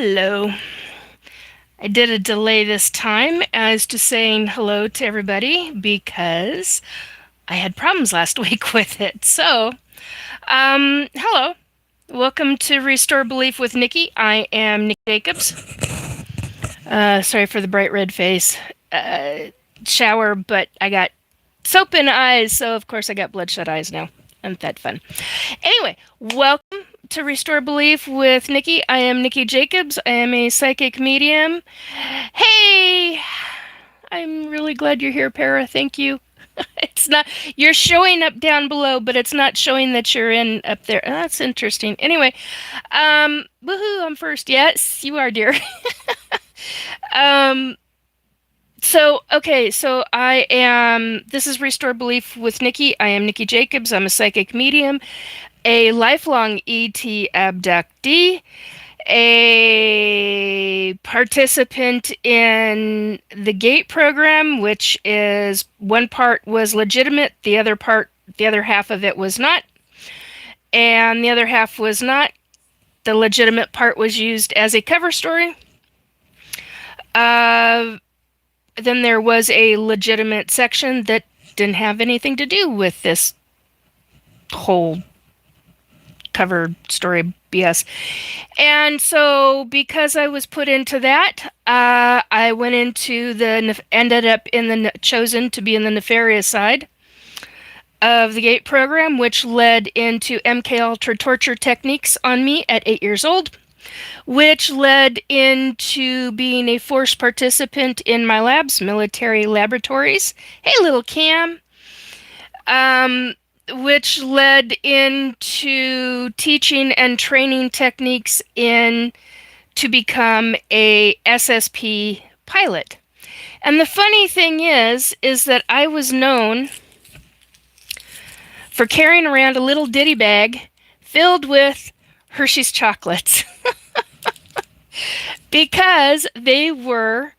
Hello. I did a delay this time as to saying hello to everybody because I had problems last week with it. Hello. Welcome to Restore Belief with Nikki. I am Nick Jacobs. Sorry for the bright red face. Shower, but I got soap in eyes, so of course I got bloodshot eyes now. Isn't that fun? Anyway, welcome to Restore Belief with Nikki. I am Nikki Jacobs. I am a psychic medium. Hey! I'm really glad you're here, Para. Thank you. It's not, you're showing up down below, but it's not showing that you're in up there. Oh, that's interesting. Anyway, woohoo, I'm first. Yes, you are, dear. um, so this is Restore Belief with Nikki. I am Nikki Jacobs. I'm a psychic medium, a lifelong ET abductee, a participant in the GATE program, which is one part was legitimate, the other half of it was not, and the other half was not. The legitimate part was used as a cover story. Then there was a legitimate section that didn't have anything to do with this whole cover story BS. And so because I was put into that, I went into ended up chosen to be in the nefarious side of the GATE program, which led into MK Ultra torture techniques on me at 8 years old, which led into being a forced participant in my labs, military laboratories. Hey, little Cam. Which led into teaching and training techniques to become a SSP pilot. And the funny thing is that I was known for carrying around a little ditty bag filled with Hershey's chocolates. Because they were,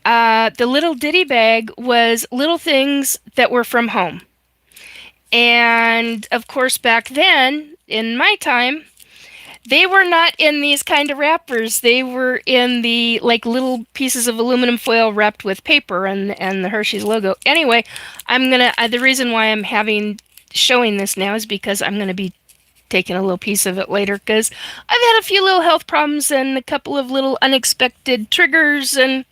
the little ditty bag was little things that were from home. And of course, back then, in my time, they were not in these kind of wrappers. They were in the little pieces of aluminum foil wrapped with paper and the Hershey's logo. Anyway, the reason why I'm showing this now is because I'm gonna be taking a little piece of it later because I've had a few little health problems and a couple of little unexpected triggers and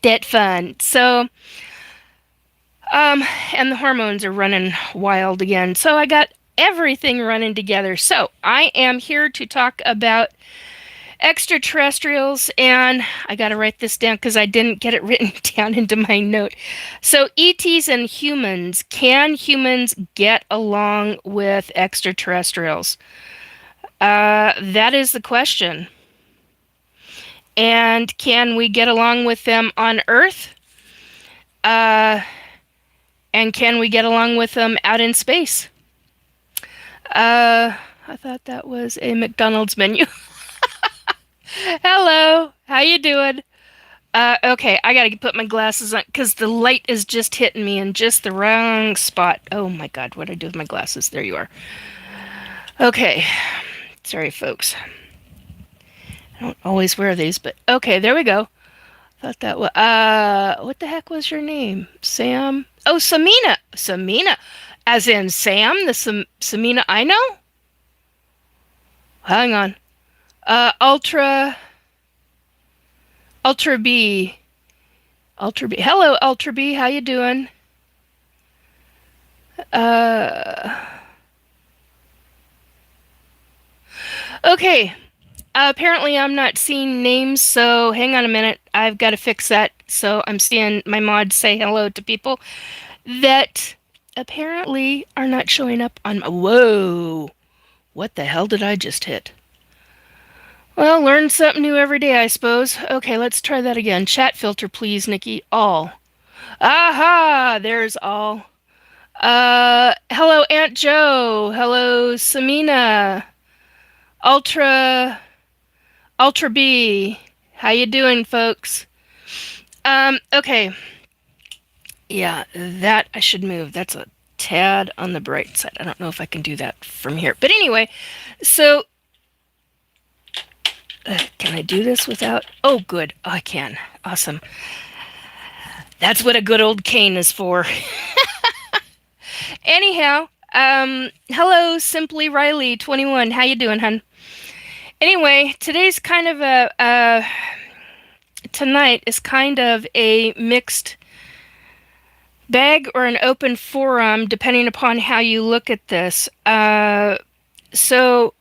that fun. So. And the hormones are running wild again. So I got everything running together. So I am here to talk about extraterrestrials, and I got to write this down because I didn't get it written down into my note. So ETs and humans. Can humans get along with extraterrestrials? That is the question. And can we get along with them on Earth? And can we get along with them out in space? I thought that was a McDonald's menu. Hello, how you doing? Okay, I gotta put my glasses on because the light is just hitting me in just the wrong spot. Oh my god, what did I do with my glasses? There you are. Okay, sorry folks. I don't always wear these, but okay, there we go. Thought that was, what the heck was your name? Sam? Oh, Samina. Samina. As in Sam, the Samina I know? Hang on. Ultra B. Ultra B. Hello, Ultra B. How you doing? Okay. Apparently I'm not seeing names, so hang on a minute. I've got to fix that. So I'm seeing my mods say hello to people that apparently are not showing up on my... Whoa! What the hell did I just hit? Well, learn something new every day, I suppose. Okay, let's try that again. Chat filter, please, Nikki. All. Aha! There's all. Hello, Aunt Joe. Hello, Samina. Ultra B. How you doing, folks? Okay. Yeah, that I should move. That's a tad on the bright side. I don't know if I can do that from here. But anyway, so Can I do this without? Oh, good. Oh, I can. Awesome. That's what a good old cane is for. Anyhow, hello, Simply Riley 21. How you doing, hun? Anyway, today's kind of tonight is kind of a mixed bag or an open forum, depending upon how you look at this. So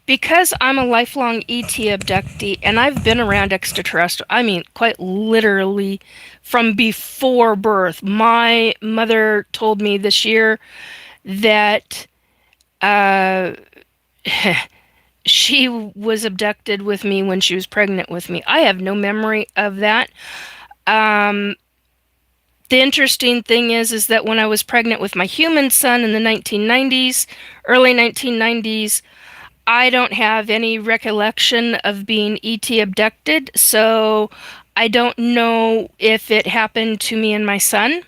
because I'm a lifelong ET abductee and I've been around extraterrestrial, I mean, quite literally from before birth. My mother told me this year that uh, she was abducted with me when she was pregnant with me. I have no memory of that. Um, the interesting thing is that when I was pregnant with my human son in the 1990s, early 1990s, I don't have any recollection of being ET abducted, so I don't know if it happened to me and my son,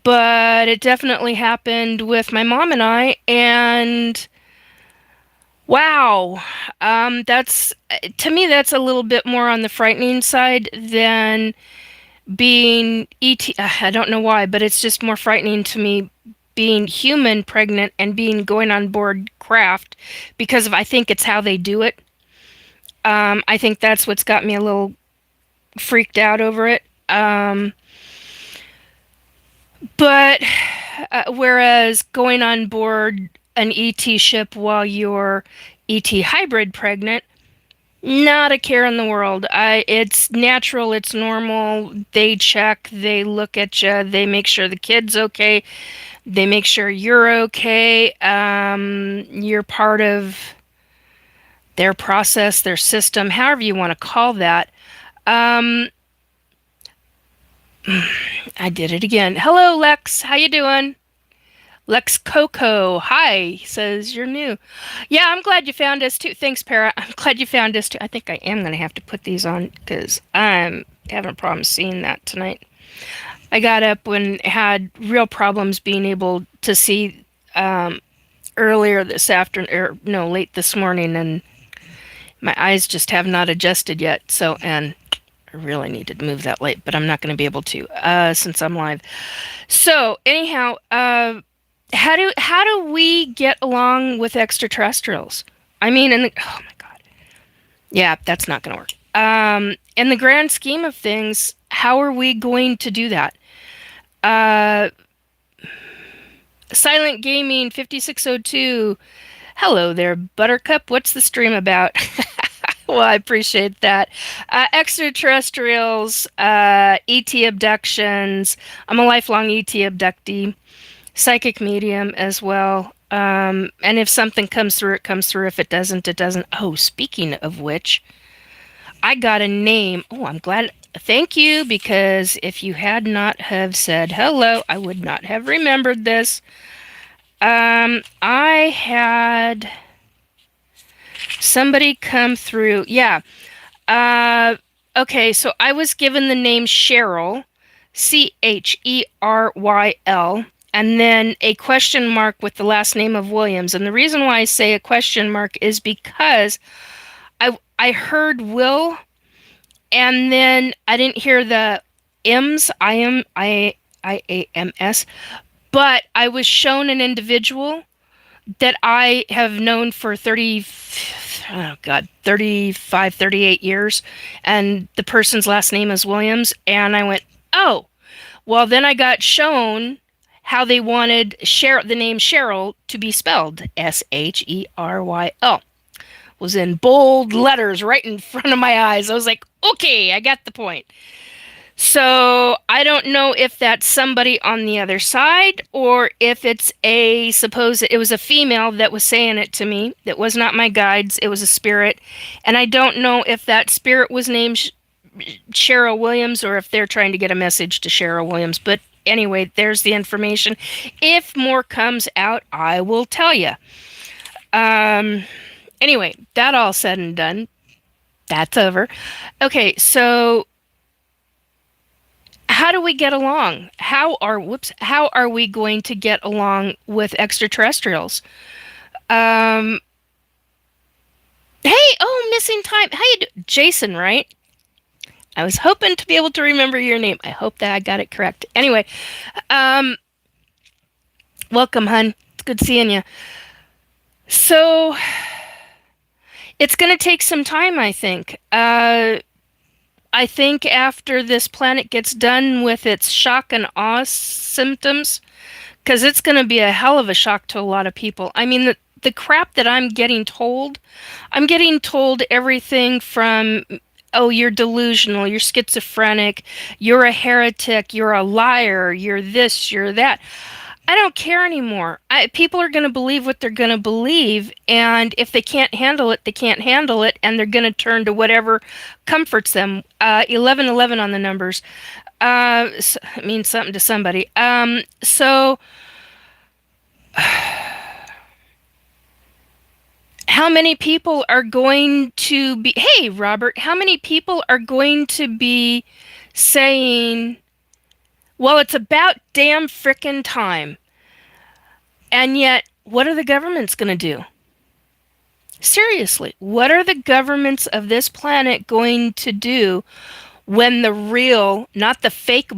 but it definitely happened with my mom and I, and wow, that's to me that's a little bit more on the frightening side than being ET. I don't know why, but it's just more frightening to me being human pregnant and being going on board craft because of I think it's how they do it. I think that's what's got me a little freaked out over it. But whereas going on board an ET ship while you're ET hybrid pregnant, not a care in the world. It's natural, it's normal. They check, they look at you, they make sure the kid's okay, they make sure you're okay. You're part of their process, their system, however you want to call that. Um, I did it again. Hello, Lex. How you doing? Lex Coco. Hi. He says you're new. Yeah, I'm glad you found us too. Thanks, Para. I'm glad you found us too. I think I am going to have to put these on because I'm having a problem seeing that tonight. I got up when had real problems being able to see earlier this afternoon, or no, late this morning, and my eyes just have not adjusted yet. So, and I really need to move that light, but I'm not going to be able to since I'm live. So, anyhow, how do we get along with extraterrestrials? I mean, oh my god, yeah, that's not going to work. In the grand scheme of things, how are we going to do that? Silent Gaming 5602. Hello there, Buttercup. What's the stream about? Well, I appreciate that. Extraterrestrials, ET abductions. I'm a lifelong ET abductee, psychic medium as well. And if something comes through, it comes through. If it doesn't, it doesn't. Oh, speaking of which, I got a name. Oh, I'm glad. Thank you, because if you had not have said hello, I would not have remembered this. I had somebody come through. Yeah. Okay, so I was given the name Cheryl, Cheryl, and then a question mark with the last name of Williams. And the reason why I say a question mark is because I heard Will, and then I didn't hear the M's, I-am-I-I-A-M-S, but I was shown an individual that I have known for 35, 38 years, and the person's last name is Williams, and I went, oh, well, then I got shown how they wanted the name Cheryl to be spelled, Sheryl. Was in bold letters right in front of my eyes. I was like, okay, I got the point. So I don't know if that's somebody on the other side or if it's suppose it was a female that was saying it to me. That was not my guides. It was a spirit. And I don't know if that spirit was named Cheryl Williams or if they're trying to get a message to Cheryl Williams. But anyway, there's the information. If more comes out, I will tell you. Anyway, that all said and done, that's over. Okay, so how do we get along? How are we going to get along with extraterrestrials? Hey, oh, missing time. How you do? Jason, right? I was hoping to be able to remember your name. I hope that I got it correct. Anyway, um, welcome, hun. It's good seeing you. So, it's going to take some time, I think. I think after this planet gets done with its shock and awe symptoms, because it's going to be a hell of a shock to a lot of people. I mean, the crap that I'm getting told everything from, oh, you're delusional, you're schizophrenic, you're a heretic, you're a liar, you're this, you're that. I don't care anymore. People are going to believe what they're going to believe, and if they can't handle it, they can't handle it, and they're going to turn to whatever comforts them. 1111 on the numbers. It means something to somebody. So how many people are going to be, hey, Robert, how many people are going to be saying, well, it's about damn frickin' time? And yet, what are the governments going to do? Seriously, what are the governments of this planet going to do when the real, not the fake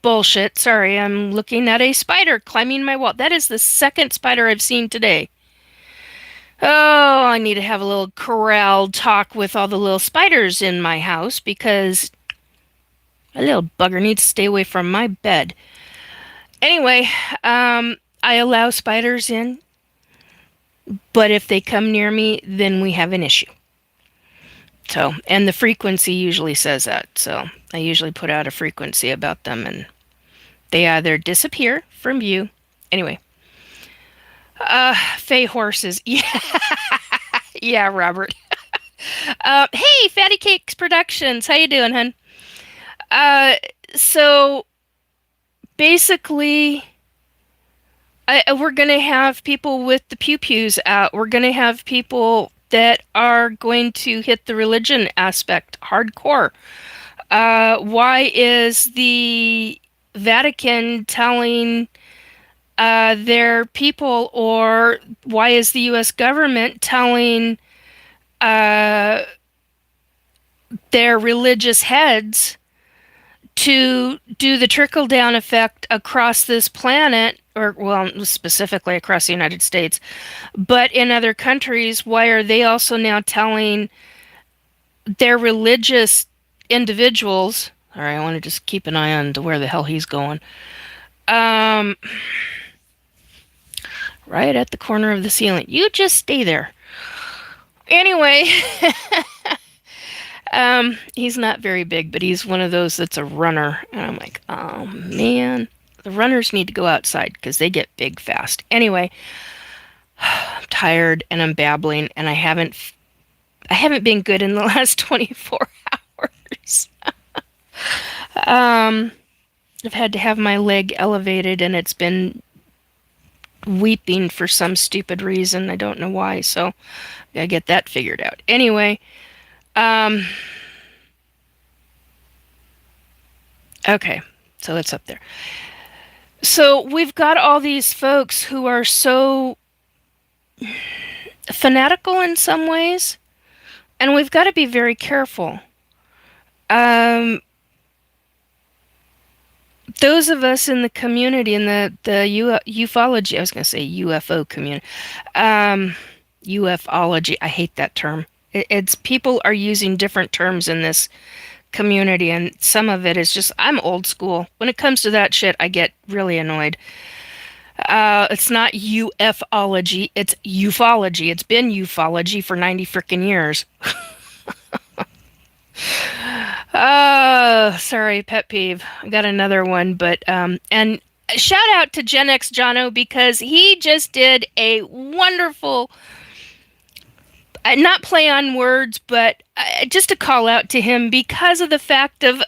bullshit? Sorry, I'm looking at a spider climbing my wall. That is the second spider I've seen today. Oh, I need to have a little corral talk with all the little spiders in my house because a little bugger needs to stay away from my bed. Anyway, I allow spiders in, but if they come near me, then we have an issue. So, and the frequency usually says that. So, I usually put out a frequency about them and they either disappear from view. Anyway, Fey horses. Yeah, yeah, Robert. Hey, Fatty Cakes Productions. How you doing, hun? Uh, so basically, we're gonna have people with the pew pews out. We're gonna have people that are going to hit the religion aspect hardcore. Why is the Vatican telling their people, or why is the U.S. government telling uh, their religious heads to do the trickle down effect across this planet, or, well, specifically across the United States, but in other countries? Why are they also now telling their religious individuals? All right, I want to just keep an eye on to where the hell he's going. Um, right at the corner of the ceiling. You just stay there. Anyway, he's not very big, but he's one of those that's a runner. And I'm like, oh man, the runners need to go outside because they get big fast. Anyway, I'm tired and I'm babbling, and I haven't been good in the last 24 hours. I've had to have my leg elevated, and it's been weeping for some stupid reason. I don't know why, so I gotta get that figured out. Anyway, um, okay, so it's up there. So we've got all these folks who are so fanatical in some ways, and we've got to be very careful. Um, those of us in the community, in the ufology, I was going to say UFO community, ufology. I hate that term. It's people are using different terms in this community, and some of it is just, I'm old school. When it comes to that shit, I get really annoyed. It's not ufology, it's ufology. It's been ufology for 90 frickin' years. Sorry, pet peeve. I got another one, but and shout out to Gen X Jono because he just did a wonderful, not play on words, but just a call out to him because of the fact of,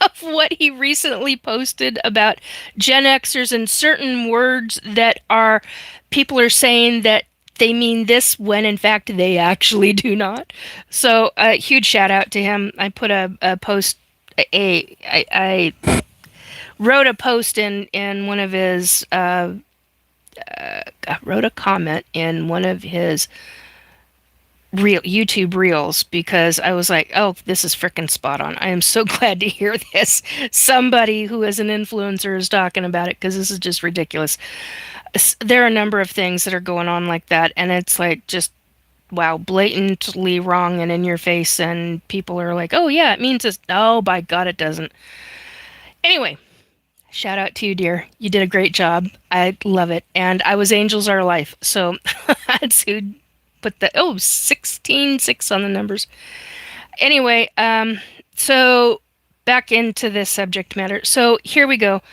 of what he recently posted about Gen Xers and certain words that are, people are saying that they mean this when in fact they actually do not. So a huge shout out to him. I put a post, I wrote a post in one of his, I wrote a comment in one of his real YouTube reels because I was like, oh, this is frickin' spot on. I am so glad to hear this. Somebody who is an influencer is talking about it because this is just ridiculous. There are a number of things that are going on like that, and it's like just wow, blatantly wrong and in your face, and people are like, oh yeah, it means this. Oh, by God, it doesn't. Anyway, shout out to you, dear. You did a great job. I love it. And I was Angels Are Life. So that's who put the, 16 6 on the numbers. Anyway, so back into this subject matter. So here we go.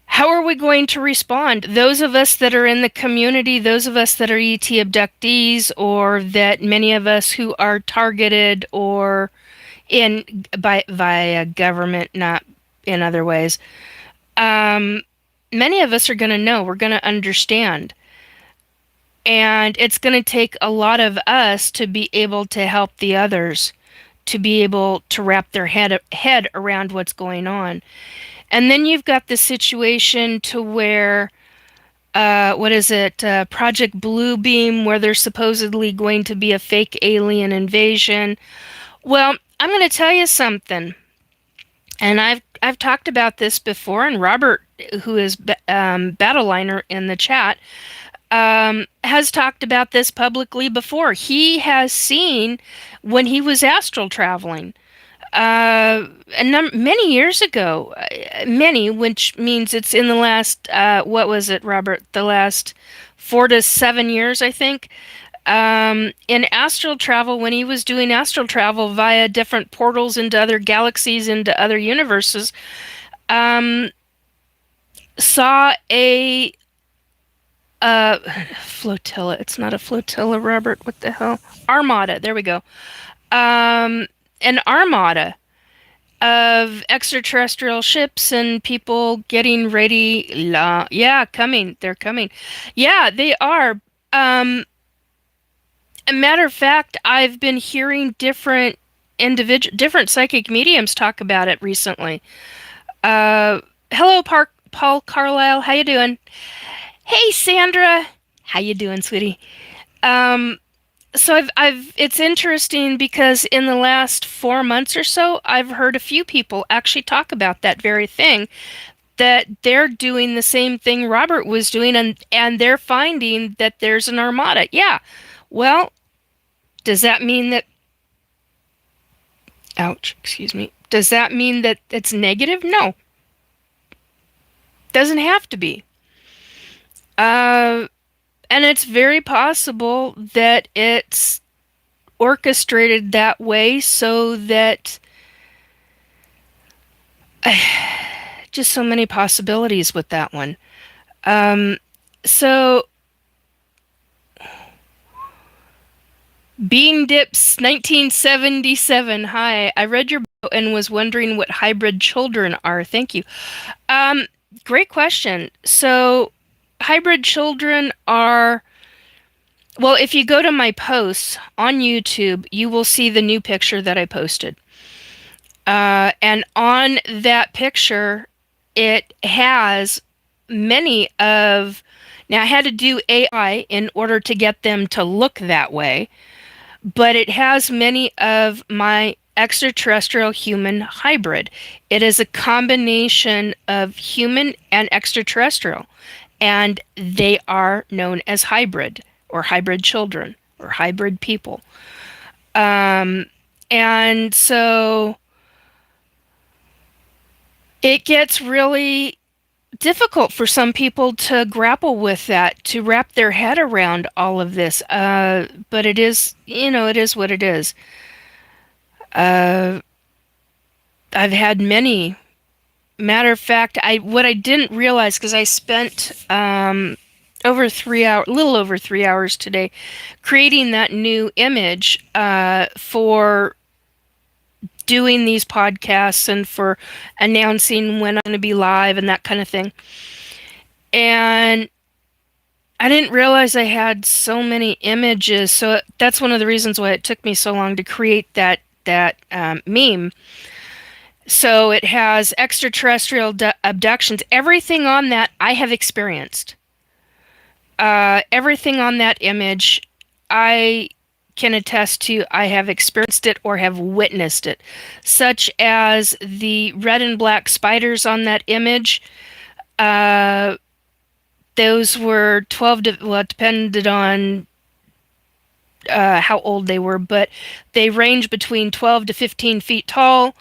How are we going to respond? Those of us that are in the community, those of us that are ET abductees, or that many of us who are targeted or in by via government, not in other ways. Many of us are going to know. We're going to understand. And it's going to take a lot of us to be able to help the others, to be able to wrap their head around what's going on. And then you've got the situation to where, what is it, Project Bluebeam, where there's supposedly going to be a fake alien invasion. Well, I'm going to tell you something. And I've talked about this before, and Robert, who is Battleliner in the chat, has talked about this publicly before. He has seen when he was astral traveling many years ago, many, which means it's in the last, what was it, Robert? The last 4 to 7 years, I think. In astral travel, when he was doing astral travel via different portals into other galaxies, into other universes, saw a flotilla. It's not a flotilla, Robert. What the hell? Armada. There we go. An armada of extraterrestrial ships and people getting ready. Yeah, coming. They're coming. Yeah, they are. A matter of fact, I've been hearing different psychic mediums talk about it recently. Hello, Paul Carlisle. How you doing? Hey, Sandra. How you doing, sweetie? So it's interesting because in the last 4 months or so, I've heard a few people actually talk about that very thing, that they're doing the same thing Robert was doing, and they're finding that there's an armada. Yeah. Well, does that mean that, ouch, excuse me. Does that mean that it's negative? No. Doesn't have to be. And it's very possible that it's orchestrated that way so that just so many possibilities with that one. So Bean Dips 1977. Hi, I read your book and was wondering what hybrid children are. Thank you. Great question. So hybrid children are, well, if you go to my posts on YouTube, you will see the new picture that I posted. And on that picture, it has many of, now I had to do AI in order to get them to look that way, but it has many of my extraterrestrial human hybrid. It is a combination of human and extraterrestrial, and they are known as hybrid or hybrid children or hybrid people. And so it gets really difficult for some people to grapple with that, to wrap their head around all of this. But it is, it is what it is. I've had many. Matter of fact, what I didn't realize, because I spent over 3 hours, a little over 3 hours today, creating that new image for doing these podcasts and for announcing when I'm going to be live and that kind of thing. And I didn't realize I had so many images. So that's one of the reasons why it took me so long to create that meme. So it has extraterrestrial abductions. Everything on that I have experienced. Everything on that image I can attest to. I have experienced it or have witnessed it, such as the red and black spiders on that image. Uh, those were 12 to, well, it depended on how old they were, but they range between 12 to 15 feet tall.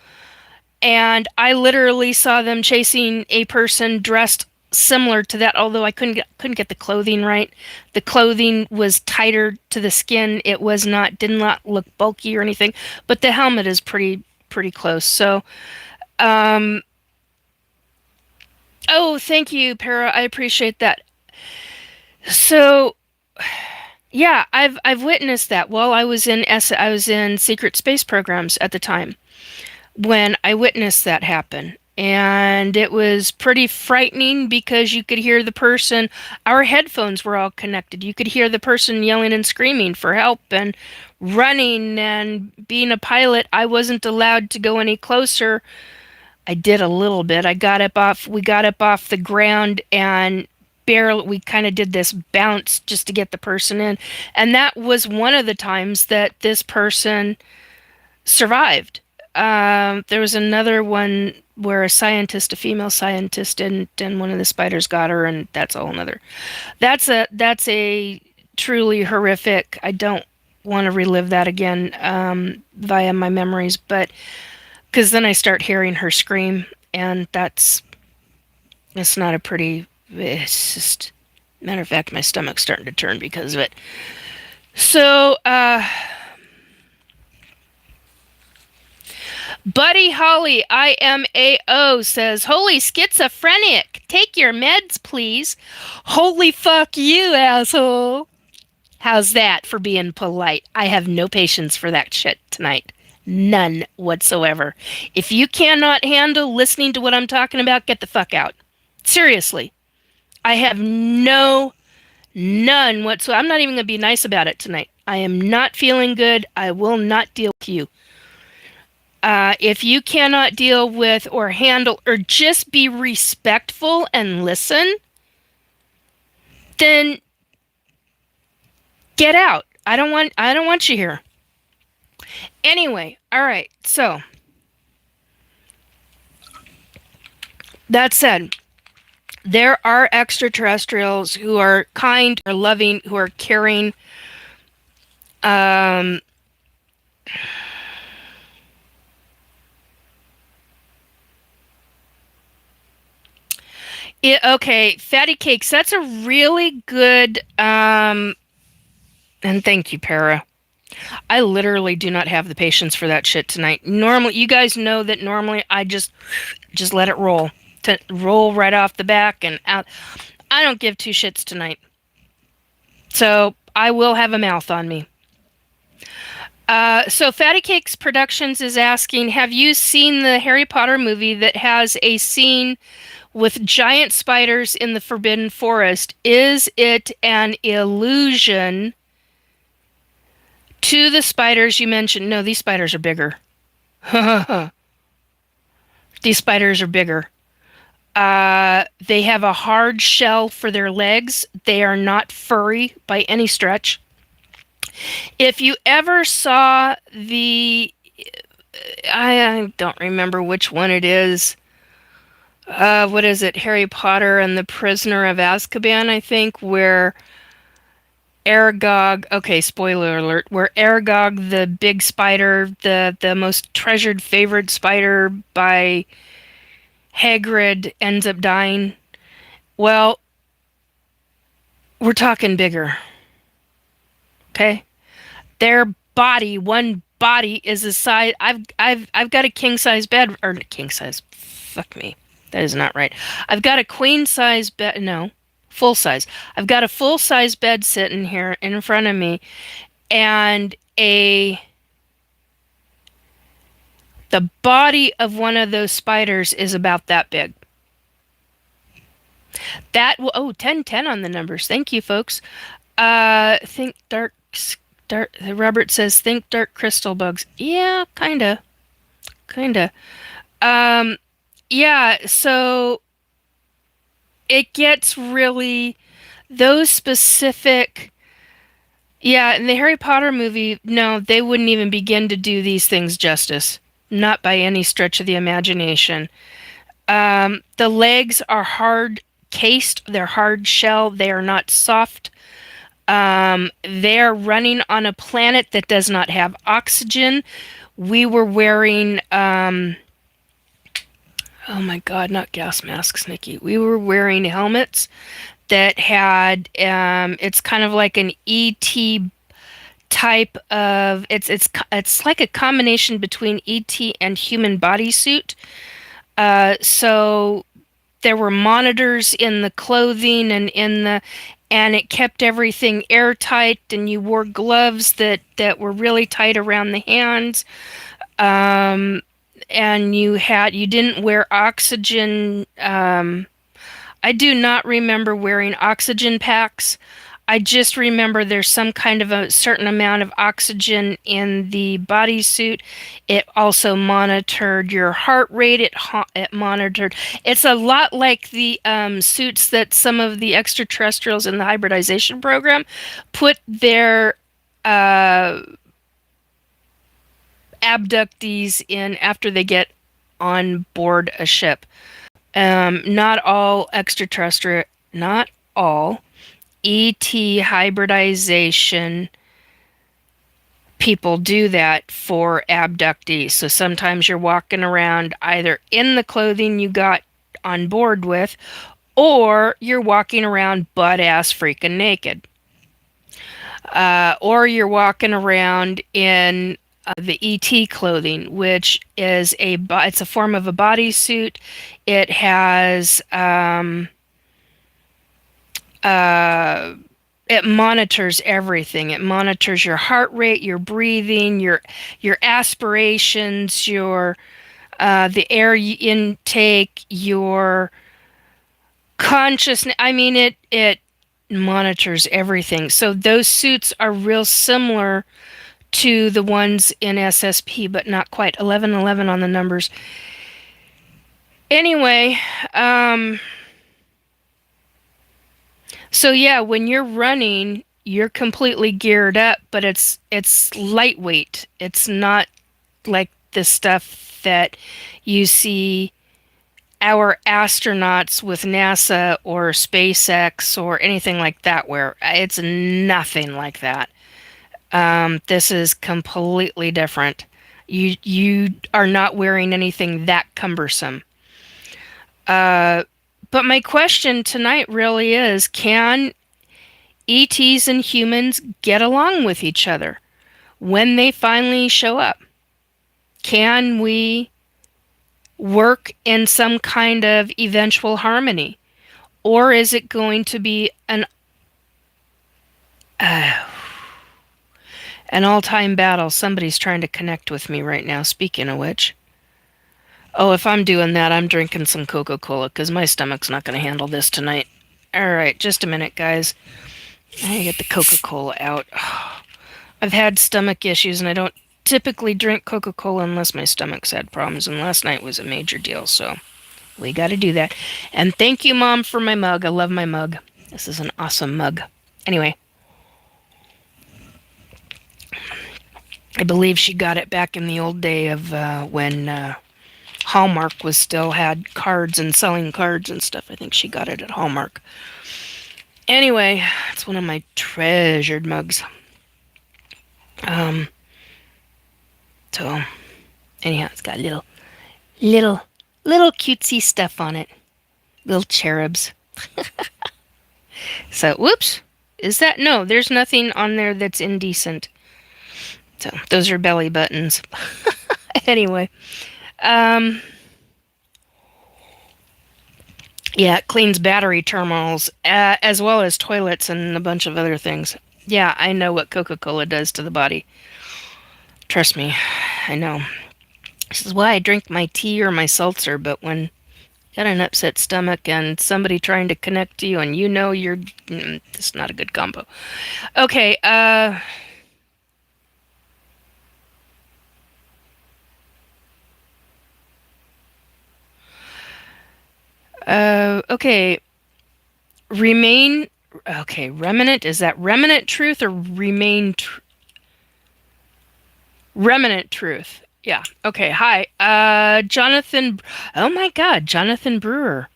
And I literally saw them chasing a person dressed similar to that, although I couldn't get the clothing right. The clothing was tighter to the skin. It was not did not look bulky or anything, but the helmet is pretty close. So, oh, thank you, Para. I appreciate that. So, yeah, I've witnessed that while I was in secret space programs at the time when I witnessed that happen. And it was pretty frightening because you could hear the person, our headphones were all connected. You could hear the person yelling and screaming for help and running. And being a pilot, I wasn't allowed to go any closer. I did a little bit. We got up off the ground and barely, we kind of did this bounce just to get the person in. And that was one of the times that this person survived. There was another one where a female scientist, and one of the spiders got her, and that's a whole nother. That's a truly horrific. I don't want to relive that again via my memories, but because then I start hearing her scream, and it's not a pretty. It's just matter of fact, my stomach's starting to turn because of it. So, Buddy Holly, IMAO says, "Holy schizophrenic, take your meds, please." Holy fuck you, asshole. How's that for being polite? I have no patience for that shit tonight. None whatsoever. If you cannot handle listening to what I'm talking about, get the fuck out. Seriously. I have none whatsoever. I'm not even going to be nice about it tonight. I am not feeling good. I will not deal with you. If you cannot deal with or handle or just be respectful and listen, then get out. I don't want you here. Anyway, all right. So that said, there are extraterrestrials who are kind, or loving, who are caring. Okay, Fatty Cakes, that's a really good, and thank you, Para. I literally do not have the patience for that shit tonight. Normally, you guys know that normally I just let it roll. To roll right off the back and out. I don't give two shits tonight. So, I will have a mouth on me. So Fatty Cakes Productions is asking, have you seen the Harry Potter movie that has a scene with giant spiders in the Forbidden Forest? Is it an illusion to the spiders you mentioned? No, these spiders are bigger. These spiders are bigger. They have a hard shell for their legs. They are not furry by any stretch. If you ever saw I don't remember which one it is. What is it? Harry Potter and the Prisoner of Azkaban, I think, where Aragog, okay, spoiler alert, where Aragog, the big spider, the most treasured favorite spider by Hagrid, ends up dying. Well, we're talking bigger. Okay? Their body, one body is the size. I've got a king size bed, or king size. Fuck me. That is not right. I've got a queen size bed. No, full size. I've got a full size bed sitting here in front of me, and the body of one of those spiders is about that big. That will, 10/10 on the numbers. Thank you, folks. Think dark. Robert says, think dark crystal bugs. Yeah, kinda. Yeah, so it gets really, those specific Yeah, in the Harry Potter movie, no, they wouldn't even begin to do these things justice. Not by any stretch of the imagination. The legs are hard cased, they're hard shell, they are not soft. They're running on a planet that does not have oxygen. We were wearing, oh my God, not gas masks, Nikki. We were wearing helmets that had, it's kind of like an ET type of, it's like a combination between ET and human bodysuit. So there were monitors in the clothing and it kept everything airtight, and you wore gloves that were really tight around the hands. um, and you didn't wear oxygen. I do not remember wearing oxygen packs. I just remember there's some kind of a certain amount of oxygen in the bodysuit. It also monitored your heart rate. It monitored. It's a lot like the suits that some of the extraterrestrials in the hybridization program put their uh, abductees in after they get on board a ship. Not all ET hybridization people do that for abductees. So sometimes you're walking around either in the clothing you got on board with, or you're walking around butt ass freaking naked. Or you're walking around in the ET clothing, which is it's a form of a bodysuit. It has uh, it monitors everything. It monitors your heart rate, your breathing, your aspirations, your the air intake, your consciousness. I mean, it monitors everything. So those suits are real similar to the ones in SSP, but not quite. 1111 on the numbers. Anyway, so yeah, when you're running, you're completely geared up, but it's lightweight. It's not like the stuff that you see our astronauts with NASA or SpaceX or anything like that wear. It's nothing like that. This is completely different. You are not wearing anything that cumbersome. But my question tonight really is, can ETs and humans get along with each other when they finally show up? Can we work in some kind of eventual harmony? Or is it going to be uh, an all-time battle? Somebody's trying to connect with me right now, speaking of which. Oh, if I'm doing that, I'm drinking some Coca-Cola because my stomach's not going to handle this tonight. All right, just a minute, guys. I get the Coca-Cola out. I've had stomach issues, and I don't typically drink Coca-Cola unless my stomach's had problems, and last night was a major deal, so we got to do that. And thank you, Mom, for my mug. I love my mug. This is an awesome mug. Anyway, I believe she got it back in the old day of when Hallmark was still had cards and selling cards and stuff. I think she got it at Hallmark. Anyway, it's one of my treasured mugs. Um, so anyhow, it's got little, little cutesy stuff on it. Little cherubs. So, whoops. Is that? No, there's nothing on there that's indecent. So, those are belly buttons. Anyway. Yeah, it cleans battery terminals, as well as toilets and a bunch of other things. Yeah, I know what Coca-Cola does to the body. Trust me, I know. This is why I drink my tea or my seltzer, but when you got an upset stomach and somebody trying to connect to you and you know it's not a good combo. Okay, okay. Remain Okay, remnant. Is that remnant truth or remain remnant truth? Yeah. Okay. Hi. Jonathan. Oh my God, Jonathan Brewer.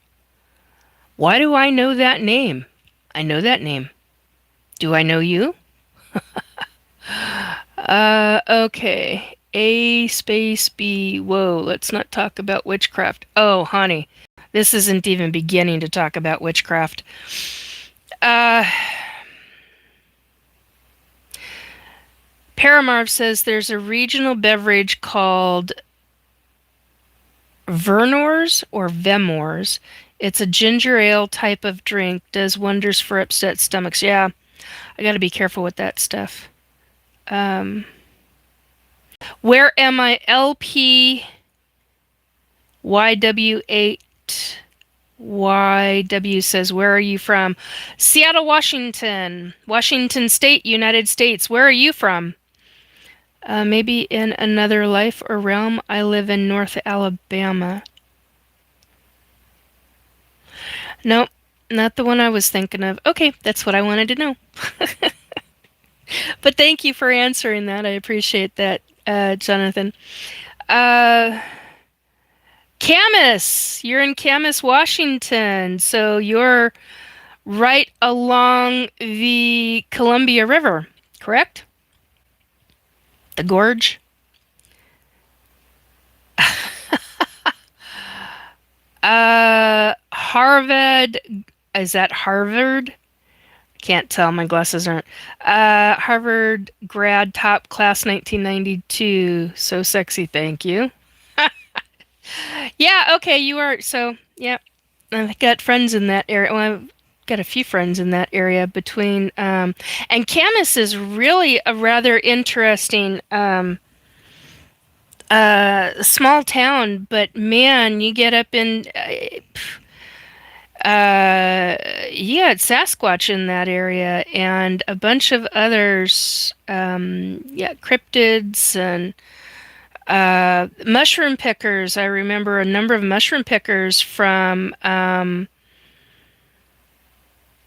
Why do I know that name? I know that name. Do I know you? Okay. A space B. Whoa, let's not talk about witchcraft. Oh, honey. This isn't even beginning to talk about witchcraft. Uh, Paramarv says there's a regional beverage called Vernors or Vemors. It's a ginger ale type of drink. Does wonders for upset stomachs. Yeah, I got to be careful with that stuff. Um, where am I? LP YW8 YW says, where are you from? Seattle, Washington. Washington State, United States. Where are you from? Maybe in another life or realm. I live in North Alabama. Nope, not the one I was thinking of. Okay, that's what I wanted to know. But thank you for answering that. I appreciate that, Jonathan. Uh, Camas, you're in Camas, Washington. So you're right along the Columbia River, correct? The gorge? Harvard. Is that Harvard? Can't tell. My glasses aren't. Harvard grad top class 1992. So sexy. Thank you. Yeah. Okay. You are. So, yeah. I've got friends in that area. Well, I've got a few friends in that area between. And Camas is really a rather interesting small town, but man, you get up in yeah, it's Sasquatch in that area and a bunch of others, yeah, cryptids and mushroom pickers. I remember a number of mushroom pickers from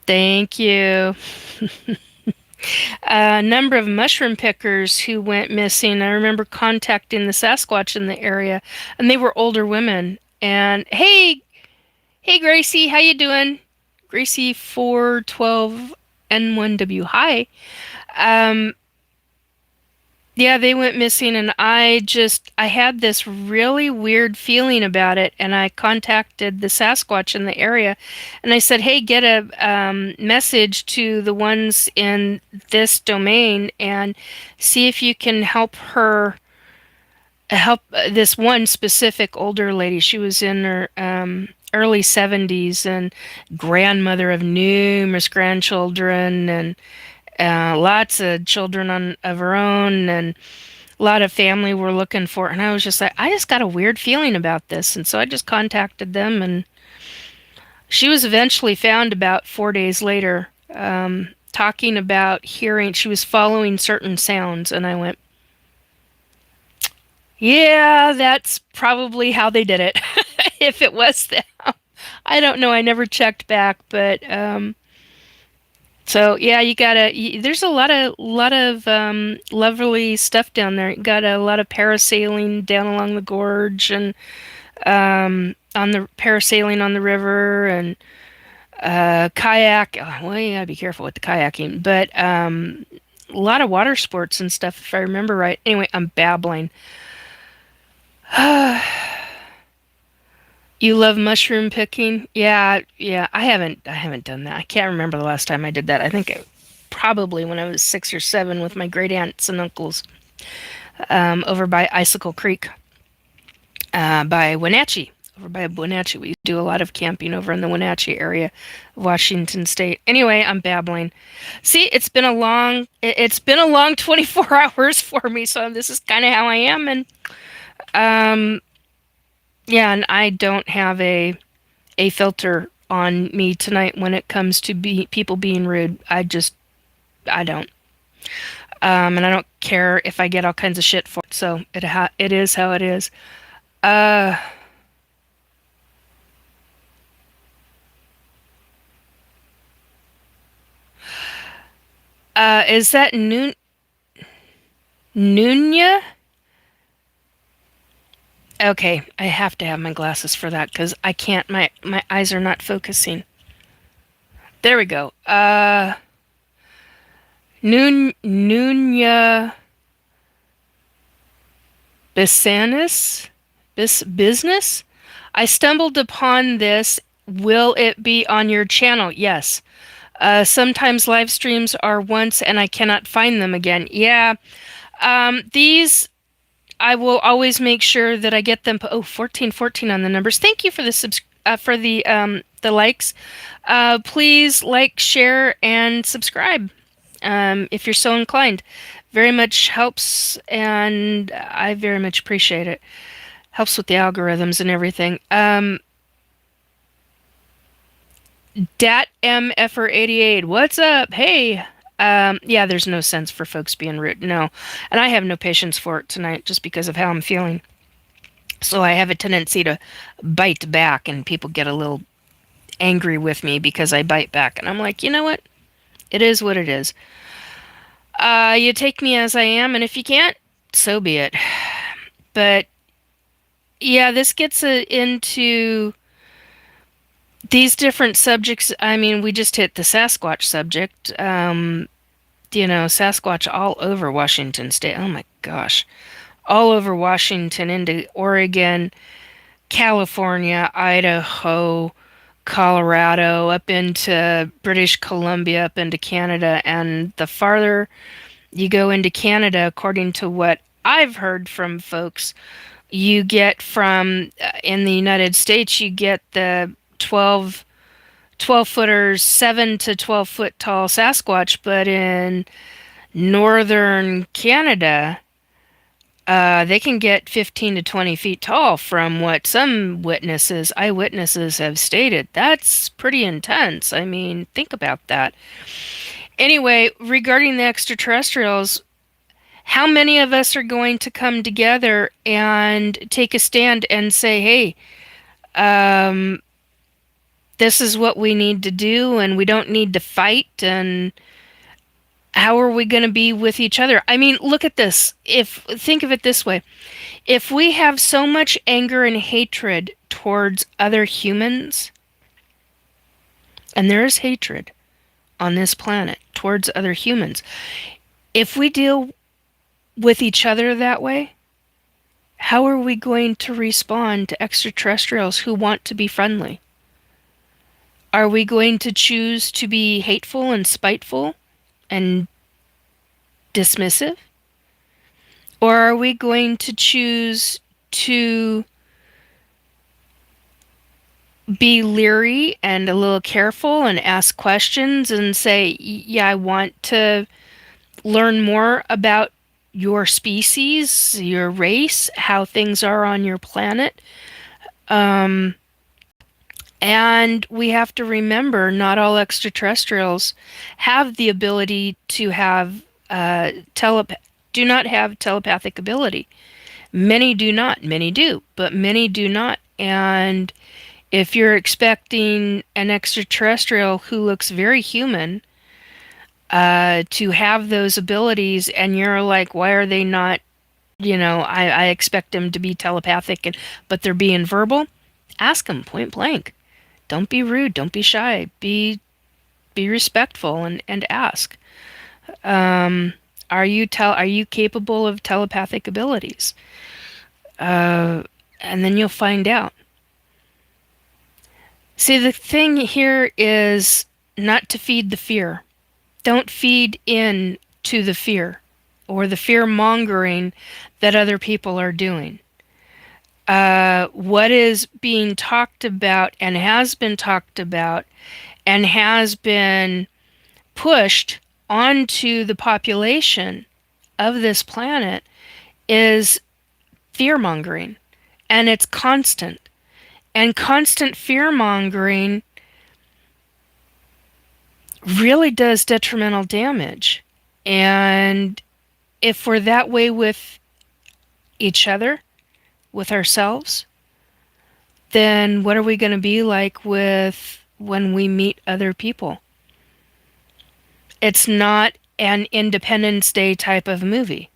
thank you. A number of mushroom pickers who went missing. I remember contacting the Sasquatch in the area, and they were older women. And hey Gracie, how you doing? Gracie 412 N1W. Hi. Um, yeah, they went missing, and I had this really weird feeling about it, and I contacted the Sasquatch in the area, and I said, "Hey, get a message to the ones in this domain, and see if you can help this one specific older lady. She was in her early 70s and grandmother of numerous grandchildren and lots of children of her own and a lot of family were looking for her. And I was just like, I just got a weird feeling about this. And so I just contacted them and she was eventually found about 4 days later talking about hearing, she was following certain sounds. And I went, yeah, that's probably how they did it. If it was them. I don't know. I never checked back, but so yeah, there's a lot of lovely stuff down there. You got a lot of parasailing down along the gorge and on the parasailing on the river and kayak. Oh, well, you gotta be careful with the kayaking, but a lot of water sports and stuff if I remember right. Anyway, I'm babbling. You love mushroom picking? Yeah, yeah. I haven't done that. I can't remember the last time I did that. I think probably when I was 6 or 7 with my great aunts and uncles over by Icicle Creek, by Wenatchee. Over by Wenatchee, we do a lot of camping over in the Wenatchee area of Washington State. Anyway, I'm babbling. See, it's been a long 24 hours for me, so this is kind of how I am, and um, yeah, and I don't have a filter on me tonight when it comes to people being rude. I don't. And I don't care if I get all kinds of shit for it. So it is how it is. Uh, Is that Nunya? Okay, I have to have my glasses for that because I can't. My eyes are not focusing. There we go. Nunya Bisanis? Business? I stumbled upon this. Will it be on your channel? Yes. Sometimes live streams are once and I cannot find them again. Yeah. These, I will always make sure that I get them. Oh, 1414 on the numbers. Thank you for the likes. Please like, share, and subscribe if you're so inclined. Very much helps, and I very much appreciate it. Helps with the algorithms and everything. Dat MFR88, what's up? Hey. Yeah, there's no sense for folks being rude. No. And I have no patience for it tonight just because of how I'm feeling. So I have a tendency to bite back, and people get a little angry with me because I bite back. And I'm like, you know what? It is what it is. You take me as I am, and if you can't, so be it. But yeah, this gets into these different subjects. I mean, we just hit the Sasquatch subject. Sasquatch all over Washington State. Oh my gosh. All over Washington, into Oregon, California, Idaho, Colorado, up into British Columbia, up into Canada. And the farther you go into Canada, according to what I've heard from folks, you get from, in the United States, you get the 12 footers, 7 to 12 foot tall Sasquatch, but in northern Canada, they can get 15 to 20 feet tall from what some eyewitnesses have stated. That's pretty intense. I mean, think about that. Anyway, regarding the extraterrestrials, how many of us are going to come together and take a stand and say, hey, this is what we need to do, and we don't need to fight, and how are we going to be with each other? I mean, look at this. Think of it this way. If we have so much anger and hatred towards other humans, and there is hatred on this planet towards other humans, if we deal with each other that way, how are we going to respond to extraterrestrials who want to be friendly? Are we going to choose to be hateful and spiteful and dismissive? Or are we going to choose to be leery and a little careful and ask questions and say, yeah, I want to learn more about your species, your race, how things are on your planet? And we have to remember, not all extraterrestrials have the ability to have do not have telepathic ability. Many do not. Many do, but many do not. And if you're expecting an extraterrestrial who looks very human to have those abilities, and you're like, why are they not? I expect them to be telepathic, but they're being verbal. Ask them point blank. Don't be rude. Don't be shy. Be respectful and ask. Are you capable of telepathic abilities? And then you'll find out. See, the thing here is not to feed the fear. Don't feed in to the fear or the fear mongering that other people are doing. What is being talked about and has been talked about and has been pushed onto the population of this planet is fear-mongering. And it's constant. And constant fear-mongering really does detrimental damage. And if we're that way with each other, with ourselves, then what are we going to be like with when we meet other people? It's not an Independence Day type of movie.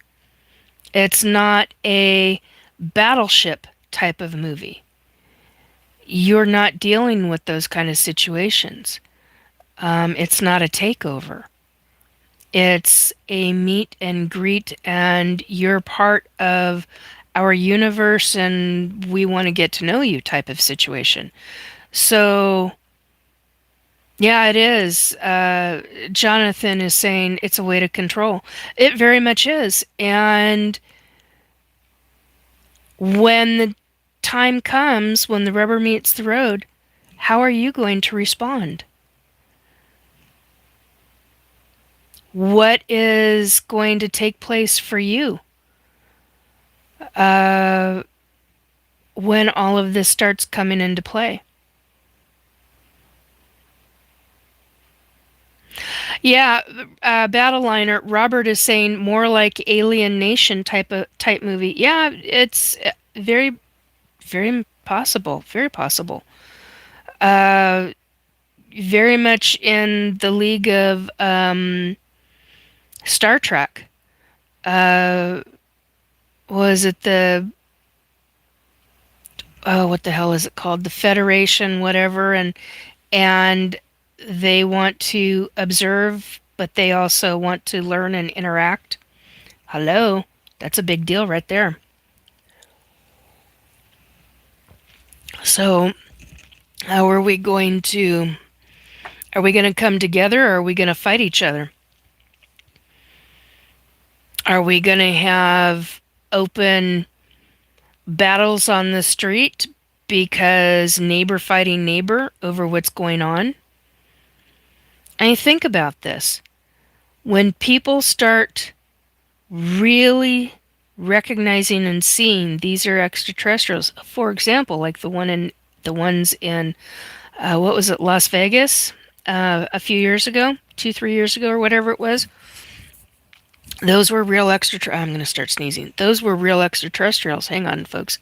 It's not a battleship type of movie. You're not dealing with those kind of situations. It's not a takeover. It's a meet and greet, and you're part of our universe, and we want to get to know you type of situation. So, yeah, it is. Jonathan is saying it's a way to control. It very much is. And when the time comes, when the rubber meets the road, how are you going to respond? What is going to take place for you uh, when all of this starts coming into play? Yeah, Battleliner. Robert is saying more like Alien Nation type movie. Yeah, it's very very possible. Very possible. Uh, very much in the league of Star Trek. Uh, was it the what the hell is it called? The Federation, whatever, and they want to observe, but they also want to learn and interact. Hello, that's a big deal right there. So, how are we going to? Are we going to come together, or are we going to fight each other? Are we going to have open battles on the street because neighbor fighting neighbor over what's going on? I think about this. When people start really recognizing and seeing these are extraterrestrials, for example, like the ones in what was it, Las Vegas, a few years ago, 2, 3 years ago, or whatever it was. Those were real I'm going to start sneezing. Those were real extraterrestrials. Hang on, folks.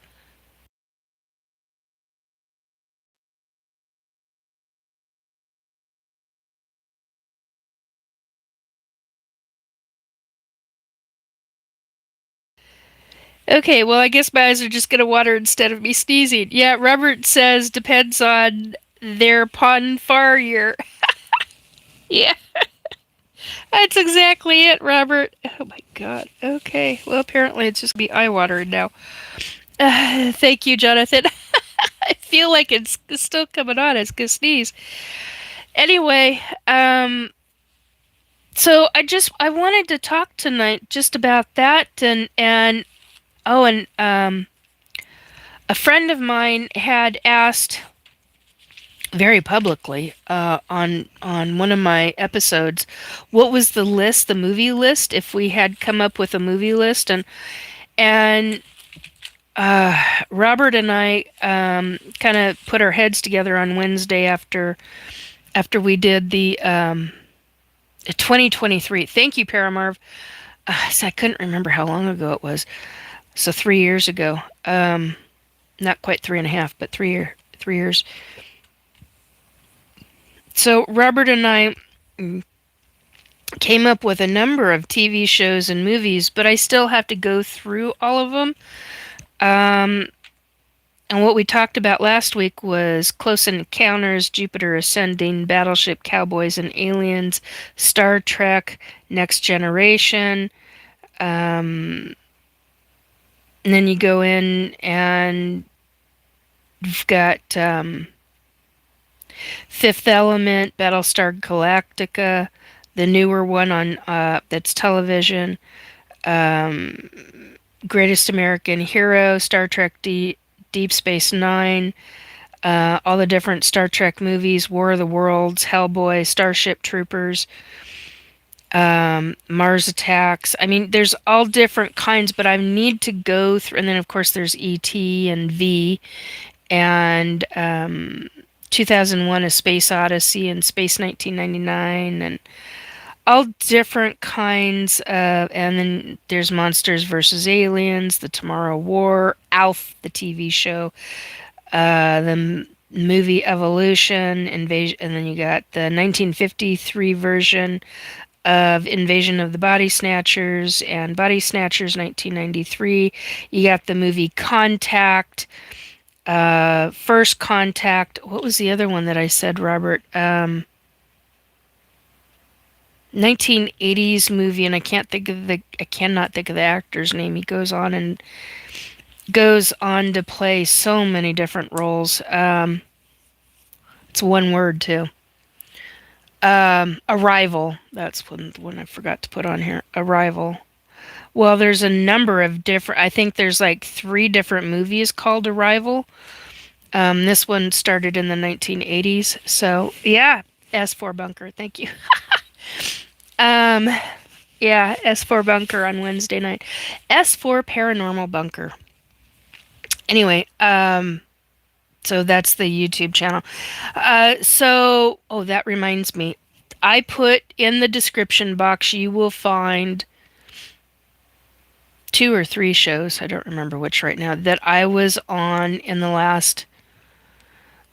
Okay, well, I guess my eyes are just going to water instead of me sneezing. Yeah, Robert says depends on their pon far year. Yeah, that's exactly it, Robert. Oh my god. Okay, well, apparently it's just be eye watering now. Thank you, Jonathan. I feel like it's still coming on. It's gonna sneeze. Anyway, so I wanted to talk tonight just about that and oh and a friend of mine had asked very publicly on one of my episodes what was the movie list, if we had come up with a movie list, and Robert and I kind of put our heads together on Wednesday after we did the 2023. Thank you, Paramarv. So I couldn't remember how long ago it was. So 3 years ago. Not quite 3.5, but 3 years. So Robert and I came up with a number of TV shows and movies, but I still have to go through all of them. And what we talked about last week was Close Encounters, Jupiter Ascending, Battleship, Cowboys and Aliens, Star Trek, Next Generation. And then you go in and you've got Fifth Element, Battlestar Galactica, the newer one on that's television, um, Greatest American Hero, Star Trek Deep Space Nine, all the different Star Trek movies, War of the Worlds, Hellboy, Starship Troopers, Mars Attacks. I mean, there's all different kinds, but I need to go through, and then of course there's E.T. and V, and 2001: A Space Odyssey and Space 1999, and all different kinds of, and then there's Monsters versus Aliens, The Tomorrow War, Alf, the TV show, the movie Evolution, Invasion, and then you got the 1953 version of Invasion of the Body Snatchers and Body Snatchers 1993. You got the movie Contact, First Contact. What was the other one that I said, Robert? 1980s movie, and I cannot think of the actor's name. He goes on to play so many different roles. It's one word too. Arrival. That's one I forgot to put on here. Arrival. Well, there's a number of different. I think there's like 3 different movies called Arrival. This one started in the 1980s. So yeah, S4 Bunker. Thank you. Um, yeah, S4 Bunker on Wednesday night. S4 Paranormal Bunker. Anyway, so that's the YouTube channel. Oh, that reminds me. I put in the description box, you will find 2 or 3 shows, I don't remember which right now, that I was on in the last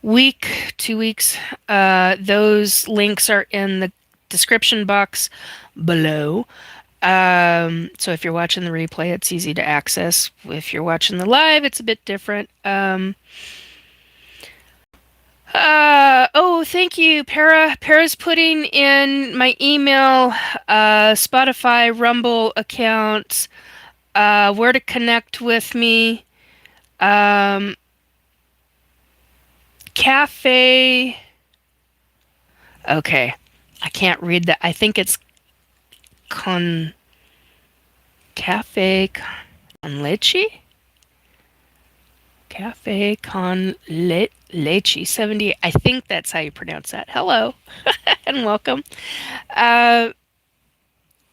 week, 2 weeks. Those links are in the description box below. So if you're watching the replay, it's easy to access. If you're watching the live, it's a bit different. Oh, thank you, Para. Para's putting in my email, Spotify, Rumble accounts, where to connect with me, cafe. Okay, I can't read that. I think it's cafe con leche. Cafe con leche 70. I think that's how you pronounce that. Hello and welcome.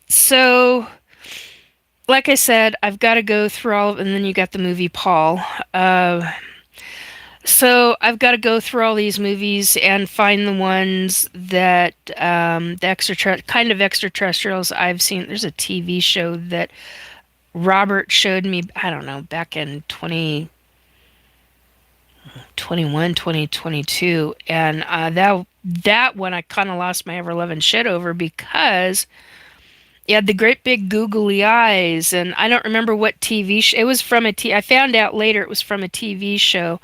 So, like I said, I've got to go through all of, and then you got the movie Paul. So I've got to go through all these movies and find the ones that the kind of extraterrestrials I've seen. There's a TV show that Robert showed me, I don't know, back in 2021, 2022, and that one I kind of lost my ever-loving shit over because he had the great big googly eyes, and I don't remember what TV show. It was from I found out later it was from a TV show.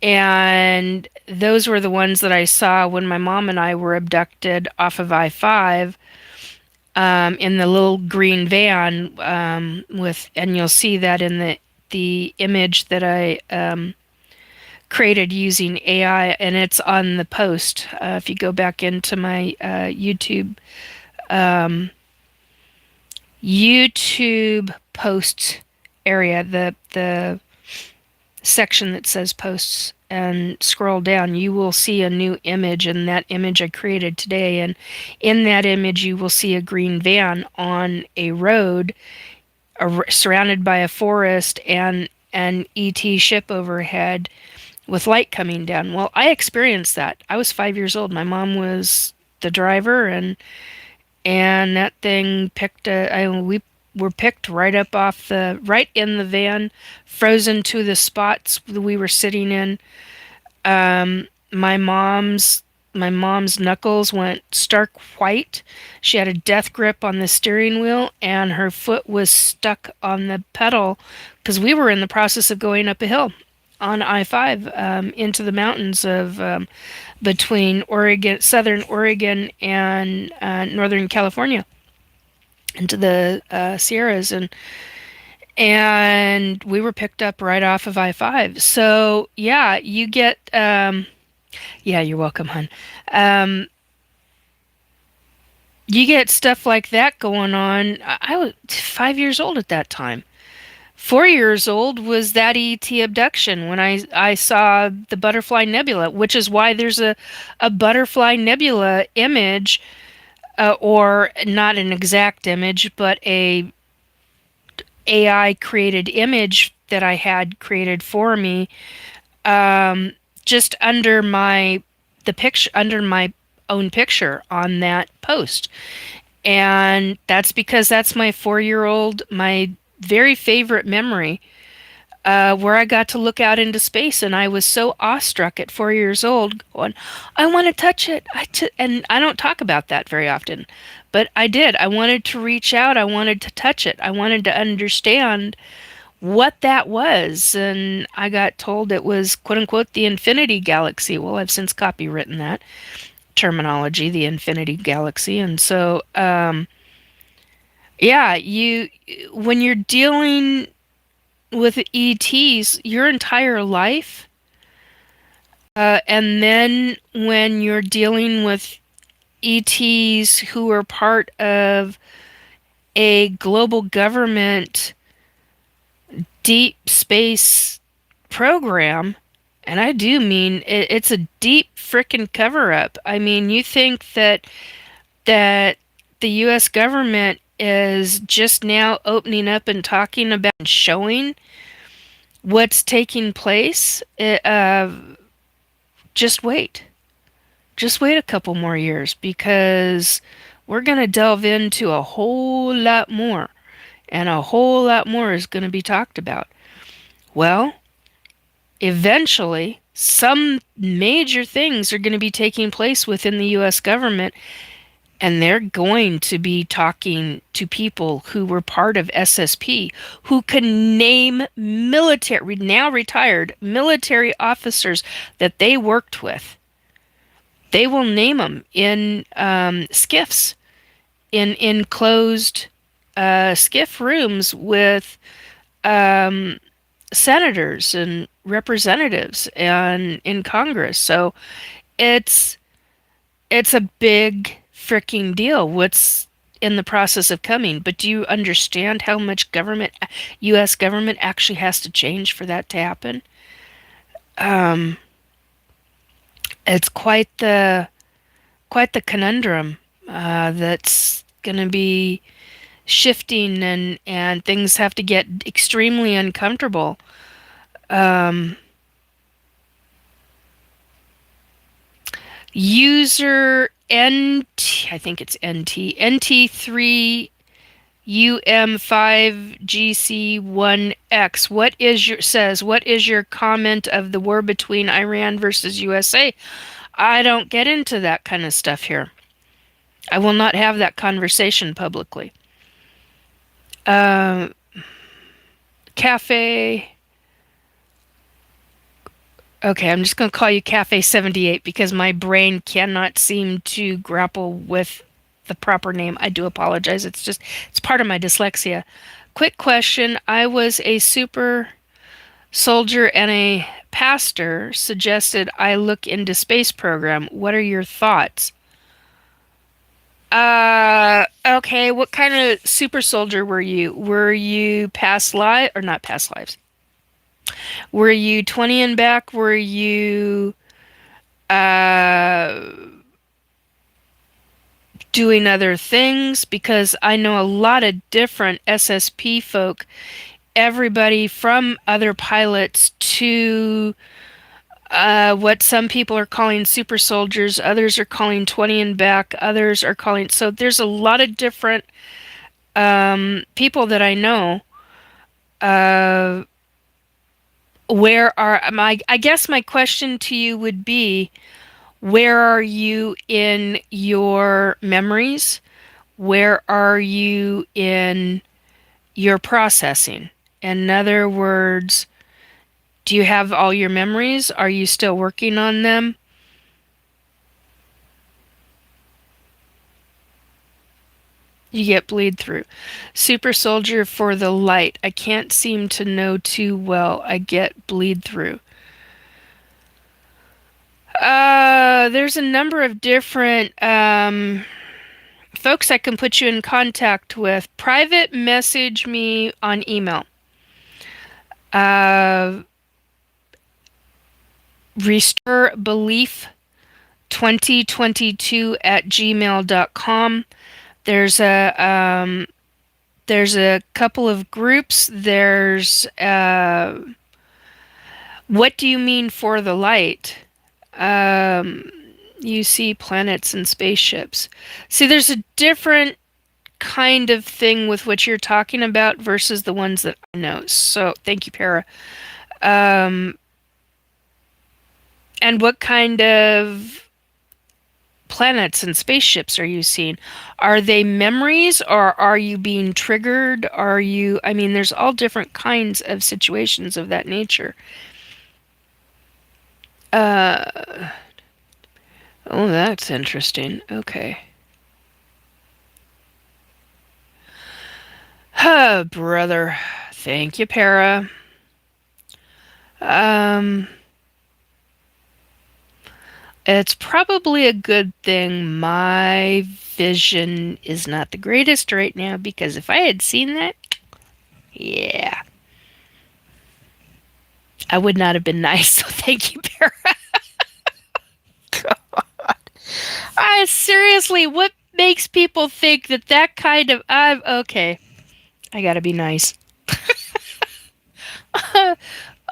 And those were the ones that I saw when my mom and I were abducted off of I-5 in the little green van and you'll see that in the image that I created using AI, and it's on the post. If you go back into my YouTube posts area, the section that says posts, and scroll down, you will see a new image, and that image I created today. And in that image, you will see a green van on a road surrounded by a forest and an ET ship overhead with light coming down. Well, I experienced that. I was 5 years old. My mom was the driver, and that thing we were picked right up right in the van, frozen to the spots that we were sitting in. My mom's knuckles went stark white. She had a death grip on the steering wheel, and her foot was stuck on the pedal because we were in the process of going up a hill on I-5 into the mountains of between southern Oregon and northern California, into the Sierras, and we were picked up right off of I-5. So yeah, you get yeah, you're welcome, hon. You get stuff like that going on. I was 5 years old at that time. 4 years old was that ET abduction when I saw the Butterfly Nebula, which is why there's a Butterfly Nebula image, or not an exact image, but a AI created image that I had created for me, just under my own picture on that post. And that's because that's my 4-year-old, my very favorite memory where I got to look out into space, and I was so awestruck at 4 years old, going, "I want to touch it." And I don't talk about that very often, but I did. I wanted to reach out. I wanted to touch it. I wanted to understand what that was, and I got told it was "quote unquote" the Infinity Galaxy. Well, I've since copywritten that terminology, the Infinity Galaxy, and so yeah, you when you're dealing with ETs your entire life, and then when you're dealing with ETs who are part of a global government deep space program, and I do mean it's a deep frickin' cover up. I mean, you think that the U.S. government is just now opening up and talking about and showing what's taking place? Just wait. Just wait a couple more years, because we're going to delve into a whole lot more, and a whole lot more is going to be talked about. Well, eventually, some major things are going to be taking place within the U.S. government, and they're going to be talking to people who were part of SSP, who can name military, now retired military officers that they worked with. They will name them in skiffs, in enclosed skiff rooms with senators and representatives and in Congress. So it's it's a big freaking deal what's in the process of coming. But do you understand how much government, U.S. government, actually has to change for that to happen? Um, it's quite the conundrum that's going to be shifting, and things have to get extremely uncomfortable. Um, User NT, I think it's NT3 UM5GC1X. What is your comment of the war between Iran versus USA? I don't get into that kind of stuff here. I will not have that conversation publicly. Uh, Cafe. Okay, I'm just going to call you Cafe 78 because my brain cannot seem to grapple with the proper name. I do apologize. It's part of my dyslexia. Quick question. I was a super soldier and a pastor suggested I look into space program. What are your thoughts? Okay. What kind of super soldier were you? Were you past life or not past lives? Were you 20 and back? Were you uh doing other things? Because I know a lot of different SSP folk, everybody from other pilots to what some people are calling super soldiers, others are calling 20 and back, others are calling. So there's a lot of different people that I know. Uh, where are my? I guess my question to you would be, where are you in your memories? Where are you in your processing? In other words, do you have all your memories? Are you still working on them? You get bleed through. Super soldier for the light. I can't seem to know too well. I get bleed through. There's a number of different folks I can put you in contact with. Private message me on email. Uh, Restore Belief 2022 at gmail.com. There's a couple of groups. There's what do you mean for the light? You see planets and spaceships. See, there's a different kind of thing with what you're talking about versus the ones that I know. So thank you, Para. Um, and what kind of planets and spaceships are you seeing? Are they memories or are you being triggered? I mean, there's all different kinds of situations of that nature. Uh, oh, that's interesting. Okay. Oh, brother. Thank you, Para. Um, it's probably a good thing my vision is not the greatest right now because if I had seen that, yeah, I would not have been nice. So thank you, Para. I seriously, what makes people think that that kind of I'm okay? I gotta be nice.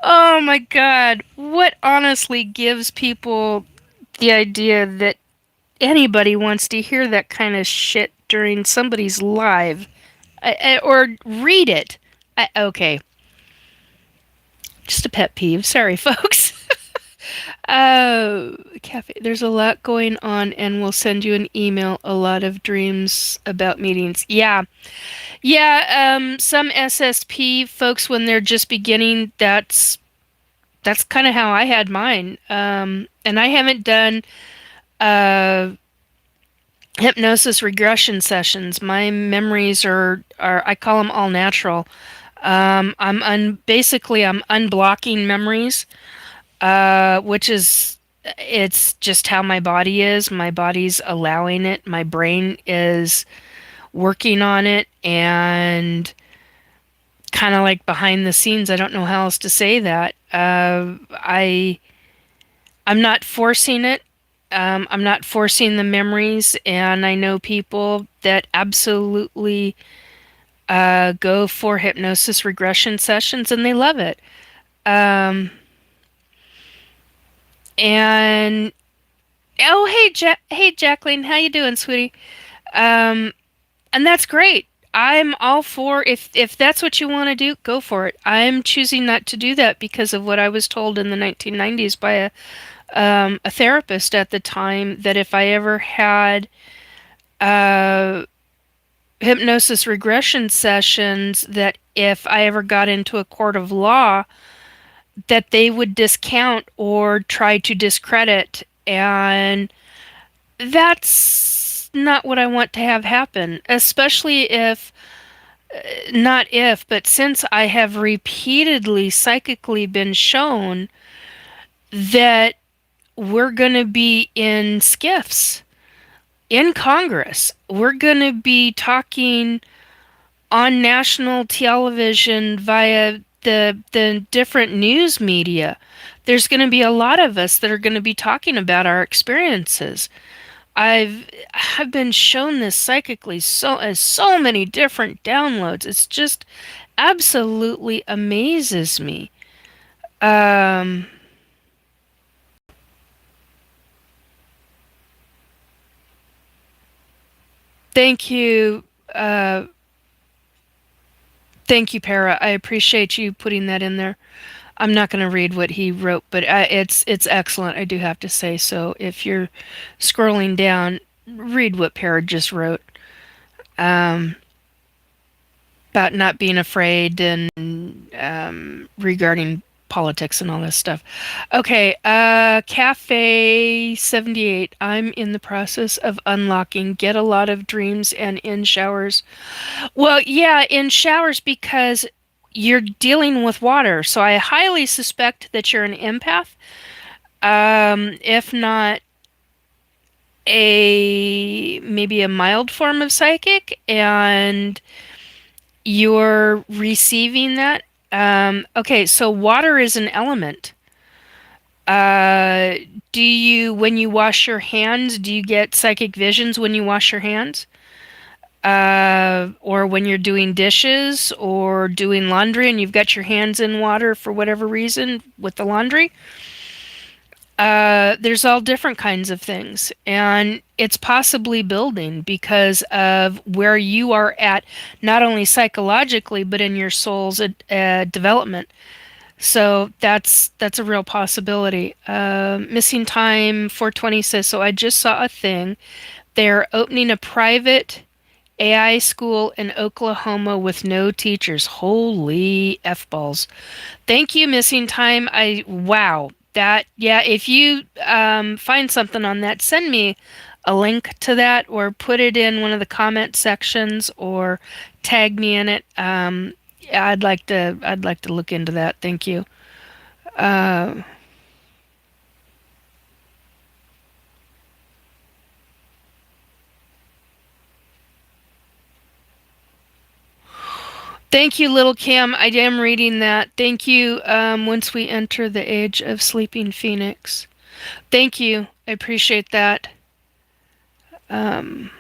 Oh my god, what honestly gives people the idea that anybody wants to hear that kind of shit during somebody's live or read it? Okay, just a pet peeve. Sorry, folks. Cafe. There's a lot going on, and we'll send you an email. A lot of dreams about meetings. Yeah, yeah. Some SSP folks, when they're just beginning, that's kind of how I had mine. And I haven't done uh hypnosis regression sessions. My memories are I call them all natural. Basically I'm unblocking memories, which is it's just how my body is. My body's allowing it. My brain is working on it, and kind of like behind the scenes. I don't know how else to say that. I'm not forcing it. I'm not forcing the memories, and I know people that absolutely go for hypnosis regression sessions, and they love it. Um, and oh, hey Jacqueline, how you doing, sweetie? Um, and that's great. I'm all for if that's what you want to do, go for it. I'm choosing not to do that because of what I was told in the 1990s by a therapist at the time that if I ever had uh, hypnosis regression sessions, that if I ever got into a court of law, that they would discount or try to discredit. And that's not what I want to have happen, especially if, not if, but since I have repeatedly psychically been shown that we're going to be in skiffs in Congress. We're going to be talking on national television via the different news media. There's going to be a lot of us that are going to be talking about our experiences. I've been shown this psychically so as so many different downloads. It's just absolutely amazes me. Um, thank you. Uh, Thank you, Para. I appreciate you putting that in there. I'm not going to read what he wrote, but it's excellent. I do have to say so. If you're scrolling down, read what Para just wrote um, about not being afraid and regarding politics and all this stuff. Okay, Cafe 78. I'm in the process of unlocking. Get a lot of dreams and in showers. Well, yeah, in showers because you're dealing with water. So I highly suspect that you're an empath. If not a maybe a mild form of psychic, and you're receiving that. Okay, so water is an element. Uh, do you, when you wash your hands, do you get psychic visions when you wash your hands? Or when you're doing dishes or doing laundry and you've got your hands in water for whatever reason with the laundry. There's all different kinds of things, and it's possibly building because of where you are at, not only psychologically but in your soul's development. So that's a real possibility. Missing time 420 says, so I just saw a thing. They're opening a private AI school in Oklahoma with no teachers. Holy F balls. Thank you, Missing Time. Wow. That, yeah, if you find something on that, send me a link to that or put it in one of the comment sections or tag me in it. Yeah, I'd like to look into that. Thank you. Uh, Thank you, Little Cam. I am reading that. Thank you. Once we enter the age of sleeping phoenix. Thank you. I appreciate that. Um,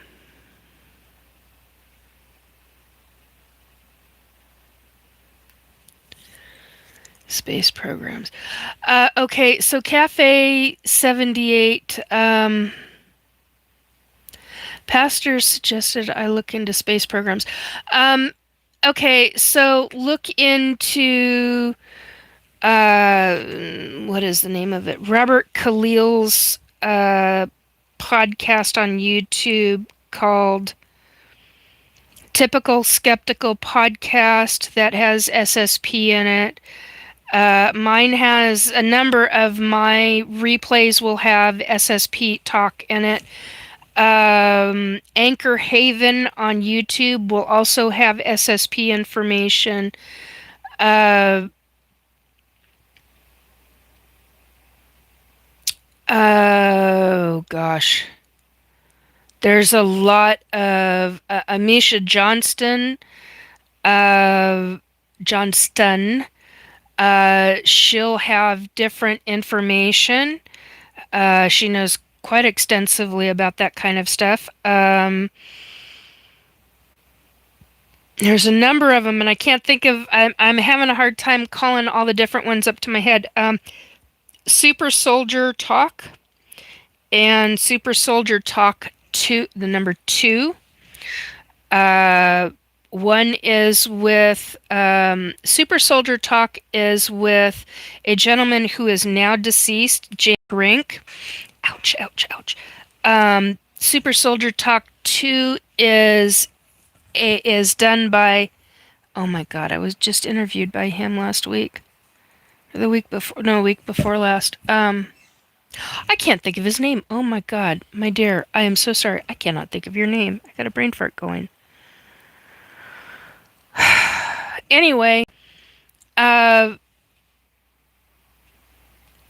Space programs. Okay, so Cafe 78. Pastor suggested I look into space programs. Okay, so look into what is the name of it? Robert Khalil's podcast on YouTube called Typical Skeptical Podcast that has SSP in it. Mine has a number of my replays will have SSP talk in it. Anchor Haven on YouTube will also have SSP information. Oh gosh. There's a lot of Amisha Johnston. She'll have different information. She knows quite extensively about that kind of stuff. There's a number of them, and I can't think of. I'm having a hard time calling all the different ones up to my head. Super Soldier Talk and Super Soldier Talk 2, the number 2. One is with Super Soldier Talk is with a gentleman who is now deceased, Jake Rink. Ouch, ouch, ouch. Super Soldier Talk 2 is done by, oh my god, I was just interviewed by him last week. Or the week before, no, week before last. I can't think of his name. Oh my god, my dear, I am so sorry. I cannot think of your name. I got a brain fart going. Anyway,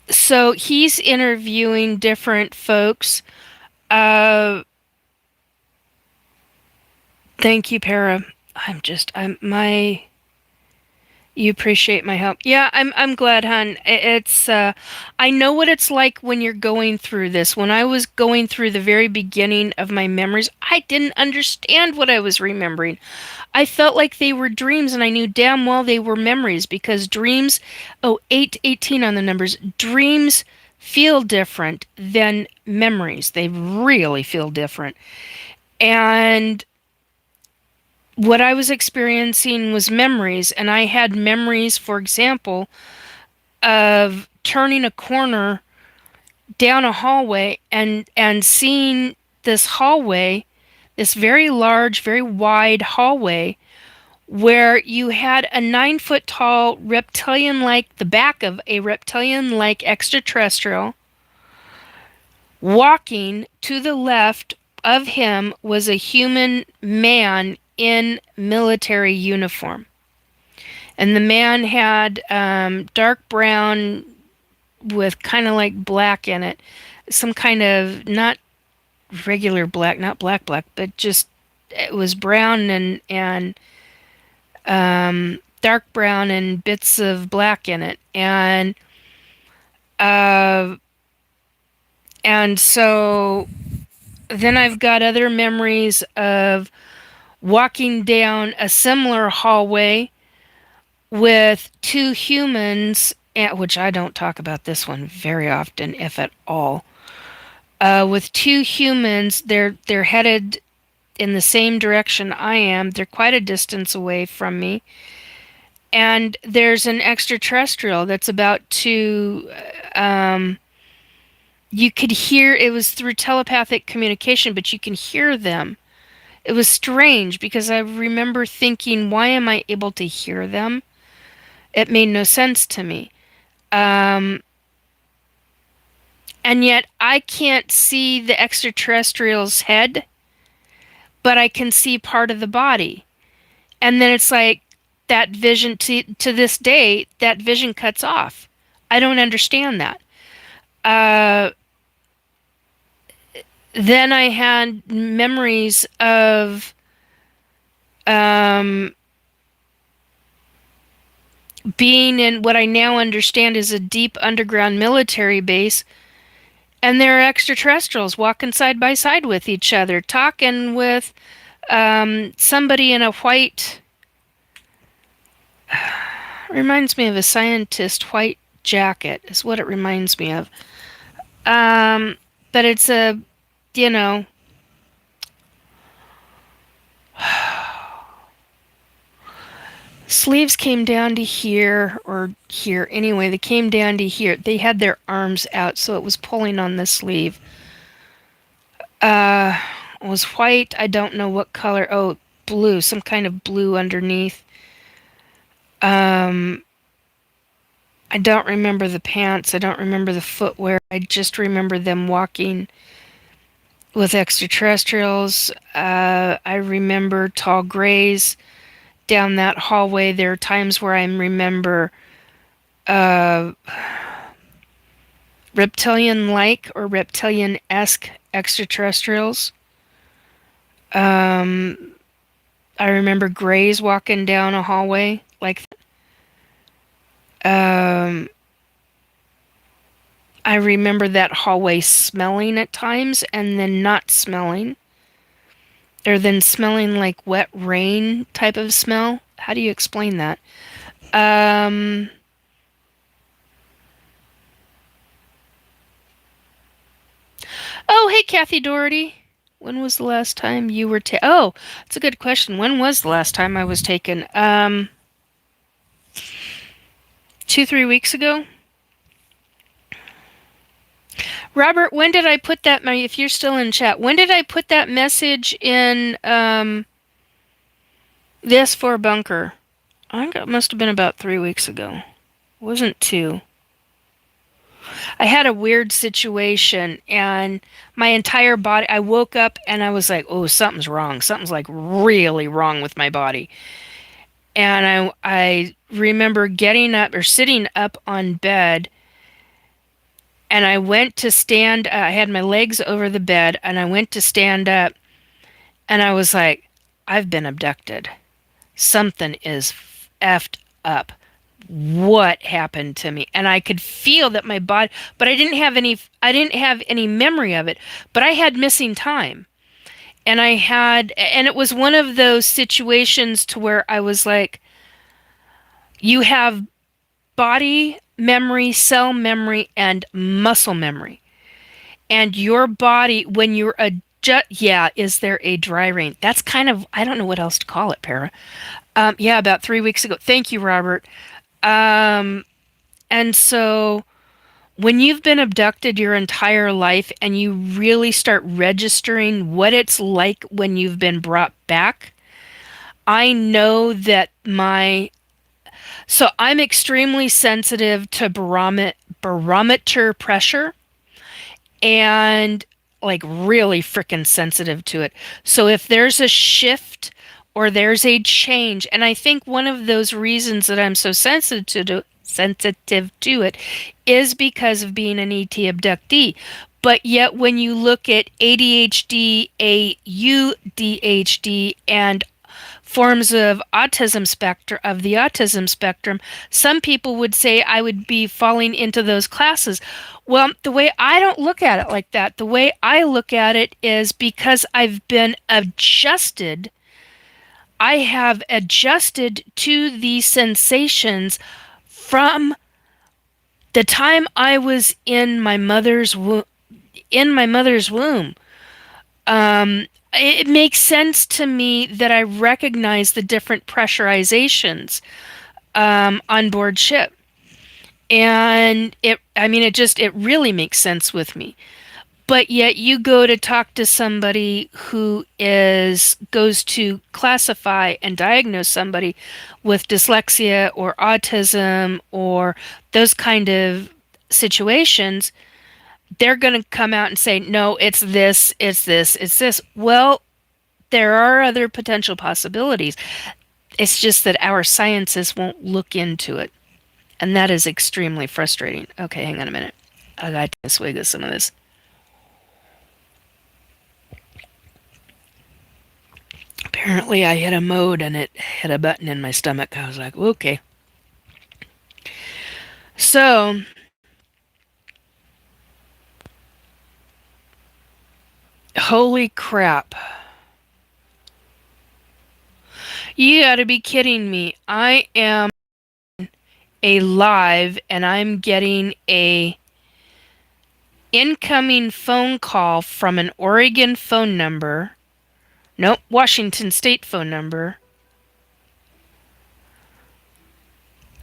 so he's interviewing different folks. Thank you, Para. You appreciate my help. Yeah, I'm glad, hon. It's I know what it's like when you're going through this. When I was going through the very beginning of my memories, I didn't understand what I was remembering. I felt like they were dreams, and I knew damn well they were memories because dreams, 18 on the numbers, dreams feel different than memories. They really feel different. And what I was experiencing was memories, and I had memories, for example, of turning a corner down a hallway and seeing this hallway, this very large, very wide hallway, where you had a 9-foot tall reptilian like, the back of a reptilian like extraterrestrial. Walking to the left of him was a human man in military uniform. And the man had dark brown with kind of like black in it. Some kind of, not regular black, not black, but just, it was brown and dark brown and bits of black in it. And so then I've got other memories of walking down a similar hallway with two humans which I don't talk about this one very often, if at all. With two humans, they're headed in the same direction I am. They're quite a distance away from me. And there's an extraterrestrial that's about to. You could hear, it was through telepathic communication, but you can hear them. It was strange because I remember thinking, why am I able to hear them? It made no sense to me. Um, and yet I can't see the extraterrestrial's head, but I can see part of the body. And then it's like that vision, to this day, that vision cuts off. I don't understand that. Uh, then I had memories of um, being in what I now understand is a deep underground military base, and there are extraterrestrials walking side by side with each other, talking with somebody in a white. Reminds me of a scientist white jacket, is what it reminds me of. But it's a, you know, sleeves came down to here, or here. Anyway, they came down to here. They had their arms out, so it was pulling on the sleeve. It was white. I don't know what color. Oh, blue. Some kind of blue underneath. I don't remember the pants. I don't remember the footwear. I just remember them walking with extraterrestrials. I remember tall grays down that hallway. There are times where I remember uh, reptilian-like or reptilian-esque extraterrestrials. I remember grays walking down a hallway like that. I remember that hallway smelling at times and then not smelling. Or then smelling like wet rain type of smell. How do you explain that? Um, oh, hey, Kathy Doherty. When was the last time you were Oh, that's a good question. When was the last time I was taken? 2-3 weeks ago. Robert, when did I put that? If you're still in chat, when did I put that message in the S4 bunker? I think it must have been about 3 weeks ago. It wasn't 2. I had a weird situation, and my entire body, I woke up and I was like, oh, something's wrong. Something's like really wrong with my body. And I remember getting up or sitting up on bed, and I went to stand. I had my legs over the bed, and I went to stand up, and I was like, I've been abducted. Something is effed up. What happened to me? And I could feel that my body, but I didn't have any memory of it, but I had missing time. And it was one of those situations to where I was like, you have body memory, cell memory, and muscle memory. And your body, when you're yeah, is there a dry rain? That's kind of, I don't know what else to call it, Para. Yeah, about 3 weeks ago. Thank you, Robert. And so when you've been abducted your entire life and you really start registering what it's like when you've been brought back, I know that so I'm extremely sensitive to barometer pressure, and like really freaking sensitive to it. So if there's a shift or there's a change, and I think one of those reasons that I'm so sensitive to it is because of being an ET abductee. But yet when you look at ADHD, AUDHD, and forms of the autism spectrum, some people would say I would be falling into those classes. Well, the way I don't look at it like that, the way I look at it is because I have adjusted to the sensations from The time I was in my mother's womb, it makes sense to me that I recognize the different pressurizations on board ship. And it really makes sense with me. But yet you go to talk to somebody who goes to classify and diagnose somebody with dyslexia or autism or those kind of situations, they're going to come out and say, no, it's this, it's this, it's this. Well, there are other potential possibilities. It's just that our scientists won't look into it. And that is extremely frustrating. Okay, hang on a minute. I got to swig of some of this. Apparently, I hit a mode and it hit a button in my stomach. I was like, okay. So, holy crap. You gotta be kidding me. I am alive and I'm getting a incoming phone call from an Oregon phone number. Nope, Washington State phone number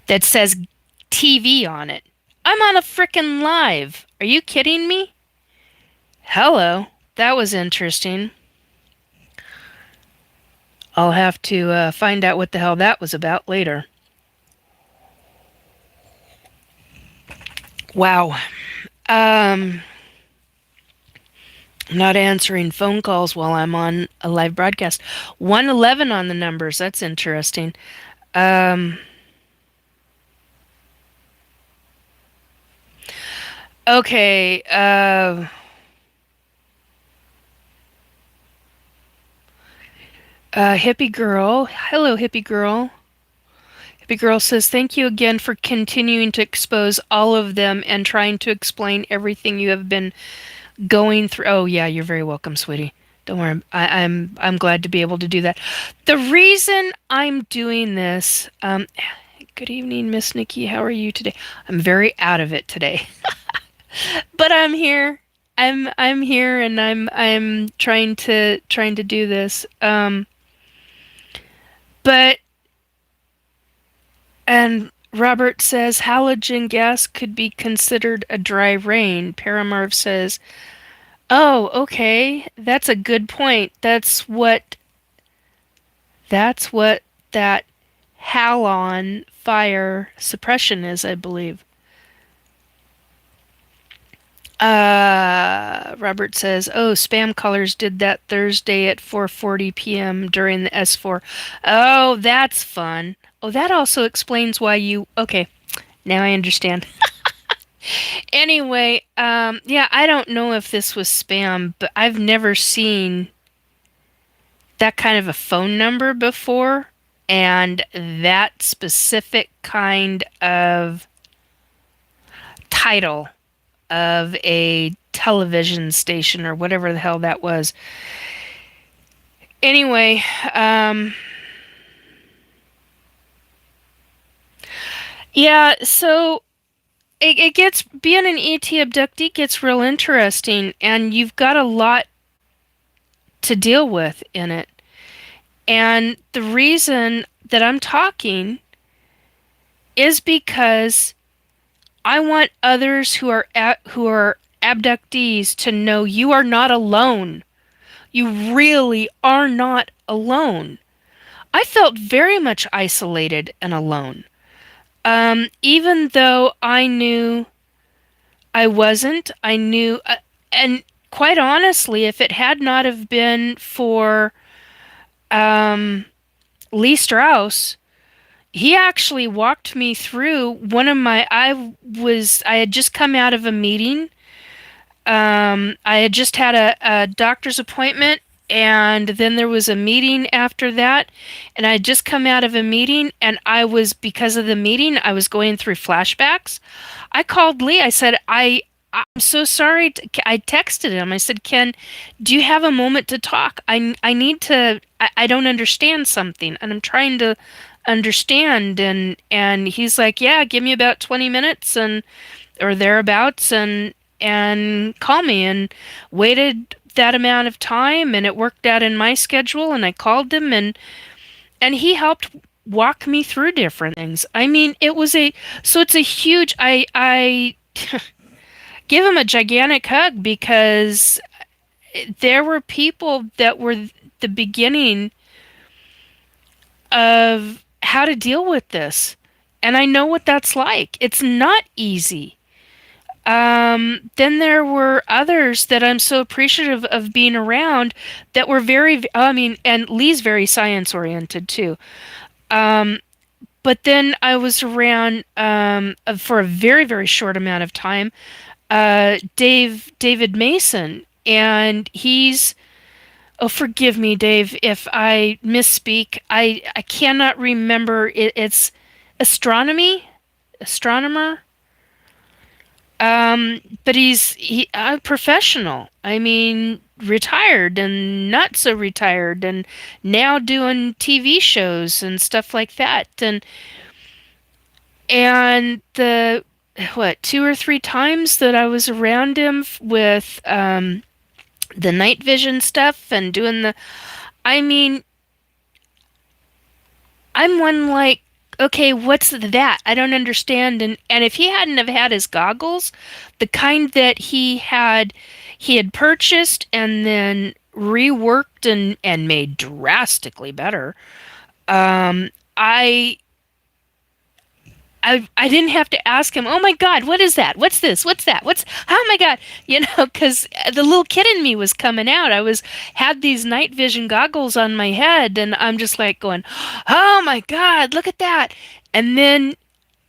that says TV on it. I'm on a frickin' live. Are you kidding me? Hello. That was interesting. I'll have to find out what the hell that was about later. Wow. I'm not answering phone calls while I'm on a live broadcast. 111 on the numbers. That's interesting. Um, okay. Hippie girl. Hello, hippie girl. Hippie girl says, thank you again for continuing to expose all of them and trying to explain everything you have been going through. Oh yeah, you're very welcome, sweetie. Don't worry. I'm glad to be able to do that. The reason I'm doing this, good evening, Miss Nikki. How are you today? I'm very out of it today. But I'm here. I'm here and I'm trying to do this. But and Robert says halogen gas could be considered a dry rain. Paramarv says, "Oh, okay. That's a good point. That's what that halon fire suppression is, I believe." Robert says, "Oh, spam callers did that Thursday at 4:40 p.m. during the S4. Oh, that's fun. Oh, that also explains why you. Okay, now I understand." Anyway, yeah, I don't know if this was spam, but I've never seen that kind of a phone number before, and that specific kind of title of a television station or whatever the hell that was. Anyway, yeah, so it gets, being an ET abductee gets real interesting, and you've got a lot to deal with in it. And the reason that I'm talking is because I want others who are abductees to know you are not alone. You really are not alone. I felt very much isolated and alone. Even though I knew I wasn't, I knew, and quite honestly, if it had not have been for Lee Strauss, he actually walked me through I had just come out of a meeting. I had just had a doctor's appointment, and then there was a meeting after that, and I had just come out of a meeting, and because of the meeting, I was going through flashbacks. I called Lee. I said, I'm so sorry. I texted him. I said, Ken, do you have a moment to talk? I need to, I don't understand something, and I'm trying to understand. And he's like, yeah, give me about 20 minutes and or thereabouts, and call me. And waited that amount of time, and it worked out in my schedule, and I called him, and he helped walk me through different things. I mean, it's a huge, I give him a gigantic hug, because there were people that were the beginning of how to deal with this. And I know what that's like. It's not easy. Then there were others that I'm so appreciative of being around, that were very, I mean, and Lee's very science oriented too. Um, but then I was around, for a very, very short amount of time, David Mason, and he's, oh, forgive me, Dave, if I misspeak. I cannot remember. It's astronomy, astronomer. But he a professional. I mean, retired and not so retired, and now doing TV shows and stuff like that. And the what, two or three times that I was around him with the night vision stuff and doing the, I mean, I'm one like, okay, what's that? I don't understand. And if he hadn't have had his goggles, the kind that he had purchased and then reworked and made drastically better, um, I I didn't have to ask him, oh my God, what is that? What's this? What's that? Oh my God, because the little kid in me was coming out. Had these night vision goggles on my head, and I'm just like going, oh my God, look at that. And then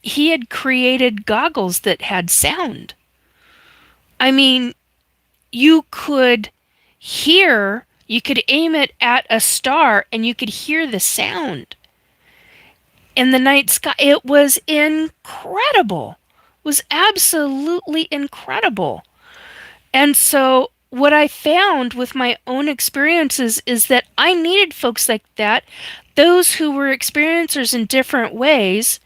he had created goggles that had sound. I mean, you could you could aim it at a star and you could hear the sound in the night sky. It was incredible. It was absolutely incredible. And so what I found with my own experiences is that I needed folks like that, those who were experiencers in different ways,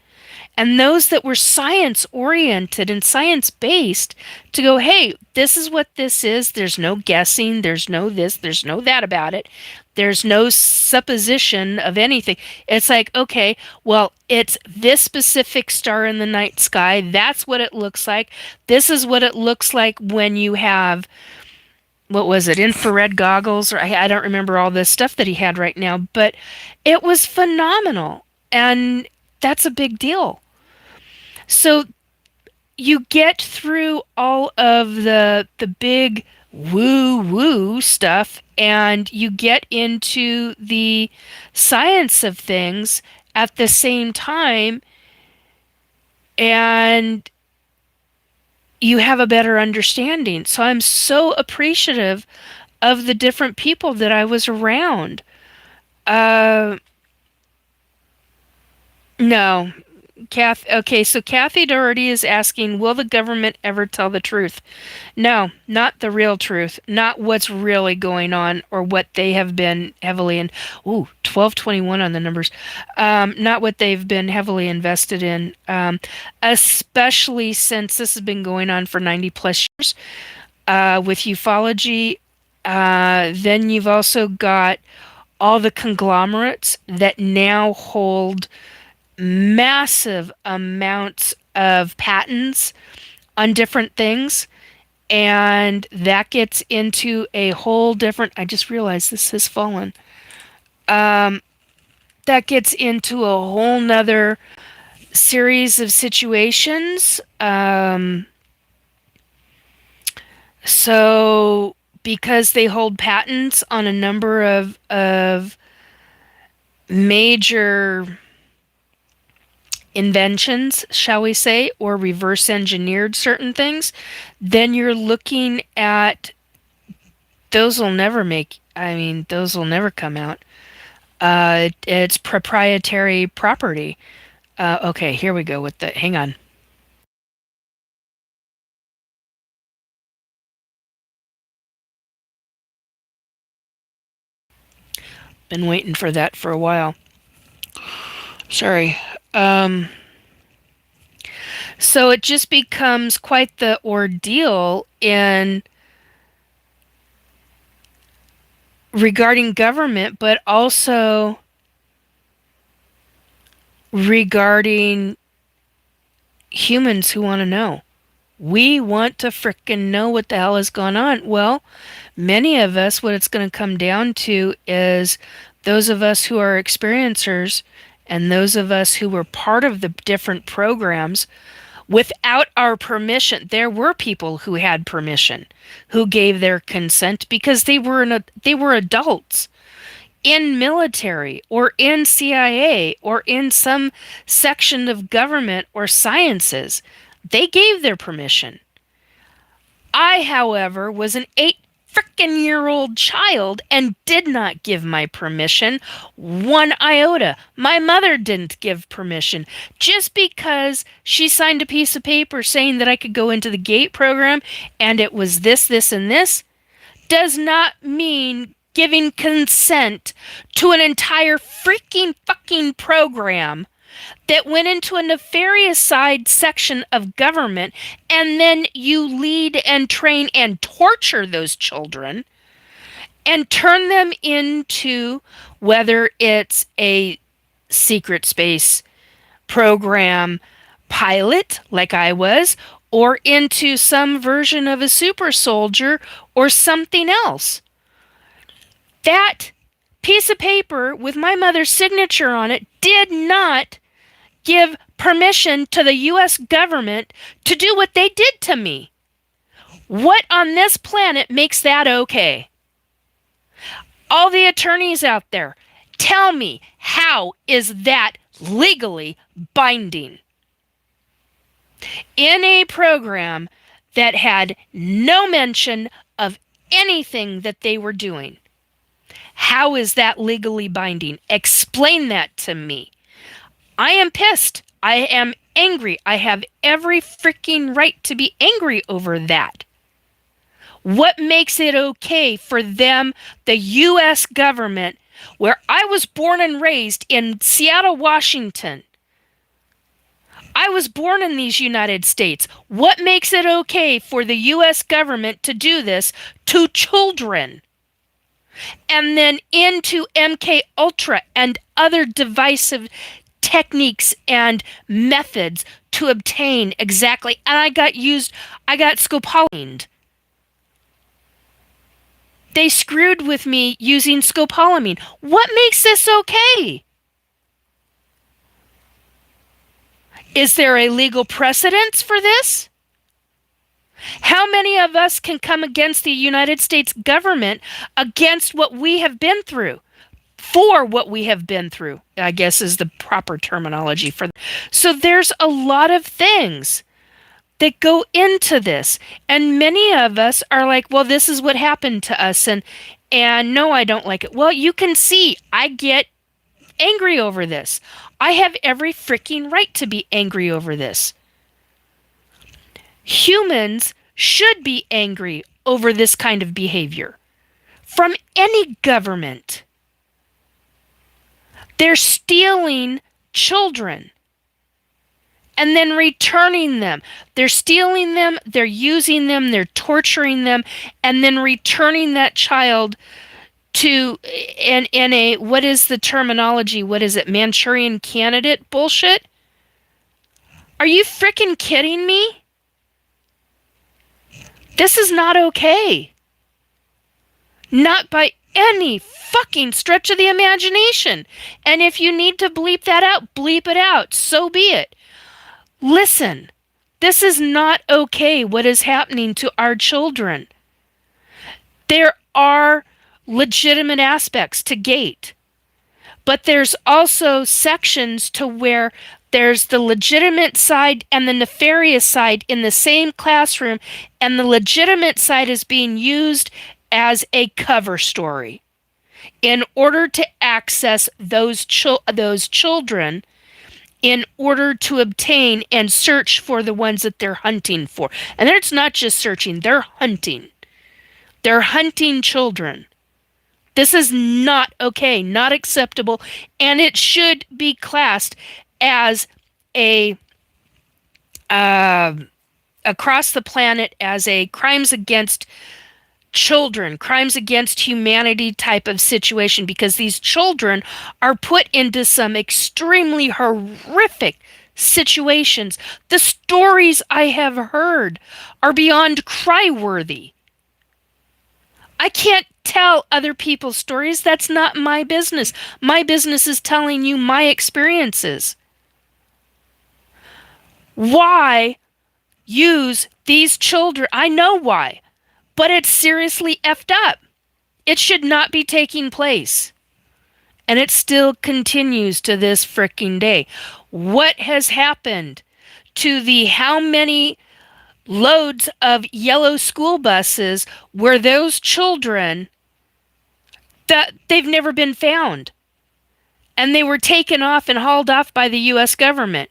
and those that were science oriented and science based, to go, hey, this is what this is. There's no guessing. There's no this. There's no that about it. There's no supposition of anything. It's like, okay, well, it's this specific star in the night sky. That's what it looks like. This is what it looks like when you have, what was it, infrared goggles, or I don't remember all this stuff that he had right now, but it was phenomenal. And that's a big deal. So you get through all of the big woo woo stuff, and you get into the science of things at the same time, and you have a better understanding. So I'm so appreciative of the different people that I was around. Uh, no, Okay, so Kathy Doherty is asking, will the government ever tell the truth? No, not the real truth, not what's really going on or what they have been heavily in. Ooh, 1221 on the numbers. Not what they've been heavily invested in, especially since this has been going on for 90 plus years with ufology. Then you've also got all the conglomerates that now hold massive amounts of patents on different things. And that gets into a whole different, I just realized this has fallen. That gets into a whole nother series of situations. So because they hold patents on a number of major inventions, shall we say, or reverse engineered certain things, then you're looking at, those will never make, I mean, those will never come out. It's proprietary property. Okay, here we go with the, hang on. Been waiting for that for a while. Sorry. So it just becomes quite the ordeal in regarding government, but also regarding humans who want to know. We want to frickin' know what the hell has gone on. Well, many of us, what it's going to come down to is those of us who are experiencers and those of us who were part of the different programs without our permission. There were people who had permission, who gave their consent because they were adults in military or in CIA or in some section of government or sciences. They gave their permission. I, however, was an 8 frickin' year old child and did not give my permission one iota. My mother didn't give permission. Just because she signed a piece of paper saying that I could go into the GATE program and it was this, this, and this, does not mean giving consent to an entire freaking fucking program that went into a nefarious side section of government, and then you lead and train and torture those children and turn them into, whether it's a secret space program pilot like I was, or into some version of a super soldier or something else. That piece of paper with my mother's signature on it did not give permission to the U.S. government to do what they did to me. What on this planet makes that okay? All the attorneys out there, tell me, how is that legally binding? In a program that had no mention of anything that they were doing. How is that legally binding? Explain that to me. I am pissed. I am angry. I have every freaking right to be angry over that. What makes it okay for them, the U.S. government, where I was born and raised in Seattle, Washington? I was born in these United States. What makes it okay for the U.S. government to do this to children? And then into MK Ultra and other divisive techniques and methods to obtain exactly. And I got scopolamine. They screwed with me using scopolamine. What makes this okay? Is there a legal precedence for this? How many of us can come against the United States government against what we have been through? For what we have been through, I guess is the proper terminology for that. So there's a lot of things that go into this. And many of us are like, well, this is what happened to us. And no, I don't like it. Well, you can see I get angry over this. I have every freaking right to be angry over this. Humans should be angry over this kind of behavior from any government. They're stealing children and then returning them. They're stealing them, they're using them, they're torturing them, and then returning that child to in a, what is the terminology? What is it? Manchurian candidate bullshit? Are you freaking kidding me? This is not okay. Not by any fucking stretch of the imagination. And if you need to bleep that out, bleep it out. So be it. Listen, this is not okay what is happening to our children. There are legitimate aspects to GATE, but there's also sections to where there's the legitimate side and the nefarious side in the same classroom, and the legitimate side is being used as a cover story in order to access those children, in order to obtain and search for the ones that they're hunting for. And it's not just searching, they're hunting. They're hunting children. This is not okay, not acceptable, and it should be classed as a uh, across the planet as a crimes against children, crimes against humanity type of situation, because these children are put into some extremely horrific situations. The stories I have heard are beyond cry-worthy. I can't tell other people's stories. That's not my business. My business is telling you my experiences. Why use these children? I know why, but it's seriously effed up. It should not be taking place. And it still continues to this freaking day. What has happened to the how many loads of yellow school buses where those children that they've never been found and they were taken off and hauled off by the US government?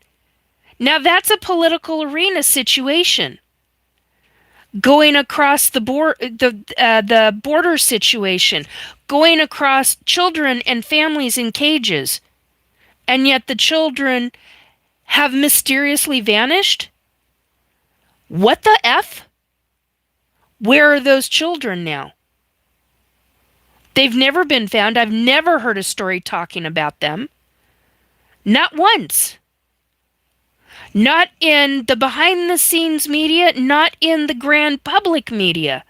Now that's a political arena situation. Going across the border situation, going across children and families in cages, and yet the children have mysteriously vanished? What the F? Where are those children now? They've never been found. I've never heard a story talking about them. Not once. Not in the behind-the-scenes media, not in the grand public media.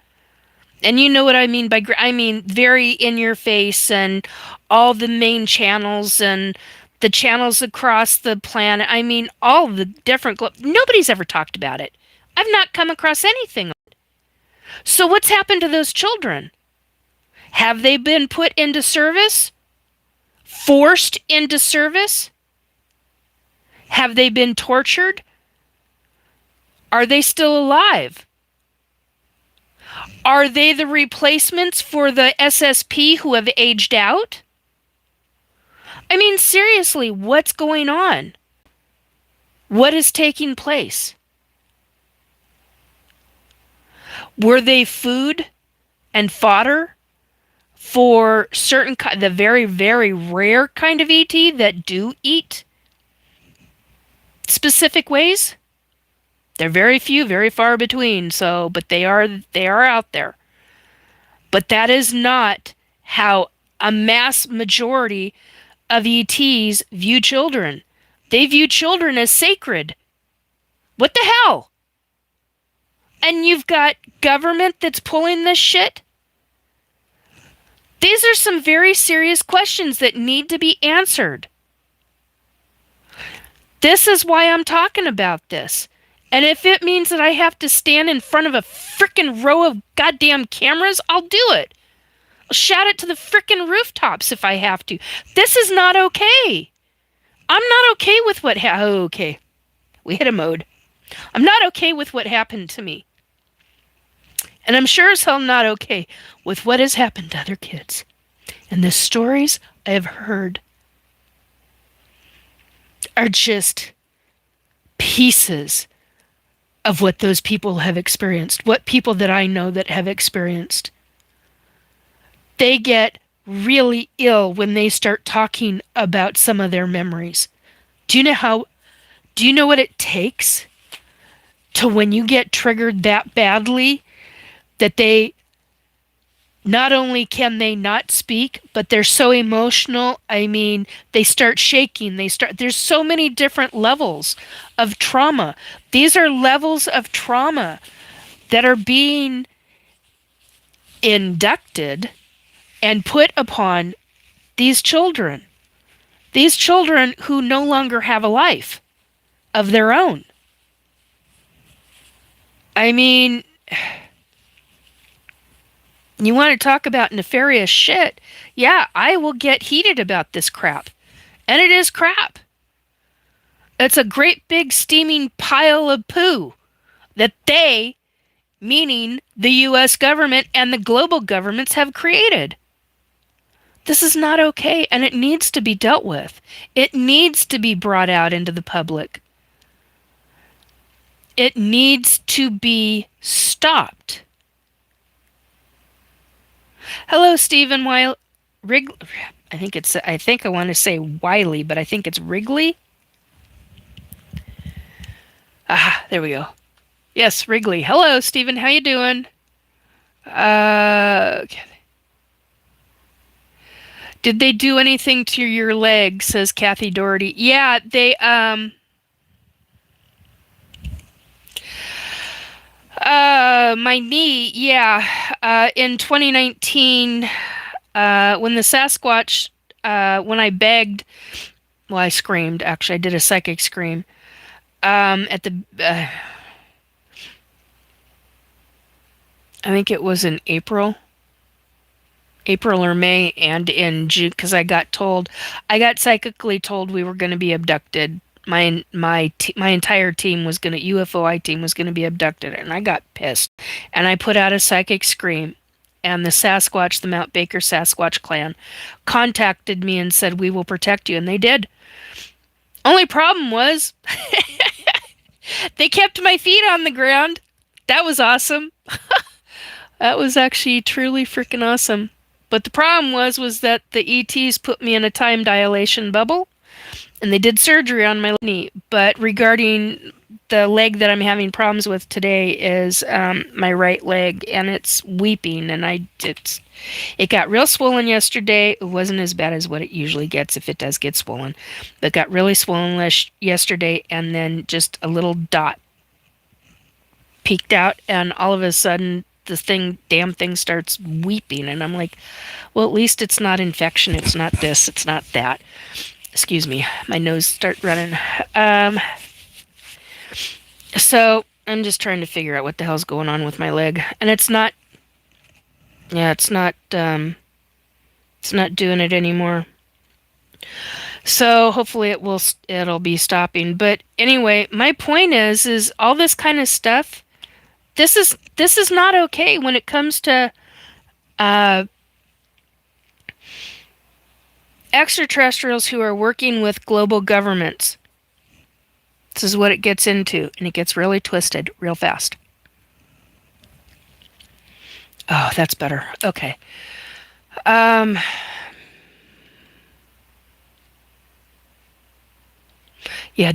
And you know what I mean by, I mean very in your face, and all the main channels and the channels across the planet. I mean, all the different, nobody's ever talked about it. I've not come across anything on it. So what's happened to those children? Have they been put into service? Forced into service? Have they been tortured? Are they still alive? Are they the replacements for the SSP who have aged out? I mean, seriously, what's going on? What is taking place? Were they food and fodder for certain, the very, very rare kind of ET that do eat specific ways? They're very few, very far between, so, but they are out there. But that is not how a mass majority of ETs view children. They view children as sacred. What the hell? And you've got government that's pulling this shit? These are some very serious questions that need to be answered. This is why I'm talking about this. And if it means that I have to stand in front of a frickin' row of goddamn cameras, I'll do it. I'll shout it to the frickin' rooftops if I have to. This is not okay. I'm not okay with what okay. We hit a mode. I'm not okay with what happened to me. And I'm sure as hell not okay with what has happened to other kids. And the stories I have heard are just pieces of what those people have experienced, what people that I know that have experienced. They get really ill when they start talking about some of their memories. Do you know what it takes to, when you get triggered that badly, that they not only can they not speak, but they're so emotional. I mean, they start shaking. There's so many different levels of trauma. These are levels of trauma that are being inducted and put upon these children. These children who no longer have a life of their own. I mean, you want to talk about nefarious shit? Yeah, I will get heated about this crap. And it is crap. It's a great big steaming pile of poo that they, meaning the US government and the global governments, have created. This is not okay, and it needs to be dealt with. It needs to be brought out into the public. It needs to be stopped. Hello, Stephen I think I want to say Wiley, but I think it's Wrigley. Ah, there we go. Yes, Wrigley. Hello, Stephen. How you doing? Okay. Did they do anything to your leg? Says Kathy Doherty. Yeah, they my knee, yeah. In 2019, when the Sasquatch, when I begged, well, I screamed. Actually, I did a psychic scream. At the, I think it was in April or May, and in June, because I got psychically told we were going to be abducted. My entire team was going to UFOI team was going to be abducted, and I got pissed, and I put out a psychic scream, and the Mount Baker Sasquatch clan, contacted me and said we will protect you, and they did. Only problem was they kept my feet on the ground. That was awesome. That was actually truly freaking awesome. But the problem was that the ETs put me in a time dilation bubble, and they did surgery on my knee. But regarding the leg that I'm having problems with today is my right leg, and it's weeping, and it got real swollen yesterday. It wasn't as bad as what it usually gets if it does get swollen, but it got really swollen yesterday, and then just a little dot peeked out, and all of a sudden damn thing starts weeping, and I'm like, well, at least it's not infection, it's not this, it's not that. Excuse me, my nose start running. So I'm just trying to figure out what the hell's going on with my leg, and it's not doing it anymore. So hopefully it'll be stopping. But anyway, my point is all this kind of stuff, this is not okay when it comes to extraterrestrials who are working with global governments. This is what it gets into, and it gets really twisted real fast. Oh, that's better. Okay. Yeah,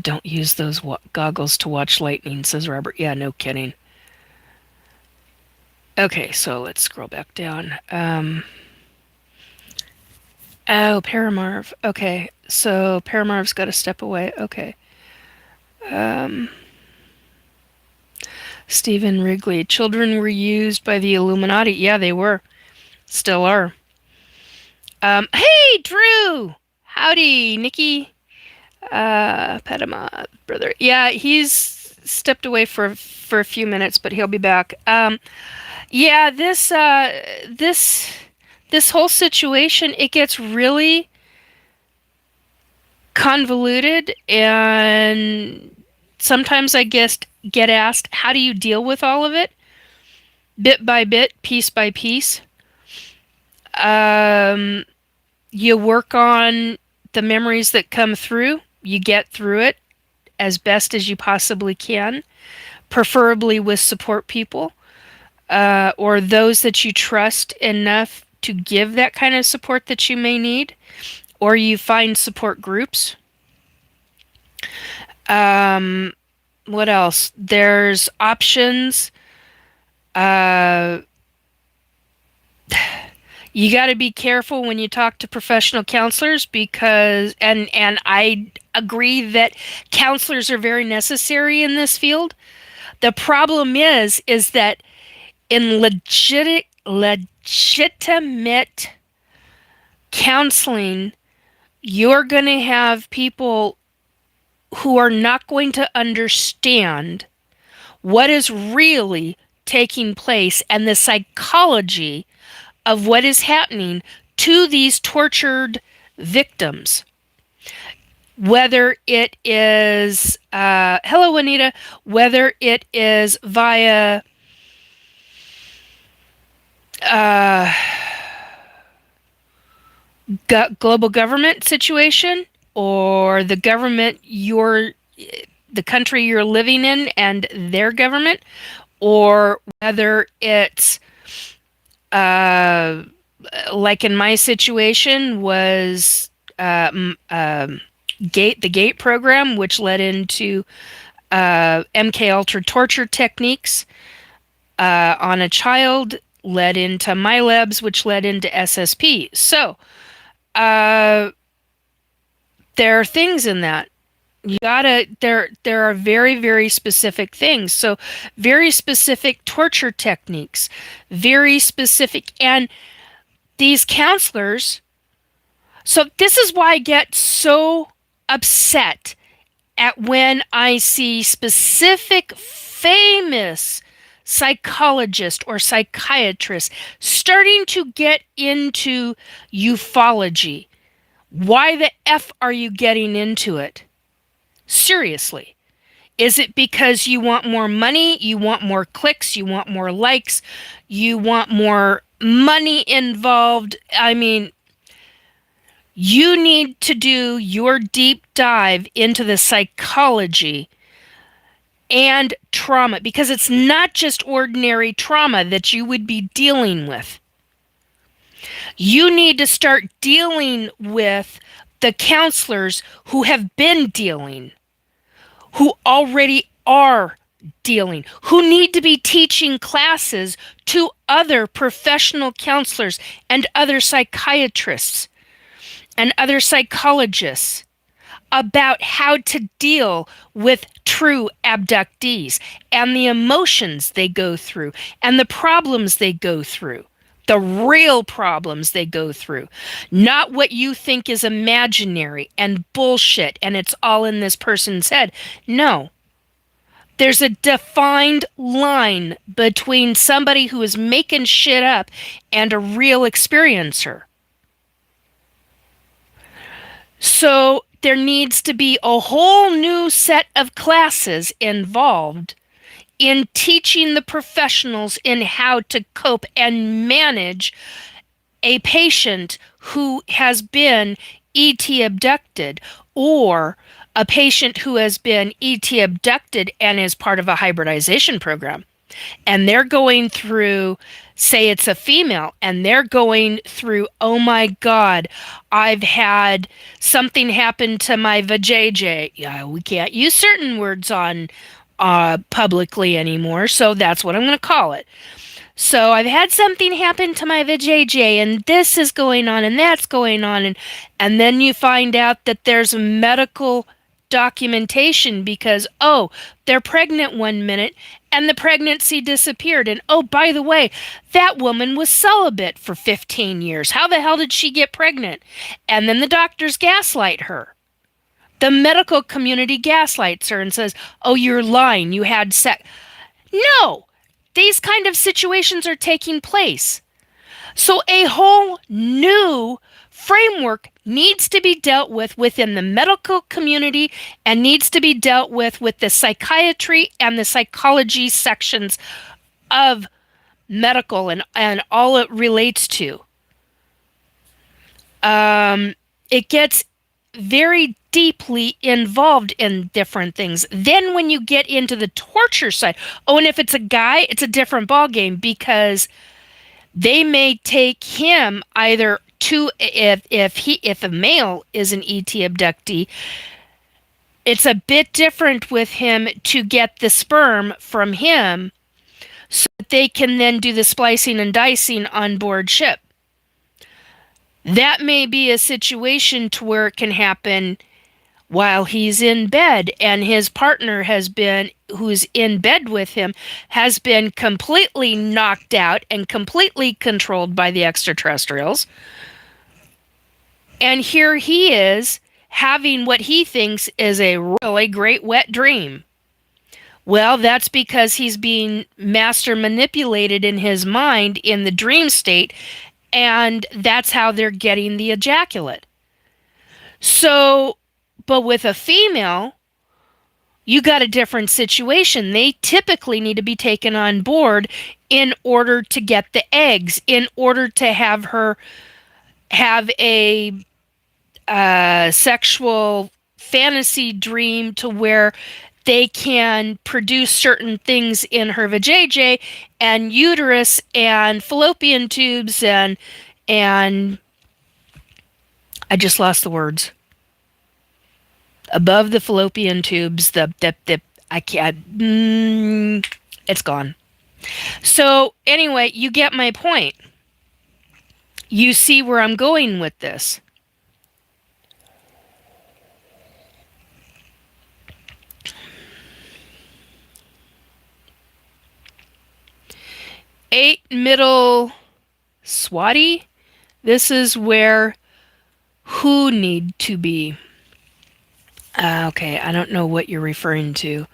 don't use those goggles to watch lightning, says Robert. Yeah, no kidding. Okay, so let's scroll back down. Oh, Paramarv. Okay, so Paramarv's got to step away. Okay. Stephen Wrigley. Children were used by the Illuminati. Yeah, they were. Still are. Hey, Drew! Howdy, Nikki. Padma, brother. Yeah, he's stepped away for a few minutes, but he'll be back. Yeah, this whole situation, it gets really convoluted, and sometimes I guess get asked, how do you deal with all of it? Bit by bit, piece by piece. You work on the memories that come through. You get through it as best as you possibly can, preferably with support people, or those that you trust enough to give that kind of support that you may need, or you find support groups. What else? There's options. You got to be careful when you talk to professional counselors, because and I agree that counselors are very necessary in this field. The problem is that in legitimate counseling, you're going to have people who are not going to understand what is really taking place and the psychology of what is happening to these tortured victims. Whether it is, hello Anita, whether it is via global government situation, or the government the country you're living in and their government, or whether it's like in my situation, was the GATE program, which led into MK Ultra torture techniques on a child, led into MyLabs, which led into SSP. So there are things in that. You gotta there are very, very specific things. So very specific torture techniques, very specific, and these counselors. So this is why I get so upset at when I see specific famous psychologists or psychiatrists starting to get into ufology. Why the F are you getting into it? Seriously. Is it because you want more money? You want more clicks? You want more likes? You want more money involved? I mean, you need to do your deep dive into the psychology and trauma, because it's not just ordinary trauma that you would be dealing with. You need to start dealing with the counselors who have been dealing, who already are dealing, who need to be teaching classes to other professional counselors and other psychiatrists and other psychologists about how to deal with true abductees and the emotions they go through and the problems they go through. The real problems they go through, not what you think is imaginary and bullshit and it's all in this person's head. No. There's a defined line between somebody who is making shit up and a real experiencer. So there needs to be a whole new set of classes involved in teaching the professionals in how to cope and manage a patient who has been ET abducted, or a patient who has been ET abducted and is part of a hybridization program. And they're going through, say it's a female, and they're going through, oh my God, I've had something happen to my vajayjay. Yeah, we can't use certain words on publicly anymore, so that's what I'm going to call it. So I've had something happen to my vajayjay, and this is going on, and that's going on, and then you find out that there's medical documentation because, oh, they're pregnant one minute, and the pregnancy disappeared, and oh, by the way, that woman was celibate for 15 years. How the hell did she get pregnant? And then the doctors gaslight her. The medical community gaslights her and says, oh, you're lying, you had sex. No, these kind of situations are taking place. So a whole new framework needs to be dealt with within the medical community and needs to be dealt with the psychiatry and the psychology sections of medical and all it relates to. It gets very deeply involved in different things. Then when you get into the torture side, oh, and if it's a guy, it's a different ballgame, because they may take him either to, if a male is an ET abductee, it's a bit different with him to get the sperm from him so that they can then do the splicing and dicing on board ship. That may be a situation to where it can happen while he's in bed and his partner who's in bed with him has been completely knocked out and completely controlled by the extraterrestrials. And here he is having what he thinks is a really great wet dream. Well, that's because he's being master manipulated in his mind in the dream state, and that's how they're getting the ejaculate. So, but with a female, you got a different situation. They typically need to be taken on board in order to get the eggs, in order to have her have a sexual fantasy dream to where they can produce certain things in her vajayjay and uterus and fallopian tubes and And I just lost the words. Above the fallopian tubes, I can't. It's gone. So anyway, you get my point. You see where I'm going with this. Eight middle Swati. This is where who need to be. Okay, I don't know what you're referring to.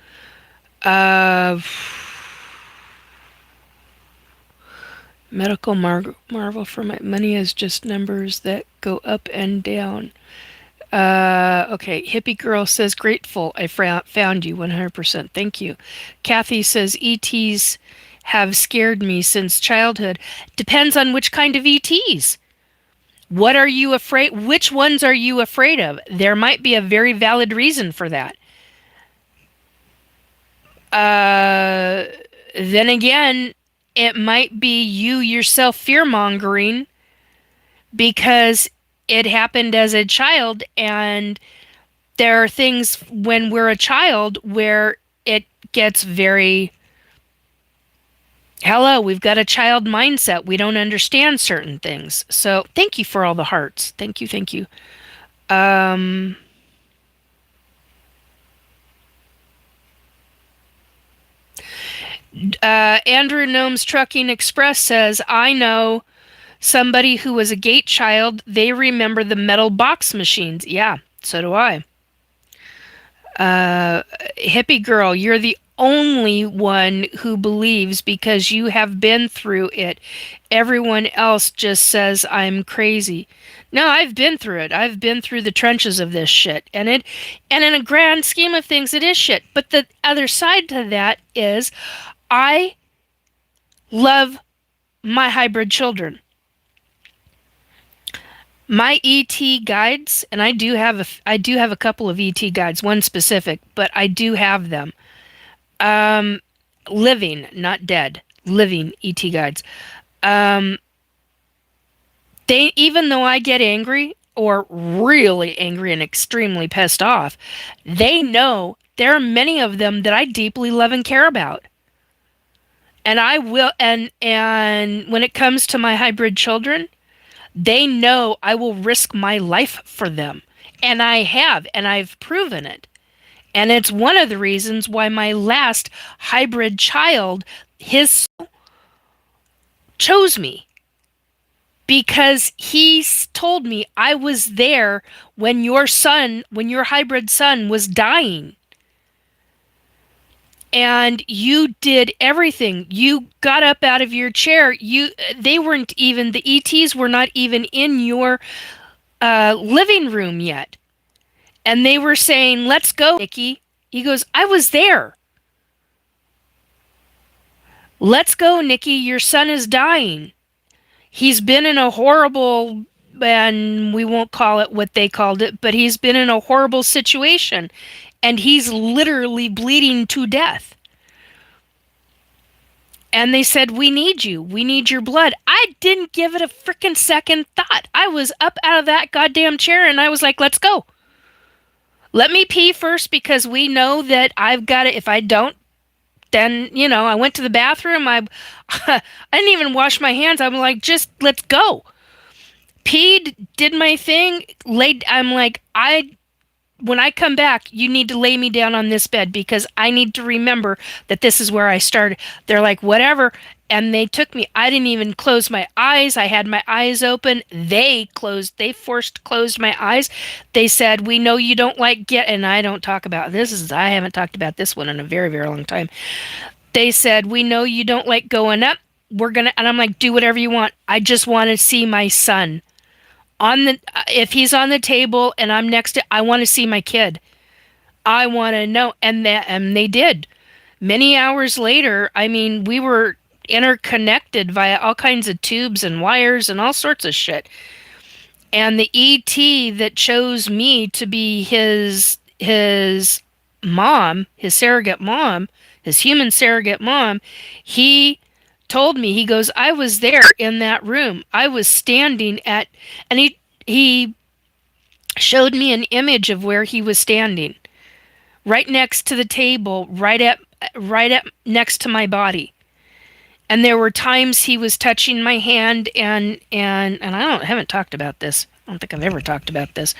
Medical marvel for my money is just numbers that go up and down. Okay, hippie girl says grateful I found you 100%. Thank you. Kathy says ETs have scared me since childhood. Depends on which kind of ETs. What are you afraid? Which ones are you afraid of? There might be a very valid reason for that. Then again, it might be you yourself fear-mongering because it happened as a child, and there are things when we're a child where it gets very, hello, we've got a child mindset. We don't understand certain things. So thank you for all the hearts. Thank you, thank you. Andrew Gnome's Trucking Express says, I know somebody who was a gate child. They remember the metal box machines. Yeah, so do I. Hippie girl, you're the only one who believes because you have been through it. Everyone else just says I'm crazy. No, I've been through it. I've been through the trenches of this shit. And in a grand scheme of things, it is shit. But the other side to that is I love my hybrid children. My ET guides, and I do have a couple of ET guides, one specific, but I do have them. Living, not dead, living ET guides. They, even though I get angry or really angry and extremely pissed off, they know there are many of them that I deeply love and care about. And I will, and when it comes to my hybrid children, they know I will risk my life for them. And I have, and I've proven it. And it's one of the reasons why my last hybrid child, his soul, chose me. Because he told me I was there when your hybrid son was dying. And you did everything. You got up out of your chair. They weren't even, the ETs were not even in your living room yet. And they were saying, let's go, Nikki. He goes, I was there. Let's go, Nikki. Your son is dying. He's been in a horrible, and we won't call it what they called it, but he's been in a horrible situation. And he's literally bleeding to death. And they said, we need you. We need your blood. I didn't give it a freaking second thought. I was up out of that goddamn chair and I was like, let's go. Let me pee first because we know that I've got it. If I don't, then, I went to the bathroom. I didn't even wash my hands. I'm like, just let's go. Peed, did my thing. I'm like, when I come back, you need to lay me down on this bed because I need to remember that this is where I started. They're like, whatever. And they took me. I didn't even close my eyes. I had my eyes open. They forced closed my eyes. They said, we know you don't like and I don't talk about this. I haven't talked about this one in a very, very long time. They said, we know you don't like going up. And I'm like, do whatever you want. I just want to see my son. If he's on the table and I'm next to, I want to see my kid. I want to know. And they did. Many hours later, we were interconnected via all kinds of tubes and wires and all sorts of shit. And the ET that chose me to be his mom, his surrogate mom, his human surrogate mom, he told me, he goes, I was there in that room. I was standing at, and he showed me an image of where he was standing, right next to the table, right at next to my body. And there were times he was touching my hand, and I haven't talked about this. I don't think I've ever talked about this.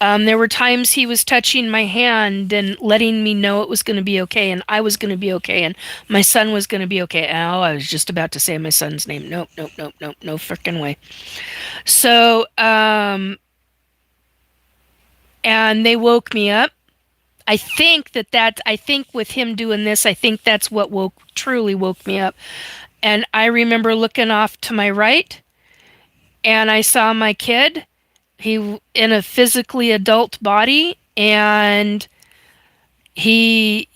There were times he was touching my hand and letting me know it was going to be okay, and I was going to be okay, and my son was going to be okay. Oh, I was just about to say my son's name. Nope, nope, nope, nope, no freaking way. So, and they woke me up. I think with him doing this, I think that's what truly woke me up. And I remember looking off to my right, and I saw my kid. He in a physically adult body, and he.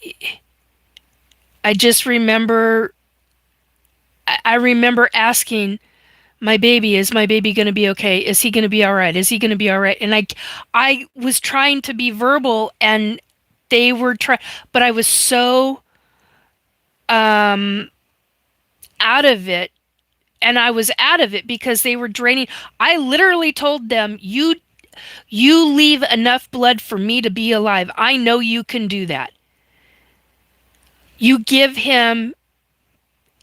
I just remember. I remember asking my baby, "Is my baby going to be okay? Is he going to be all right? Is he going to be all right?" And I was trying to be verbal, and they were trying, but I was so out of it. And I was out of it because they were draining. I literally told them, you leave enough blood for me to be alive. I know you can do that. You give him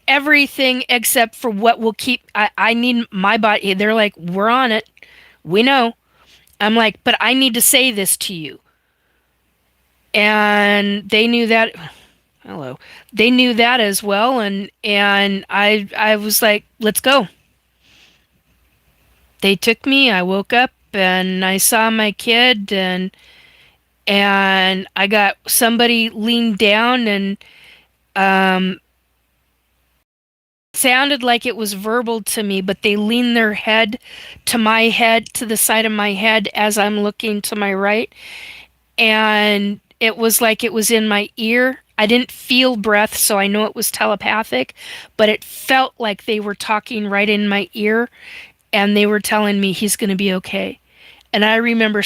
everything except for what will keep. I need my body. They're like, we're on it. We know. I'm like, but I need to say this to you. And they knew that. Hello. They knew that as well, and I was like, let's go. They took me. I woke up and I saw my kid, and I got somebody leaned down, and sounded like it was verbal to me, but they leaned their head to my head, to the side of my head as I'm looking to my right, and it was like it was in my ear. I didn't feel breath, so I know it was telepathic, but it felt like they were talking right in my ear, and they were telling me he's going to be okay. And I remember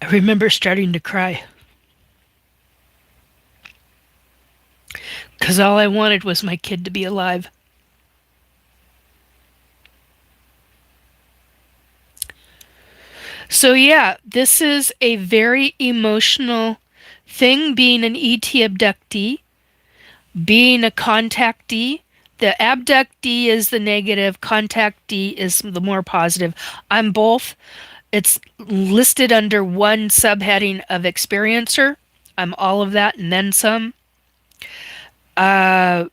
I remember starting to cry because all I wanted was my kid to be alive. So yeah, this is a very emotional thing, being an ET abductee, being a contactee. The abductee is the negative, contactee is the more positive. I'm both. It's listed under one subheading of experiencer. I'm all of that and then some. Uh,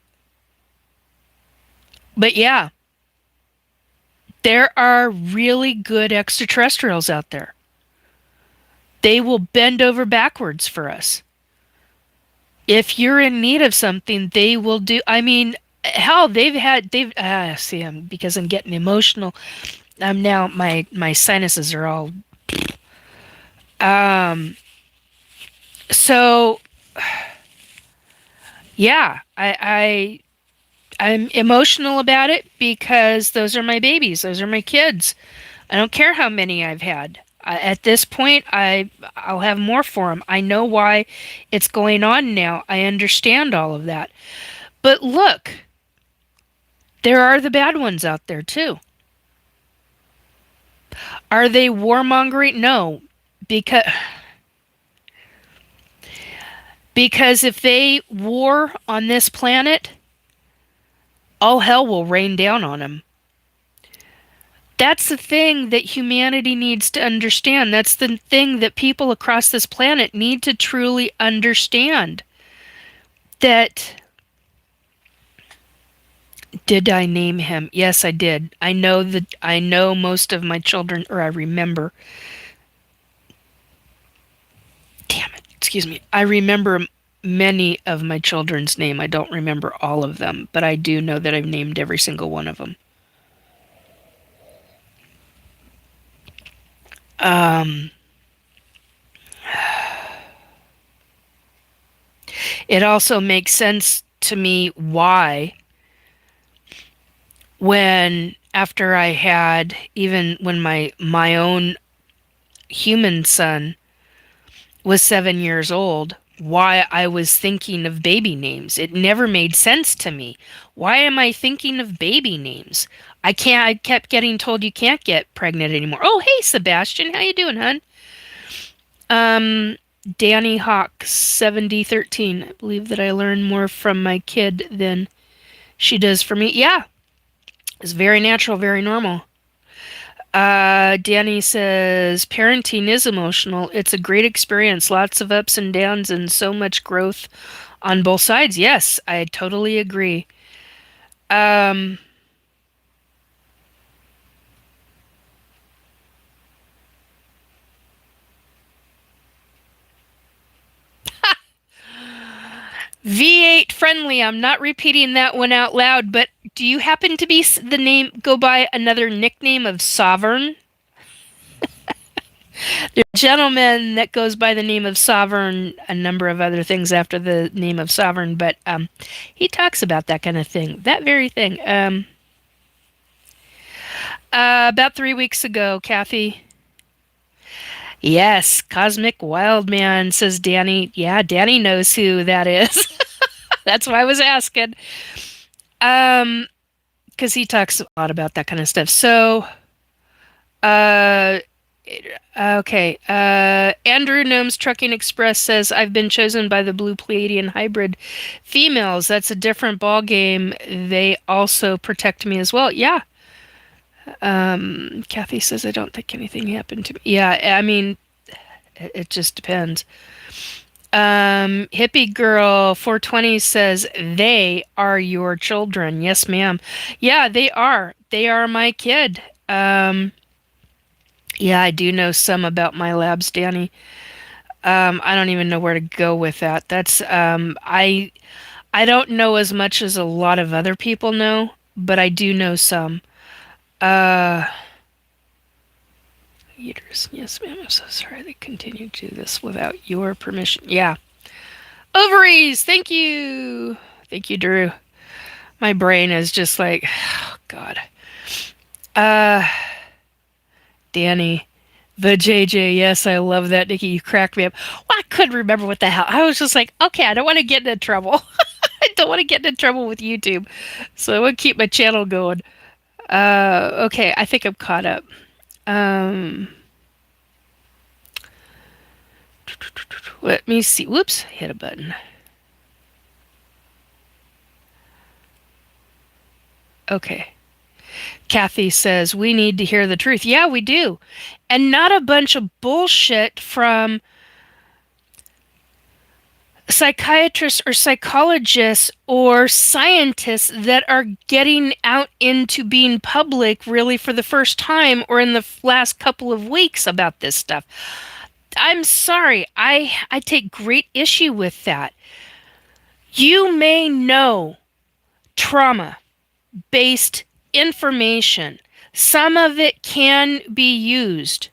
but yeah, there are really good extraterrestrials out there. They will bend over backwards for us. If you're in need of something, they will do. I mean, hell, see, because I'm getting emotional. I'm now, my sinuses are all, so yeah, I'm emotional about it because those are my babies. Those are my kids. I don't care how many I've had. At this point, I'll have more for them. I know why it's going on now. I understand all of that. But look, there are the bad ones out there too. Are they warmongering? No, because if they war on this planet, all hell will rain down on them. That's the thing that humanity needs to understand. That's the thing that people across this planet need to truly understand. That, did I name him? Yes, I did. I know most of my children, or I remember. Damn it. Excuse me. I remember many of my children's name. I don't remember all of them, but I do know that I've named every single one of them. It also makes sense to me why, when after I had, even when my own human son was 7 years old, why I was thinking of baby names. It never made sense to me. Why am I thinking of baby names? I kept getting told you can't get pregnant anymore. Oh, hey Sebastian, how you doing, hun? Um Danny Hawk 7013. I believe that I learn more from my kid than she does for me. Yeah, it's very natural, very normal. Danny says, parenting is emotional. It's a great experience, lots of ups and downs, and so much growth on both sides. Yes, I totally agree. Um, V8 friendly. I'm not repeating that one out loud, but do you happen to be the name, go by another nickname of Sovereign? There's a gentleman that goes by the name of Sovereign, a number of other things after the name of Sovereign, but he talks about that kind of thing, that very thing. About 3 weeks ago, Kathy. Yes, Cosmic Wildman, says Danny. Yeah, Danny knows who that is. That's why I was asking. Um, because he talks a lot about that kind of stuff. So, uh, okay. Andrew Gnome's Trucking Express says, I've been chosen by the Blue Pleiadian hybrid females. That's a different ball game. They also protect me as well. Yeah. Kathy says, I don't think anything happened to me. Yeah, I mean, it just depends. Hippie Girl 420 says, they are your children. Yes, ma'am. Yeah, they are. They are my kid. Yeah, I do know some about my labs, Danny. I don't even know where to go with that. I don't know as much as a lot of other people know, but I do know some. Uh, Uterus. Yes, ma'am. I'm so sorry they continue to do this without your permission. Yeah. Ovaries. Thank you. Thank you, Drew. My brain is just like, oh, God. Uh, Danny. The JJ. Yes, I love that, Nikki. You cracked me up. Well, I couldn't remember what the hell. I was just like, okay, I don't want to get into trouble. I don't want to get into trouble with YouTube. So I want to keep my channel going. Okay, I think I'm caught up. Um, Let me see. Whoops, hit a button. Okay. Kathy says, we need to hear the truth. Yeah, we do. And not a bunch of bullshit from psychiatrists or psychologists or scientists that are getting out into being public really for the first time or in the last couple of weeks about this stuff. I'm sorry. I take great issue with that. You may know trauma based information. Some of it can be used.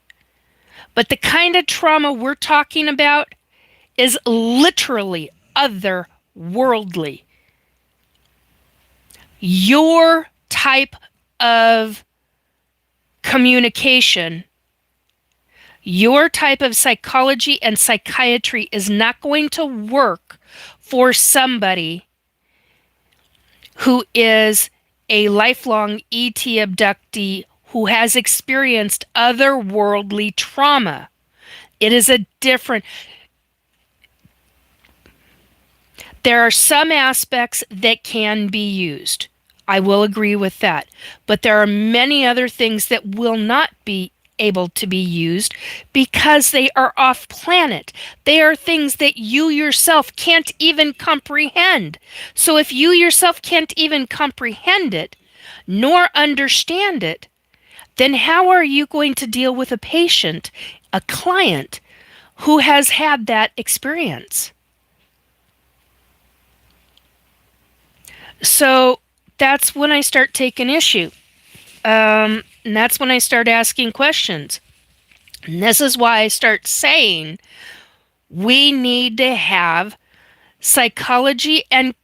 But the kind of trauma we're talking about is literally otherworldly. Your type of communication, your type of psychology and psychiatry is not going to work for somebody who is a lifelong ET abductee who has experienced otherworldly trauma. It is a different. There are some aspects that can be used. I will agree with that. But there are many other things that will not be able to be used because they are off planet. They are things that you yourself can't even comprehend. So if you yourself can't even comprehend it, nor understand it, then how are you going to deal with a patient, a client, who has had that experience? So that's when I start taking issue. And that's when I start asking questions. And this is why I start saying we need to have psychology and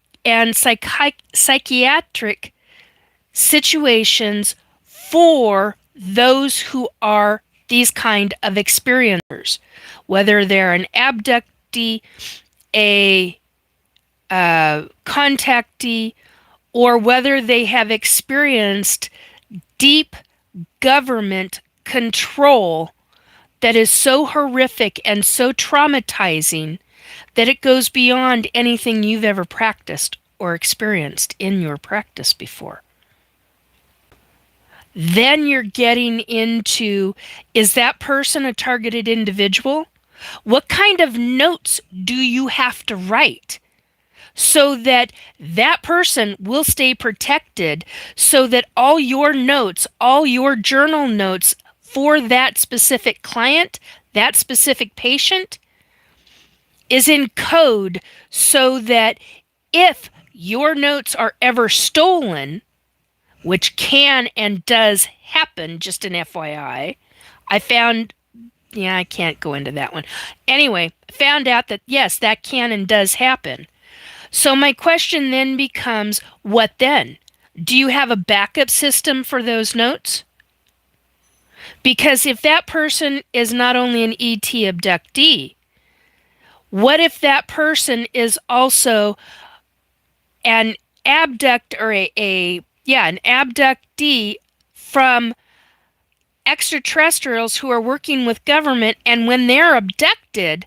psychiatric situations for those who are these kind of experiencers, whether they're an abductee, a contactee, or whether they have experienced deep government control that is so horrific and so traumatizing that it goes beyond anything you've ever practiced or experienced in your practice before. Then you're getting into, is that person a targeted individual? What kind of notes do you have to write so that that person will stay protected, so that all your notes, all your journal notes for that specific client, that specific patient, is in code, so that if your notes are ever stolen, which can and does happen, just an FYI, I can't go into that one. Anyway, found out that yes, that can and does happen. So my question then becomes, what then? Do you have a backup system for those notes? Because if that person is not only an ET abductee, what if that person is also an abduct or an abductee from extraterrestrials who are working with government, and when they're abducted,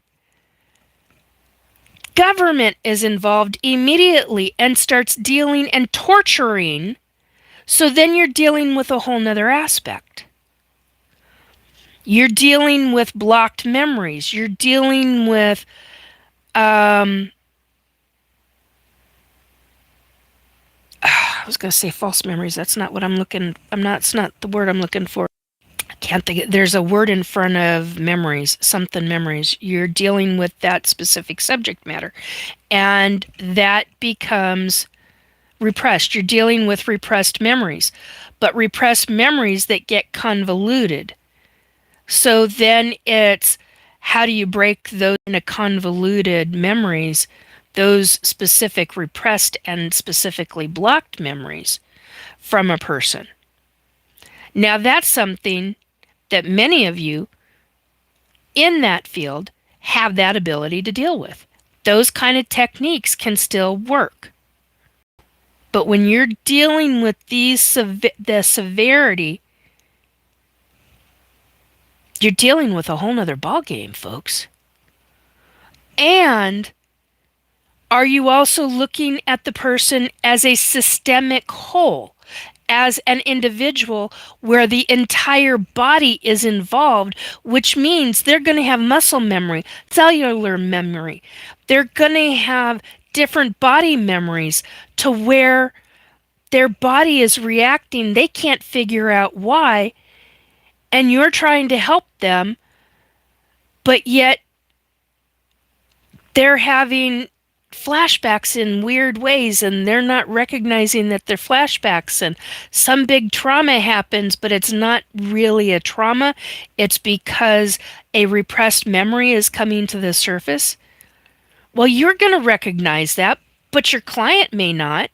government is involved immediately and starts dealing and torturing. So then you're dealing with a whole nother aspect. You're dealing with blocked memories. You're dealing with I was going to say false memories. That's not what it's not the word I'm looking for. I can't think of, there's a word in front of memories, something memories. You're dealing with that specific subject matter, and that becomes repressed. You're dealing with repressed memories, but repressed memories that get convoluted. So then it's, how do you break those into convoluted memories, those specific repressed and specifically blocked memories from a person? Now that's something that many of you in that field have that ability to deal with. Those kind of techniques can still work. But when you're dealing with the severity, you're dealing with a whole nother ballgame, folks. And are you also looking at the person as a systemic whole, as an individual where the entire body is involved, which means they're going to have muscle memory, cellular memory. They're going to have different body memories to where their body is reacting. They can't figure out why, and you're trying to help them, but yet they're having flashbacks in weird ways, and they're not recognizing that they're flashbacks, and some big trauma happens, but it's not really a trauma. It's because a repressed memory is coming to the surface. Well, you're going to recognize that, but your client may not.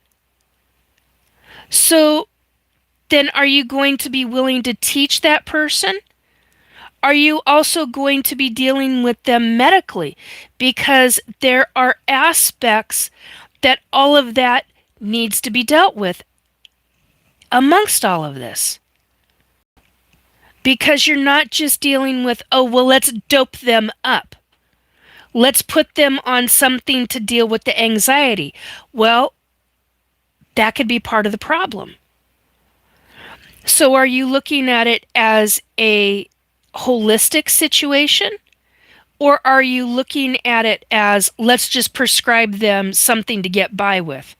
So then are you going to be willing to teach that person? Are you also going to be dealing with them medically? Because there are aspects that all of that needs to be dealt with amongst all of this. Because you're not just dealing with, oh, well, let's dope them up. Let's put them on something to deal with the anxiety. Well, that could be part of the problem. So are you looking at it as a holistic situation? Or are you looking at it as, let's just prescribe them something to get by with?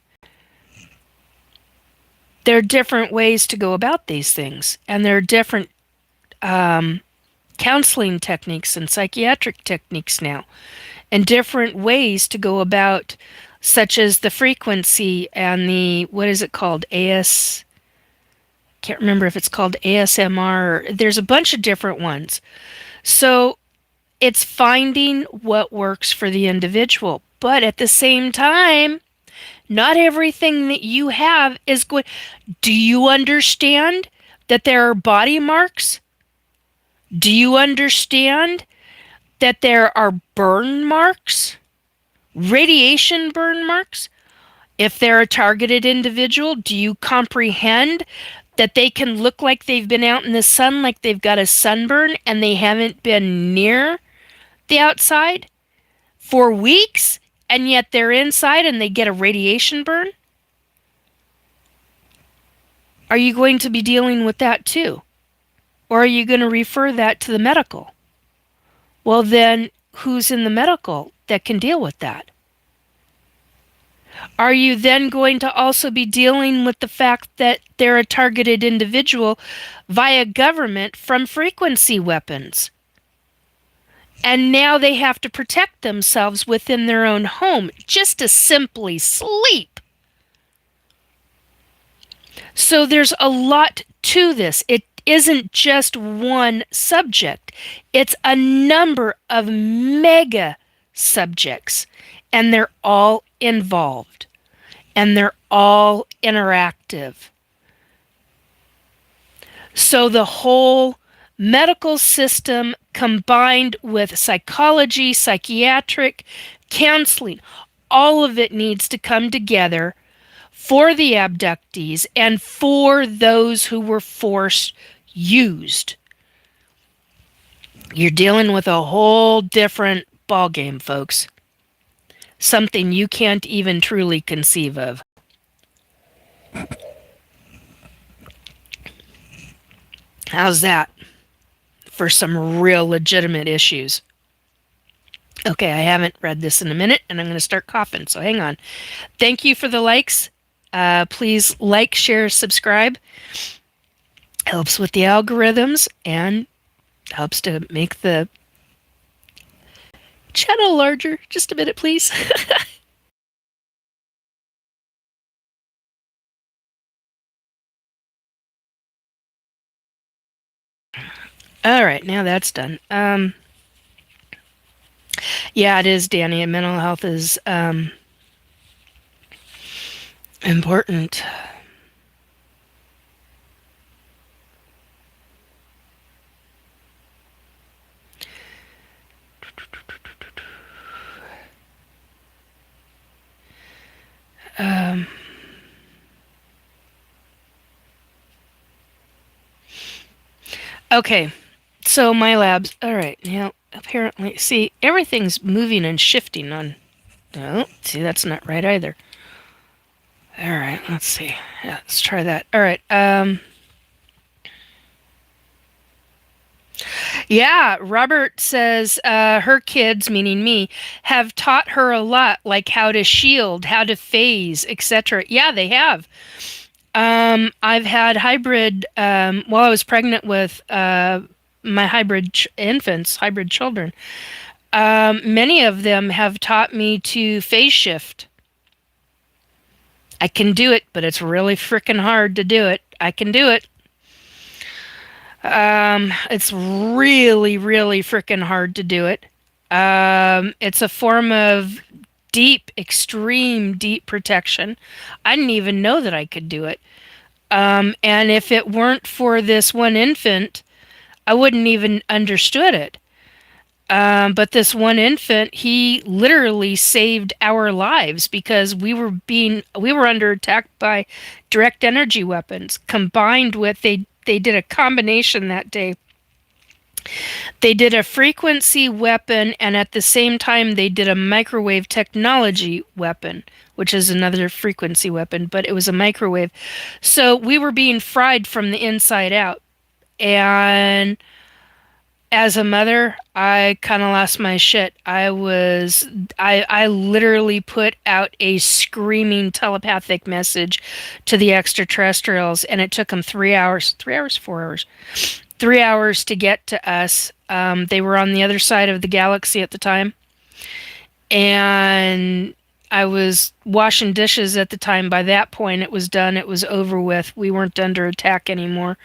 There are different ways to go about these things, and there are different counseling techniques and psychiatric techniques now, and different ways to go about, such as the frequency and the, what is it called, can't remember if it's called ASMR. There's a bunch of different ones. So it's finding what works for the individual. But at the same time, not everything that you have is good. Do you understand that there are body marks Do you understand that there are burn marks, radiation burn marks? If they're a targeted individual, do you comprehend that they can look like they've been out in the sun, like they've got a sunburn, and they haven't been near the outside for weeks, and yet they're inside and they get a radiation burn? Are you going to be dealing with that too? Or are you going to refer that to the medical? Well, then who's in the medical that can deal with that? Are you then going to also be dealing with the fact that they're a targeted individual via government from frequency weapons? And now they have to protect themselves within their own home just to simply sleep. So there's a lot to this. It isn't just one subject, it's a number of mega subjects, and they're all involved, and they're all interactive. So the whole medical system combined with psychology, psychiatric, counseling, all of it needs to come together for the abductees and for those who were force used. You're dealing with a whole different ballgame, folks. Something you can't even truly conceive of. How's that for some real legitimate issues? Okay, I haven't read this in a minute, and I'm going to start coughing, so hang on. Thank you for the likes. Please like, share, subscribe. Helps with the algorithms and helps to make the channel larger. Just a minute, please. All right, now that's done. Yeah, it is, Danny. Mental health is important. Okay, so my labs. All right, now apparently, see, everything's moving and shifting on. Oh, see, that's not right either. All right, let's see. Yeah, let's try that. All right. Yeah, Robert says her kids, meaning me, have taught her a lot, like how to shield, how to phase, etc. Yeah, they have. I've had hybrid, while I was pregnant with my hybrid infants, hybrid children. Many of them have taught me to phase shift. I can do it, but it's really freaking hard to do it. I can do it. It's really, really freaking hard to do it. It's a form of deep, extreme deep protection. I didn't even know that I could do it. And if it weren't for this one infant, I wouldn't even understood it. But this one infant, he literally saved our lives because we were under attack by direct energy weapons combined with they did a combination that day. They did a frequency weapon, and at the same time they did a microwave technology weapon, which is another frequency weapon, but it was a microwave. So we were being fried from the inside out. And as a mother, I kind of lost my shit. I literally put out a screaming telepathic message to the extraterrestrials, and it took them 3 hours, 4 hours, 3 hours to get to us. They were on the other side of the galaxy at the time, and I was washing dishes at the time. By that point, it was done. It was over with. We weren't under attack anymore,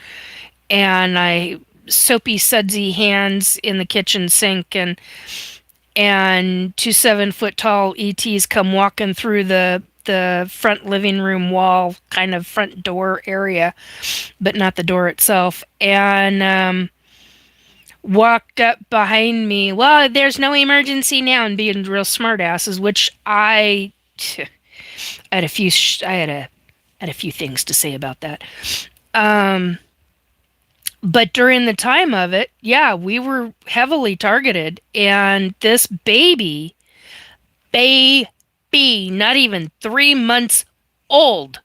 and I soapy sudsy hands in the kitchen sink, and 2 7-foot tall ETs come walking through the front living room wall, kind of front door area, but not the door itself. And walked up behind me. Well, there's no emergency now, and being real smart asses, which I had a few had a few things to say about that. Um, but during the time of it, yeah, we were heavily targeted, and this baby, not even 3 months old,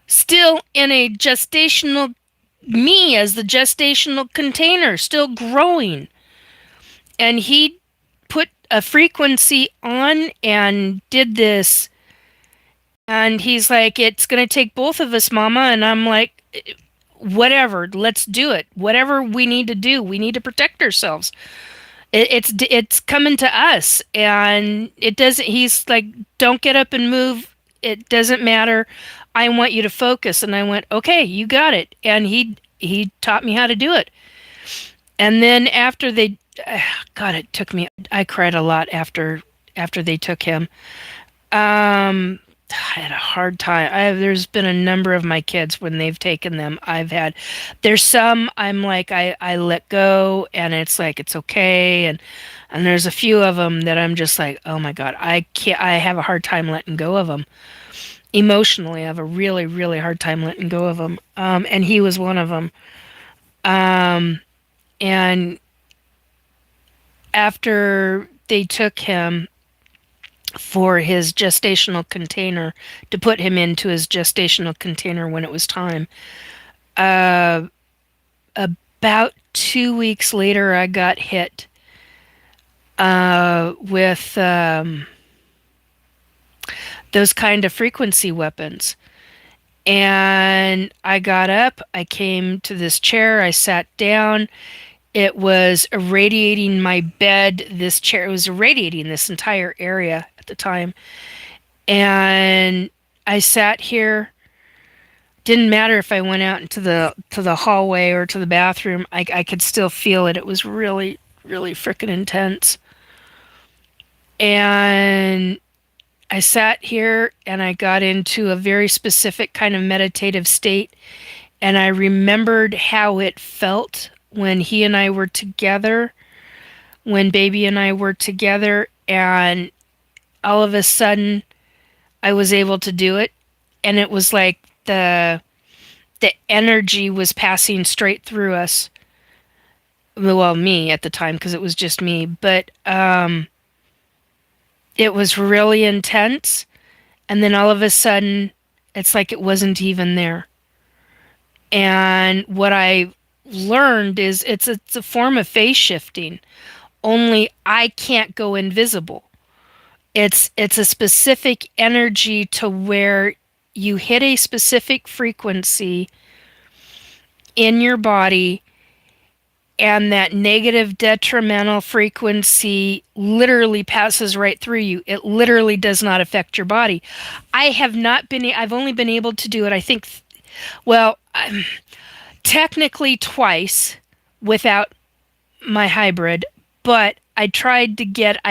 still in a gestational, me as the gestational container, still growing. And he put a frequency on and did this. And he's like, it's going to take both of us, Mama. And I'm like, whatever, let's do it. Whatever we need to do, we need to protect ourselves. It's coming to us, and it doesn't. He's like, don't get up and move. It doesn't matter. I want you to focus. And I went, okay, you got it. And he taught me how to do it. And then after they, God, it took me. I cried a lot after they took him. I had a hard time. There's been a number of my kids when they've taken them. There's some I'm like I let go and it's like it's okay, and there's a few of them that I'm just like, oh my God, I can't. I have a hard time letting go of them emotionally. I have a really really hard time letting go of them. And he was one of them. And after they took him for his gestational container, to put him into his gestational container when it was time. Uh, about 2 weeks later, I got hit with those kind of frequency weapons. And I got up, I came to this chair, I sat down. It was irradiating my bed. This chair was irradiating this entire area at the time. And I sat here. Didn't matter if I went out into the hallway or to the bathroom. I could still feel it. It was really, really freaking intense. And I sat here and I got into a very specific kind of meditative state. And I remembered how it felt when he and I were together, when baby and I were together, and all of a sudden I was able to do it, and it was like the energy was passing straight through us. Well, me at the time, because it was just me, but it was really intense, and then all of a sudden it's like it wasn't even there. And what I learned is it's a form of phase shifting, only I can't go invisible. It's a specific energy to where you hit a specific frequency in your body, and that negative detrimental frequency literally passes right through you. It literally does not affect your body. I've only been able to do it, I think, well, technically twice without my hybrid, but I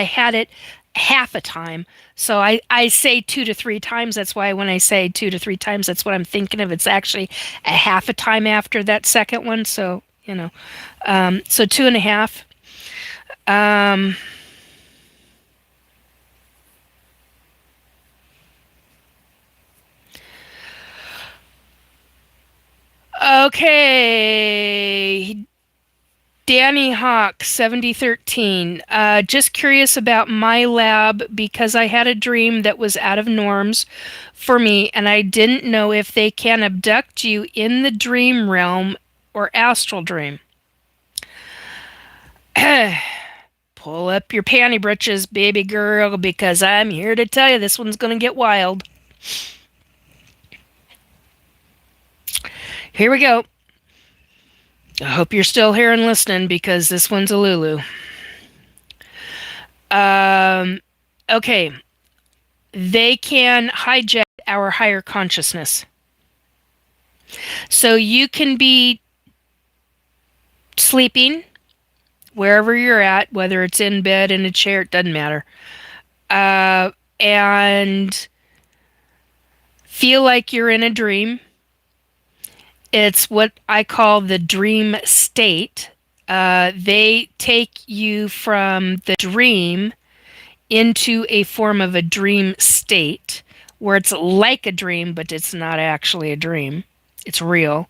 had it half a time. So I say 2 to 3 times. That's why when I say 2 to 3 times, that's what I'm thinking of. It's actually a half a time after that second one. So, so 2.5. Okay. Danny Hawk, 7013. Just curious about my lab because I had a dream that was out of norms for me, and I didn't know if they can abduct you in the dream realm or astral dream. Pull up your panty britches, baby girl, because I'm here to tell you this one's going to get wild. Here we go. I hope you're still here and listening because this one's a Lulu. Okay. They can hijack our higher consciousness. So you can be sleeping wherever you're at, whether it's in bed, in a chair, it doesn't matter. And feel like you're in a dream. It's what I call the dream state. They take you from the dream into a form of a dream state where it's like a dream, but it's not actually a dream. It's real.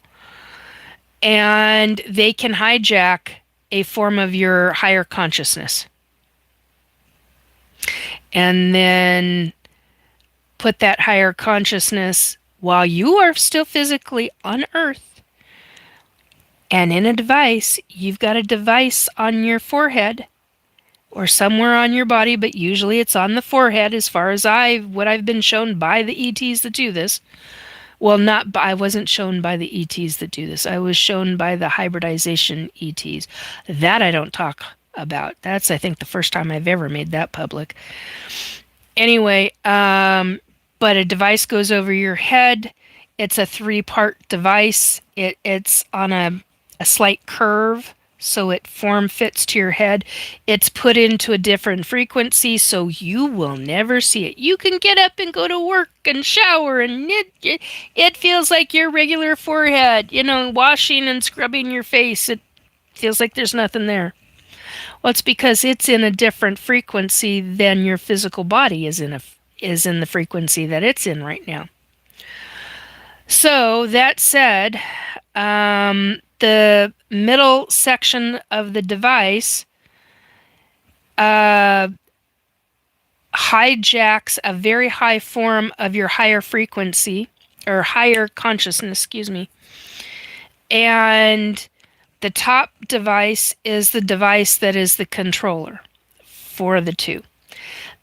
And they can hijack a form of your higher consciousness and then put that higher consciousness while you are still physically on Earth and in a device. You've got a device on your forehead or somewhere on your body, but usually it's on the forehead as far as what I've been shown by the ETs that do this. Well, not I wasn't shown by the ETs that do this. I was shown by the hybridization ETs. That I don't talk about. That's, I think, the first time I've ever made that public. Anyway, but a device goes over your head. It's a 3-part device. It's on a slight curve, so it form fits to your head. It's put into a different frequency, so you will never see it. You can get up and go to work and shower, and it feels like your regular forehead. Washing and scrubbing your face. It feels like there's nothing there. Well, it's because it's in a different frequency than your physical body is in the frequency that it's in right now. So that said, the middle section of the device hijacks a very high form of your higher frequency or higher consciousness, excuse me. And the top device is the device that is the controller for the two.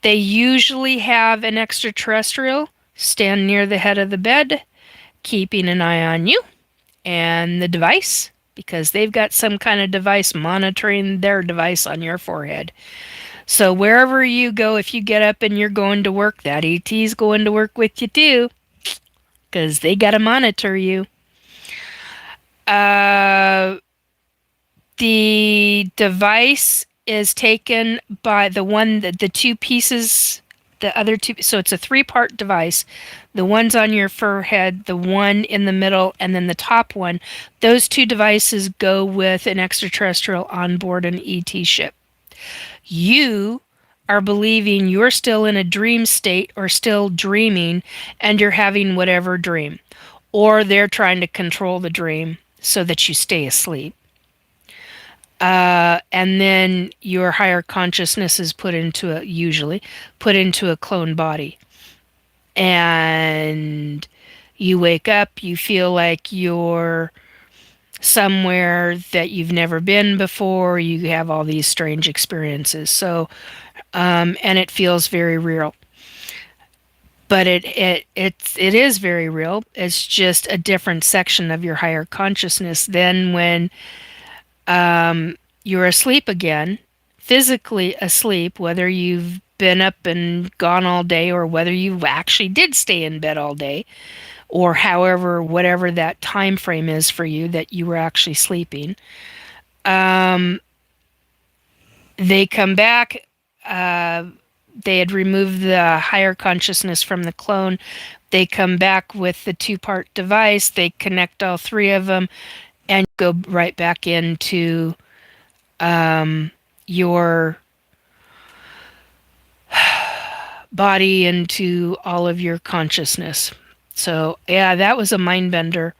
They usually have an extraterrestrial stand near the head of the bed, keeping an eye on you and the device, because they've got some kind of device monitoring their device on your forehead. So wherever you go, if you get up and you're going to work, that ET's going to work with you too, because they got to monitor you. The device is taken by the two pieces, the other two. So it's a 3-part device. The one's on your forehead, the one in the middle, and then the top one. Those two devices go with an extraterrestrial on board an ET ship. You are believing you're still in a dream state or still dreaming, and you're having whatever dream. Or they're trying to control the dream so that you stay asleep. And then your higher consciousness is usually put into a clone body. And you wake up, you feel like you're somewhere that you've never been before. You have all these strange experiences. So, and it feels very real. But it is very real. It's just a different section of your higher consciousness. Then when you're asleep again, physically asleep, whether you've been up and gone all day or whether you actually did stay in bed all day, or whatever that time frame is for you that you were actually sleeping, they come back. They had removed the higher consciousness from the clone. They come back with the 2-part device. They connect all 3 of them and go right back into your body, into all of your consciousness. So, yeah, that was a mind bender.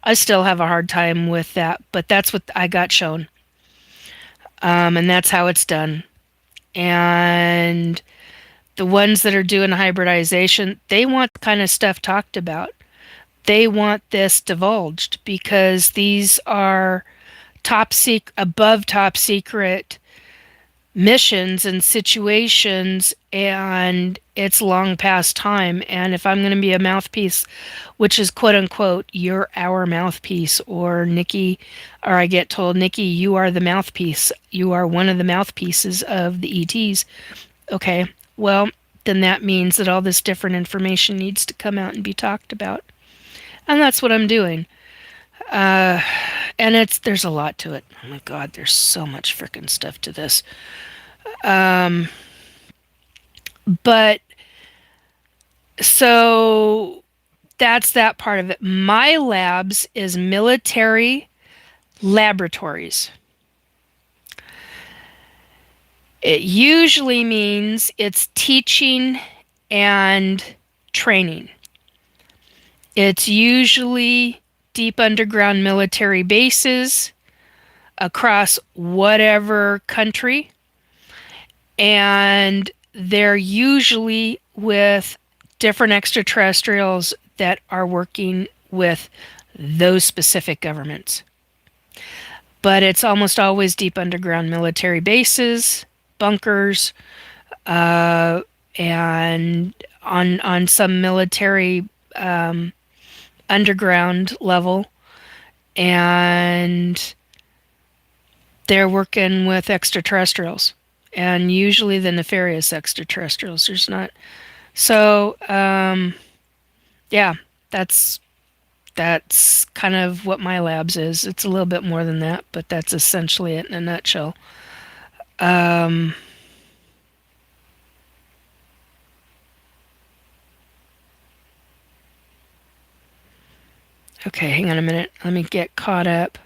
I still have a hard time with that, but that's what I got shown. And that's how it's done. And the ones that are doing hybridization, they want the kind of stuff talked about. They want this divulged because these are above top secret missions and situations, and it's long past time. And if I'm going to be a mouthpiece, which is quote unquote, you're our mouthpiece, or Nikki, or I get told, Nikki, you are the mouthpiece. You are one of the mouthpieces of the ETs. Okay, well, then that means that all this different information needs to come out and be talked about. And that's what I'm doing. And there's a lot to it. Oh my God, there's so much freaking stuff to this. But so that's that part of it. My labs is military laboratories. It usually means it's teaching and training. It's usually deep underground military bases across whatever country, and they're usually with different extraterrestrials that are working with those specific governments. But it's almost always deep underground military bases, bunkers, and on some military underground level, and they're working with extraterrestrials, and usually the nefarious extraterrestrials. There's not so yeah, that's kind of what my labs is. It's a little bit more than that, but that's essentially it in a nutshell. Okay, hang on a minute. Let me get caught up.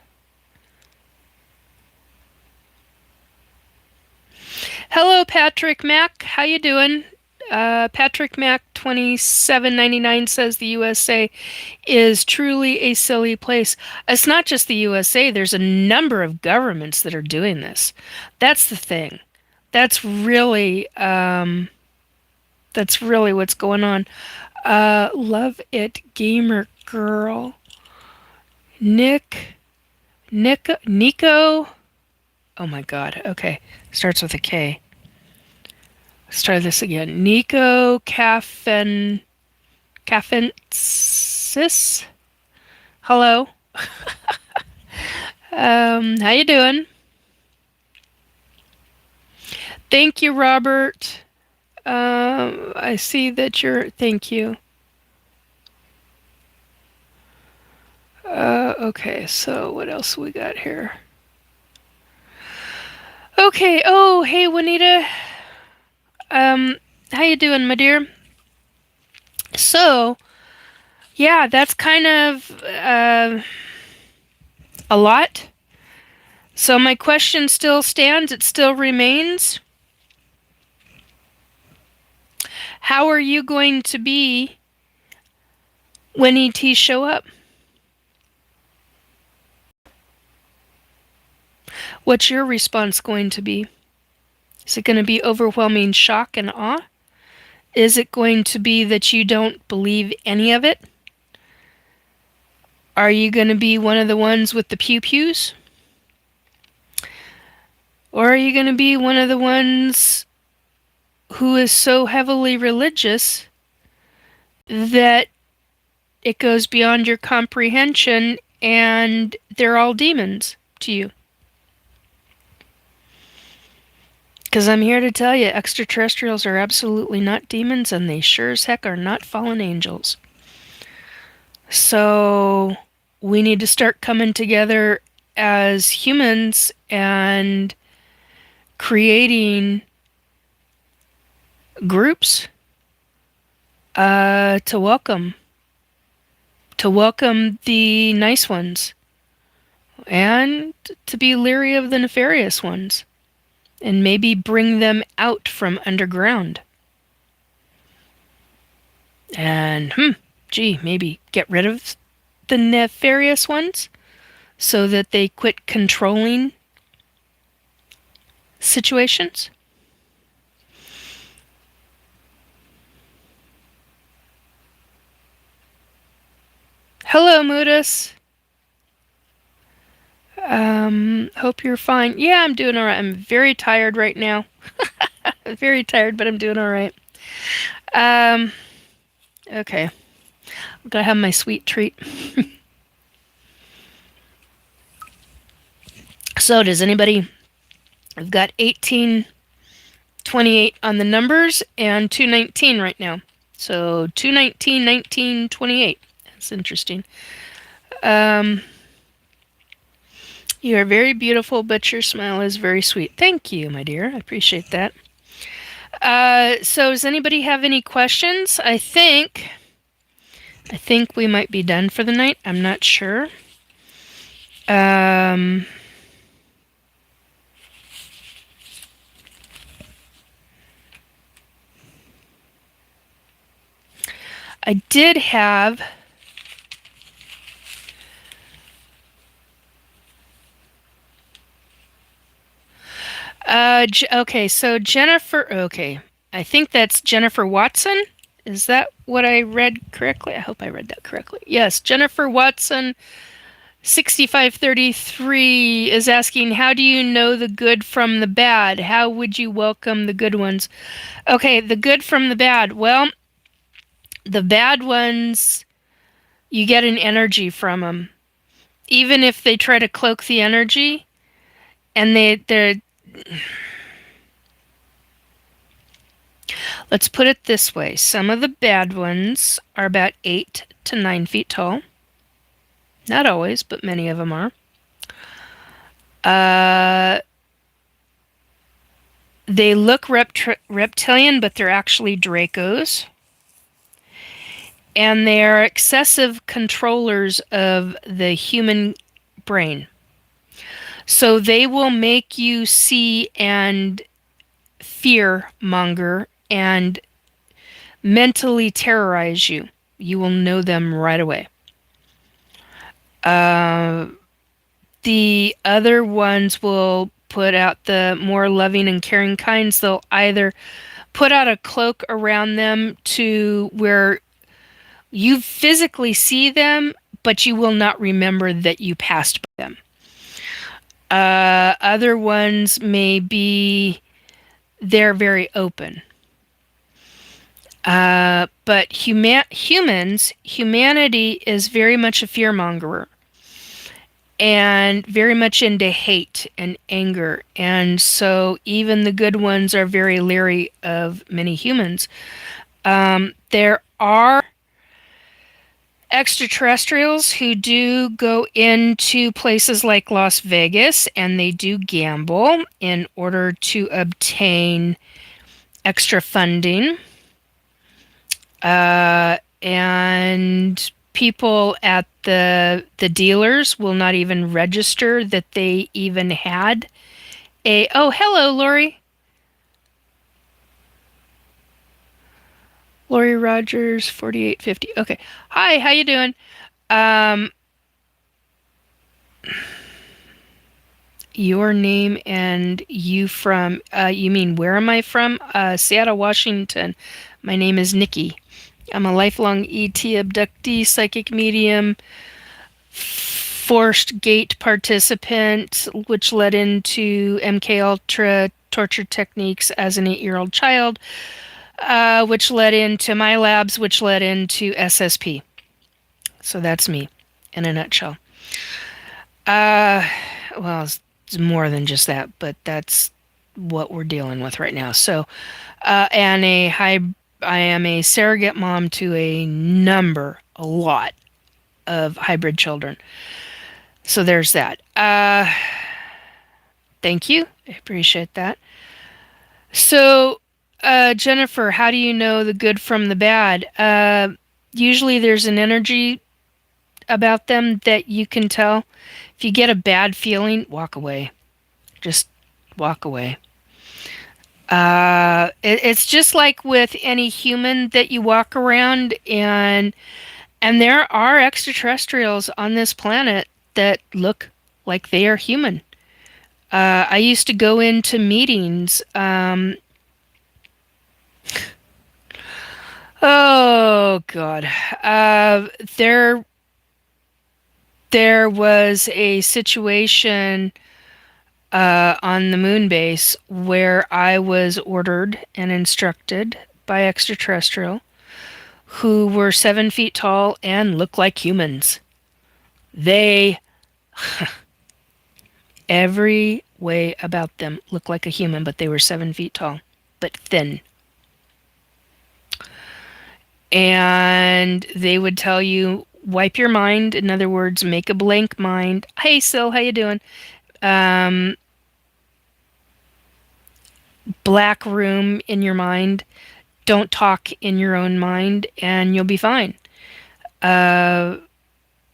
Hello, Patrick Mack. How you doing? Patrick Mack 2799 says the USA is truly a silly place. It's not just the USA. There's a number of governments that are doing this. That's the thing. That's really what's going on. Love it, gamer girl. Nico. Oh my God. Okay, starts with a K. Let's try this again. Nico Caffensis. Hello. How you doing? Thank you, Robert. I see that you're. Thank you. Okay, so what else we got here? Okay. Oh, hey, Juanita. How you doing, my dear? So, yeah, that's kind of a lot. So my question still stands. It still remains. How are you going to be when ETs show up? What's your response going to be? Is it going to be overwhelming shock and awe? Is it going to be that you don't believe any of it? Are you going to be one of the ones with the pew-pews? Or are you going to be one of the ones who is so heavily religious that it goes beyond your comprehension and they're all demons to you? Because I'm here to tell you, extraterrestrials are absolutely not demons, and they sure as heck are not fallen angels. So we need to start coming together as humans and creating groups to welcome the nice ones and to be leery of the nefarious ones, and maybe bring them out from underground. And, maybe get rid of the nefarious ones so that they quit controlling situations. Hello, Mudus. Hope you're fine. Yeah, I'm doing all right. I'm very tired right now. Very tired, but I'm doing all right. Okay. I'm gonna have my sweet treat. So, does anybody? I've got 1828 on the numbers and 219 right now. So 219, 19, 28. That's interesting. You are very beautiful, but your smile is very sweet. Thank you, my dear. I appreciate that. So does anybody have any questions? I think we might be done for the night. I'm not sure. I did have okay, so Jennifer, okay. I think that's Jennifer Watson. Is that what I read correctly? I hope I read that correctly. Yes, Jennifer Watson 6533 is asking, how do you know the good from the bad? How would you welcome the good ones? Okay, the good from the bad. Well, the bad ones, you get an energy from them. Even if they try to cloak the energy, and they're, let's put it this way. Some of the bad ones are about 8 to 9 feet tall. Not always, but many of them are. Uh, they look reptilian, but they're actually Dracos. And they are excessive controllers of the human brain. So they will make you see and fear monger and mentally terrorize you. You will know them right away. The other ones will put out the more loving and caring kinds. They'll either put out a cloak around them to where you physically see them, but you will not remember that you passed by them. Other ones may be they're very open. But humanity is very much a fearmonger and very much into hate and anger. And so even the good ones are very leery of many humans. There are extraterrestrials who do go into places like Las Vegas and they do gamble in order to obtain extra funding. And people at the dealers will not even register that they even had a. Oh, hello, Lori. Lori Rogers, 4850. Okay. Hi, how you doing? Um, your name and you from, you mean where am I from? Seattle, Washington. My name is Nikki. I'm a lifelong ET abductee, psychic medium, forced gate participant, which led into MK Ultra torture techniques as an 8-year-old child, which led into my labs, which led into SSP. So that's me in a nutshell. Well, it's more than just that, but that's what we're dealing with right now. So, and I am a surrogate mom to a lot of hybrid children. So there's that. Thank you. I appreciate that. So, Jennifer, how do you know the good from the bad? Usually there's an energy about them that you can tell. If you get a bad feeling, walk away. Just walk away. It's just like with any human that you walk around and there are extraterrestrials on this planet that look like they are human. I used to go into meetings. Oh God. There was a situation on the moon base where I was ordered and instructed by extraterrestrial who were 7 feet tall and looked like humans. They, every way about them looked like a human, but they were 7 feet tall, but thin. And they would tell you, wipe your mind. In other words, make a blank mind. Hey, Sil, how you doing? Black room in your mind. Don't talk in your own mind, and you'll be fine.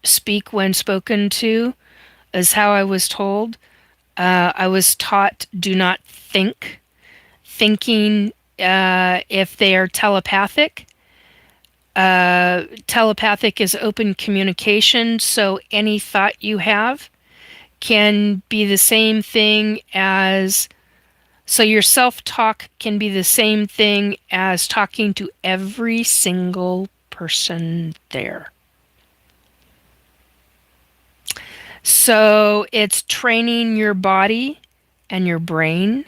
Speak when spoken to is how I was told. I was taught do not think. Thinking, if they are telepathic, Telepathic is open communication, so any thought you have can be the same thing as, so your self-talk can be the same thing as talking to every single person there. So it's training your body and your brain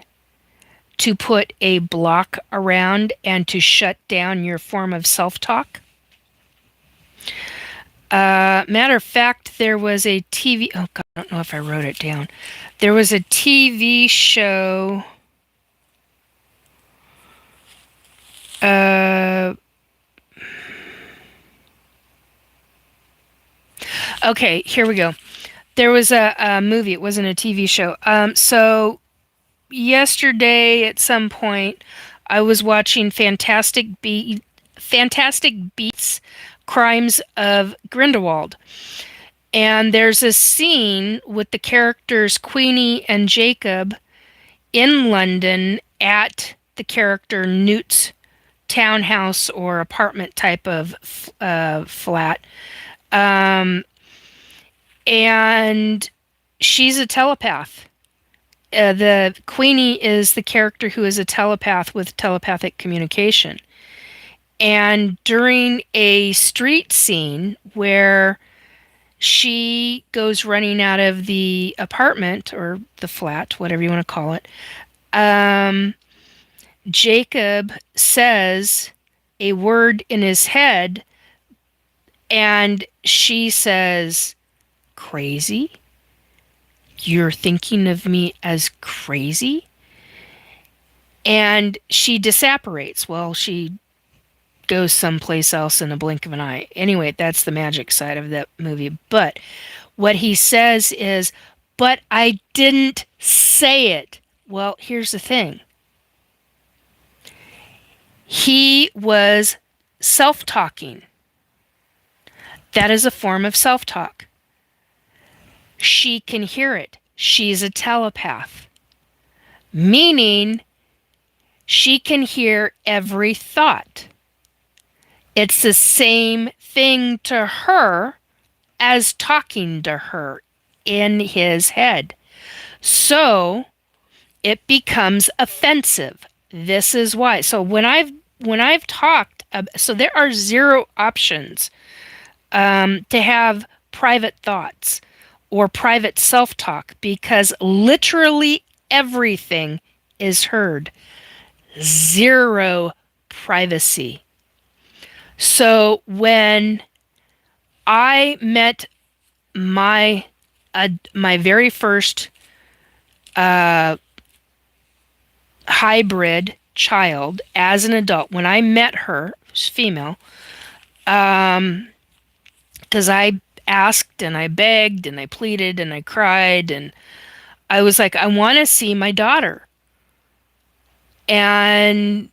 to put a block around and to shut down your form of self-talk. Matter of fact, there was a TV. Oh God, I don't know if I wrote it down. There was a TV show. Okay, here we go. There was a movie. It wasn't a TV show. So yesterday at some point, I was watching Fantastic Beasts: Crimes of Grindelwald. And there's a scene with the characters Queenie and Jacob in London at the character Newt's townhouse or apartment type of flat. And she's a telepath. The Queenie is the character who is a telepath with telepathic communication. And during a street scene where she goes running out of the apartment or the flat, whatever you want to call it, Jacob says a word in his head, and she says, "Crazy? You're thinking of me as crazy?" And she disapparates. Well, she goes someplace else in a blink of an eye. Anyway, that's the magic side of that movie. But what he says is, "But I didn't say it." Well, here's the thing. He was self-talking. That is a form of self-talk. She can hear it. She's a telepath. Meaning, she can hear every thought. It's the same thing to her as talking to her in his head. So it becomes offensive. This is why. So when I've talked, so there are 0 options to have private thoughts or private self-talk, because literally everything is heard. 0 privacy. So when I met my very first hybrid child as an adult, when I met her, she's female, because I asked and I begged and I pleaded and I cried and I was like, I want to see my daughter. And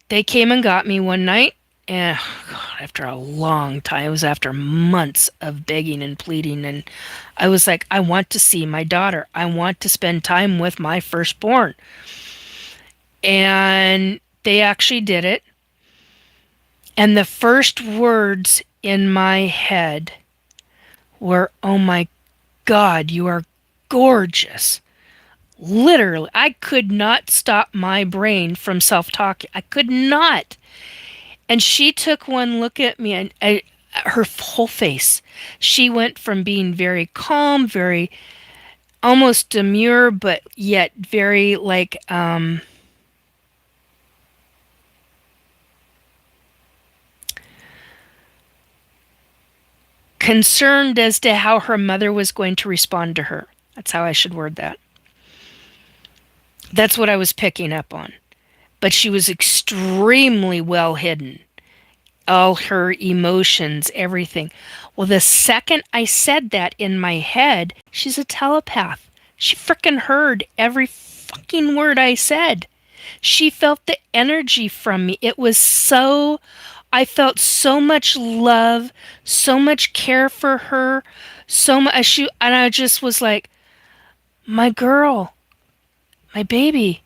they came and got me one night. And God, after a long time, it was after months of begging and pleading, and I was like, I want to see my daughter. I want to spend time with my firstborn. And they actually did it. And the first words in my head were, "Oh my God, you are gorgeous." Literally, I could not stop my brain from self-talking. I could not. And she took one look at me, and her whole face, she went from being very calm, very almost demure, but yet very like concerned as to how her mother was going to respond to her. That's how I should word that. That's what I was picking up on. But she was extremely well hidden. All her emotions, everything. Well, the second I said that in my head, she's a telepath. She frickin' heard every fucking word I said. She felt the energy from me. It was so, I felt so much love, so much care for her, so much, and I just was like, my girl, my baby.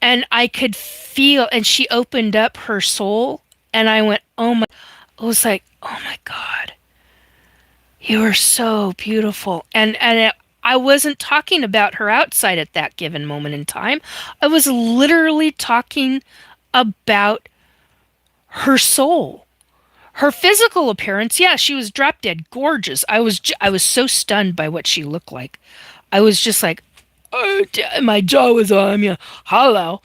And I could feel, and she opened up her soul, and I went, oh my, I was like, oh my God, you are so beautiful. I wasn't talking about her outside at that given moment in time. I was literally talking about her soul. Her physical appearance, yeah, she was drop dead gorgeous. I was so stunned by what she looked like. I was just like, oh, my jaw was on you. Hello,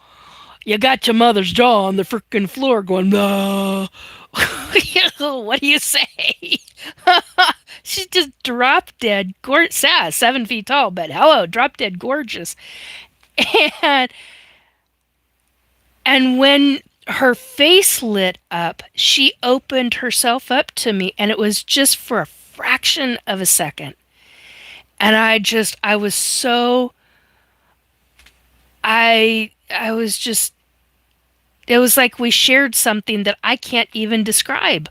you got your mother's jaw on the freaking floor, going, no. What do you say? She's just drop dead gorgeous. Yeah, 7 feet tall, but hello, drop dead gorgeous. And and when her face lit up, she opened herself up to me, and it was just for a fraction of a second. And I was so, I was just, it was like we shared something that I can't even describe.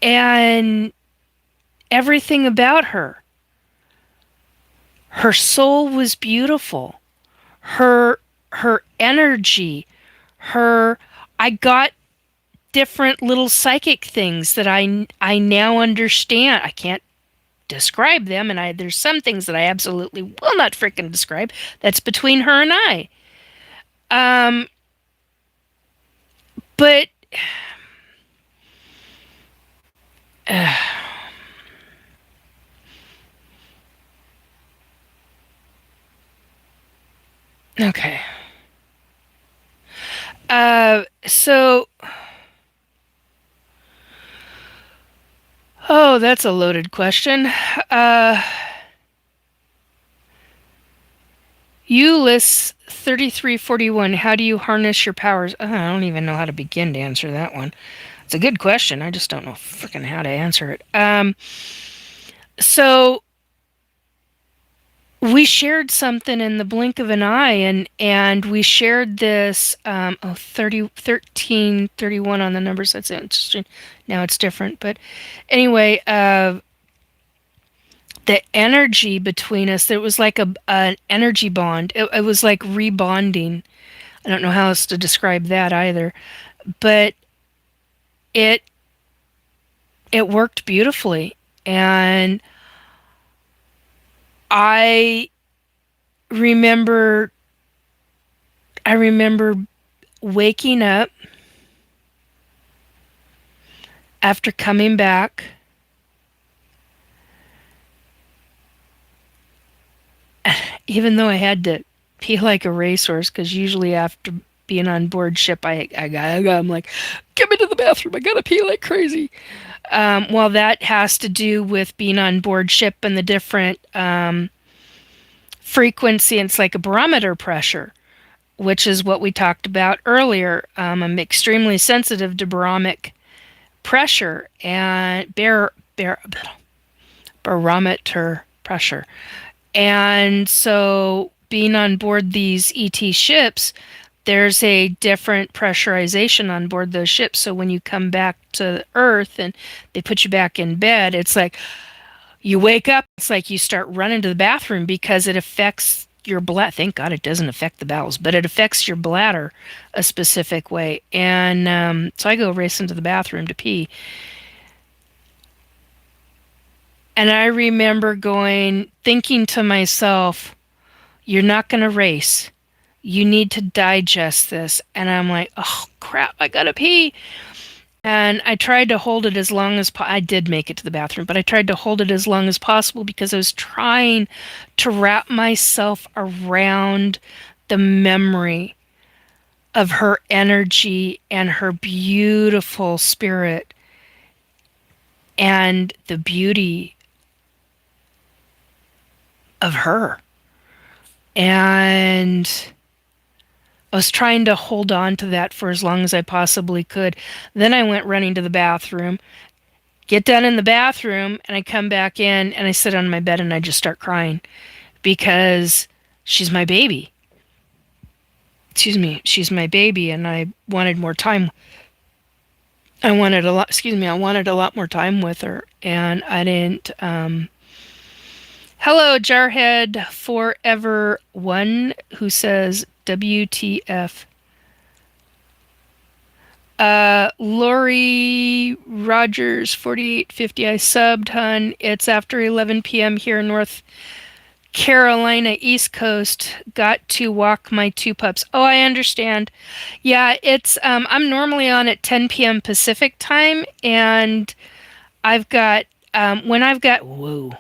And everything about her soul was beautiful. Her energy, her, I got different little psychic things that I now understand. I can't describe them, and there's some things that I absolutely will not frickin' describe. That's between her and I. Um, but okay. So, oh, that's a loaded question. Uh, Ulysses 3341. How do you harness your powers? I don't even know how to begin to answer that one. It's a good question. I just don't know freaking how to answer it. So we shared something in the blink of an eye, and we shared this 1331 on the numbers. That's interesting. Now it's different, but anyway, the energy between us, it was like an energy bond. It was like rebonding. I don't know how else to describe that either, but it it worked beautifully. And I remember I remember waking up after coming back, even though I had to pee like a racehorse, because usually after being on board ship, I'm like, get me to the bathroom. I gotta pee like crazy. Well, that has to do with being on board ship and the different frequency. It's like a barometer pressure, which is what we talked about earlier. I'm extremely sensitive to barometric pressure and barometer pressure. And so being on board these ET ships, there's a different pressurization on board those ships. So when you come back to Earth and they put you back in bed, it's like you wake up, it's like you start running to the bathroom because it affects your blood. Thank God it doesn't affect the bowels, but it affects your bladder a specific way. And so I go racing to the bathroom to pee. And I remember thinking to myself, you're not going to race. You need to digest this. And I'm like, oh, crap, I got to pee. And I tried to hold it as long as I did make it to the bathroom, but I tried to hold it as long as possible because I was trying to wrap myself around the memory of her energy and her beautiful spirit and the beauty of her. And I was trying to hold on to that for as long as I possibly could. Then I went running to the bathroom, get done in the bathroom, and I come back in and I sit on my bed and I just start crying because she's my baby. Excuse me, she's my baby, and I wanted more time. I wanted a lot more time with her, and I didn't. Hello, Jarhead Forever One, who says WTF. Lori Rogers, 4850. I subbed, hun. It's after 11 p.m. here in North Carolina, East Coast. Got to walk my two pups. Oh, I understand. Yeah, I'm normally on at 10 p.m. Pacific time, and I've got, whoa.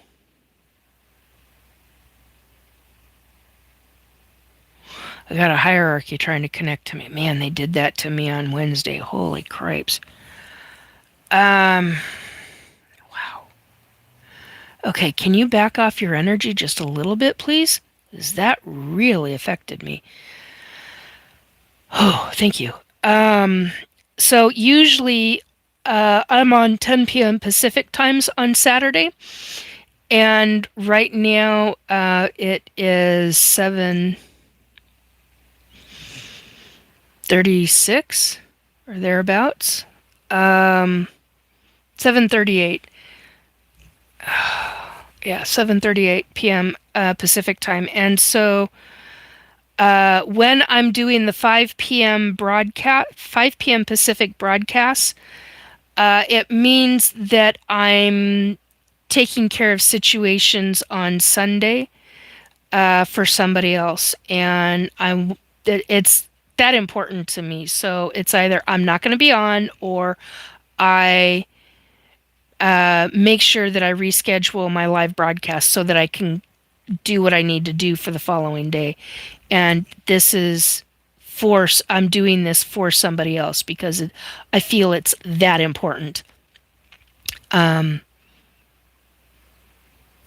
I got a hierarchy trying to connect to me. Man, they did that to me on Wednesday. Holy cripes. Um, wow. Okay, can you back off your energy just a little bit, please? Because that really affected me. Oh, thank you. Um, so usually I'm on 10 p.m. Pacific times on Saturday, and right now it is 7:36 or thereabouts. 7:38. Yeah, 7:38 p.m. Pacific time. And so when I'm doing the 5 p.m. broadcast, 5 p.m. Pacific broadcasts, it means that I'm taking care of situations on Sunday for somebody else, and it's that important to me. So it's either I'm not going to be on, or I make sure that I reschedule my live broadcast so that I can do what I need to do for the following day. And this is I'm doing this for somebody else because I feel it's that important.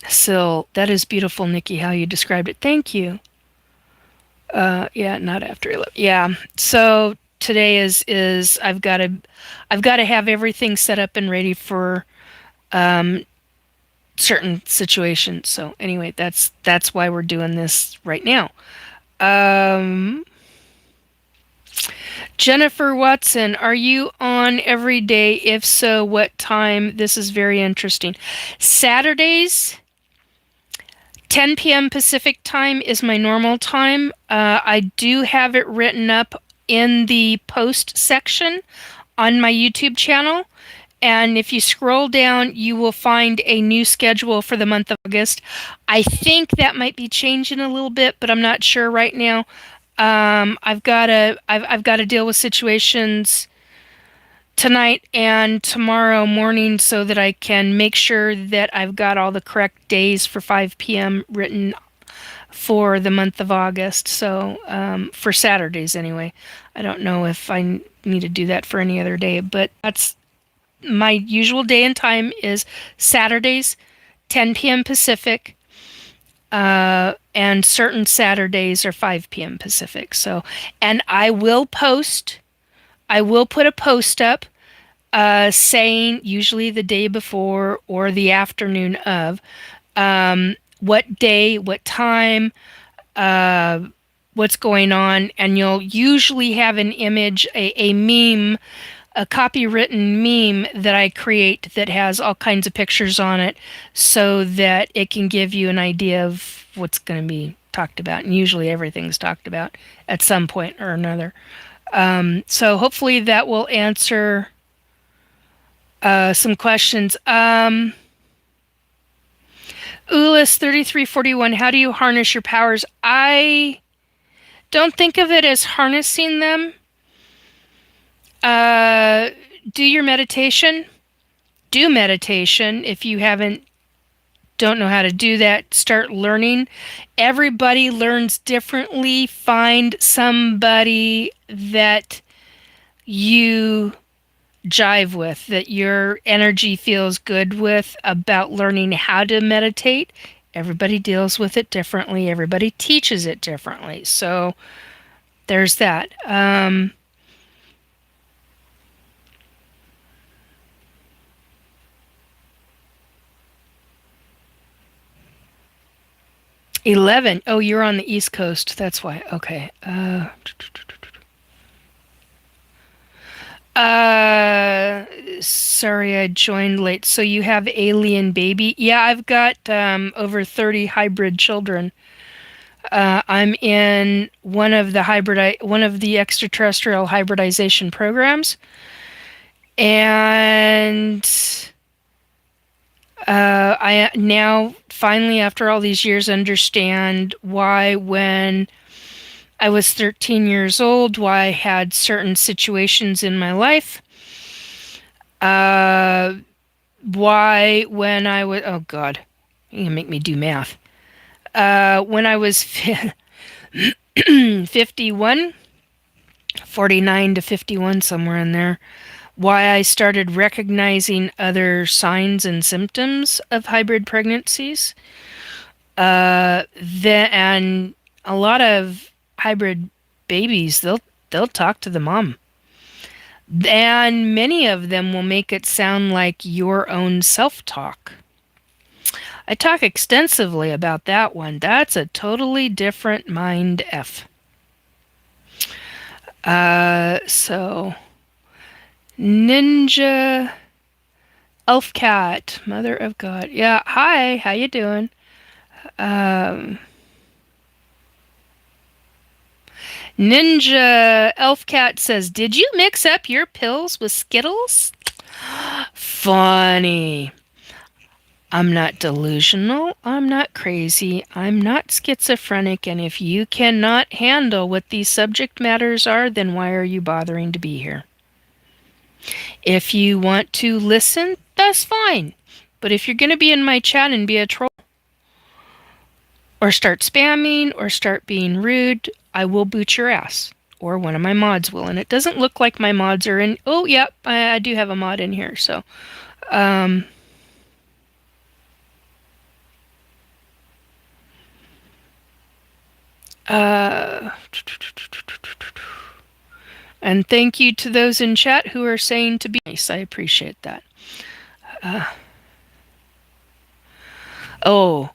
So that is beautiful, Nikki, how you described it. Thank you. Yeah, not after 11. Yeah. So today is I've got to have everything set up and ready for certain situations. So anyway, that's why we're doing this right now. Um, Jennifer Watson, are you on every day? If so, what time? This is very interesting. Saturdays, 10 p.m. Pacific time is my normal time. I do have it written up in the post section on my YouTube channel. And if you scroll down, you will find a new schedule for the month of August. I think that might be changing a little bit, but I'm not sure right now. I've got to deal with situations tonight and tomorrow morning so that I can make sure that I've got all the correct days for 5 p.m. written for the month of August. So for Saturdays anyway. I don't know if I need to do that for any other day, but that's my usual day and time is Saturdays, 10 p.m. Pacific, and certain Saturdays are 5 p.m. Pacific. So, and I will put a post up saying, usually the day before or the afternoon of, what day, what time, what's going on, and you'll usually have an image, a meme, a copywritten meme that I create that has all kinds of pictures on it so that it can give you an idea of what's going to be talked about. And usually everything's talked about at some point or another. So hopefully that will answer some questions. Ulis 3341, how do you harness your powers? I don't think of it as harnessing them. Do your meditation. Do meditation. If you don't know how to do that, start learning. Everybody learns differently. Find somebody that you jive with, that your energy feels good with about learning how to meditate. Everybody deals with it differently. Everybody teaches it differently. So there's that. 11. Oh, you're on the East Coast. That's why. Okay. Sorry, I joined late. So you have alien baby? Yeah, I've got over 30 hybrid children. I'm in one of the extraterrestrial hybridization programs, and I now finally, after all these years, understand why when I was 13 years old, why I had certain situations in my life. Why when I was, oh God, you can make me do math. When I was 51, 49 to 51, somewhere in there, why I started recognizing other signs and symptoms of hybrid pregnancies. And a lot of hybrid babies, they'll talk to the mom. And many of them will make it sound like your own self-talk. I talk extensively about that one. That's a totally different mind F. So Ninja Elf Cat, Mother of God. Yeah, hi, how you doing? Um, Ninja Elf Cat says, "Did you mix up your pills with Skittles?" Funny. I'm not delusional. I'm not crazy. I'm not schizophrenic. And if you cannot handle what these subject matters are, then why are you bothering to be here? If you want to listen, that's fine. But if you're going to be in my chat and be a troll, or start spamming, or start being rude, I will boot your ass. Or one of my mods will. And it doesn't look like my mods are in. Oh, yep, I do have a mod in here. So, and thank you to those in chat who are saying to be nice. I appreciate that. Oh,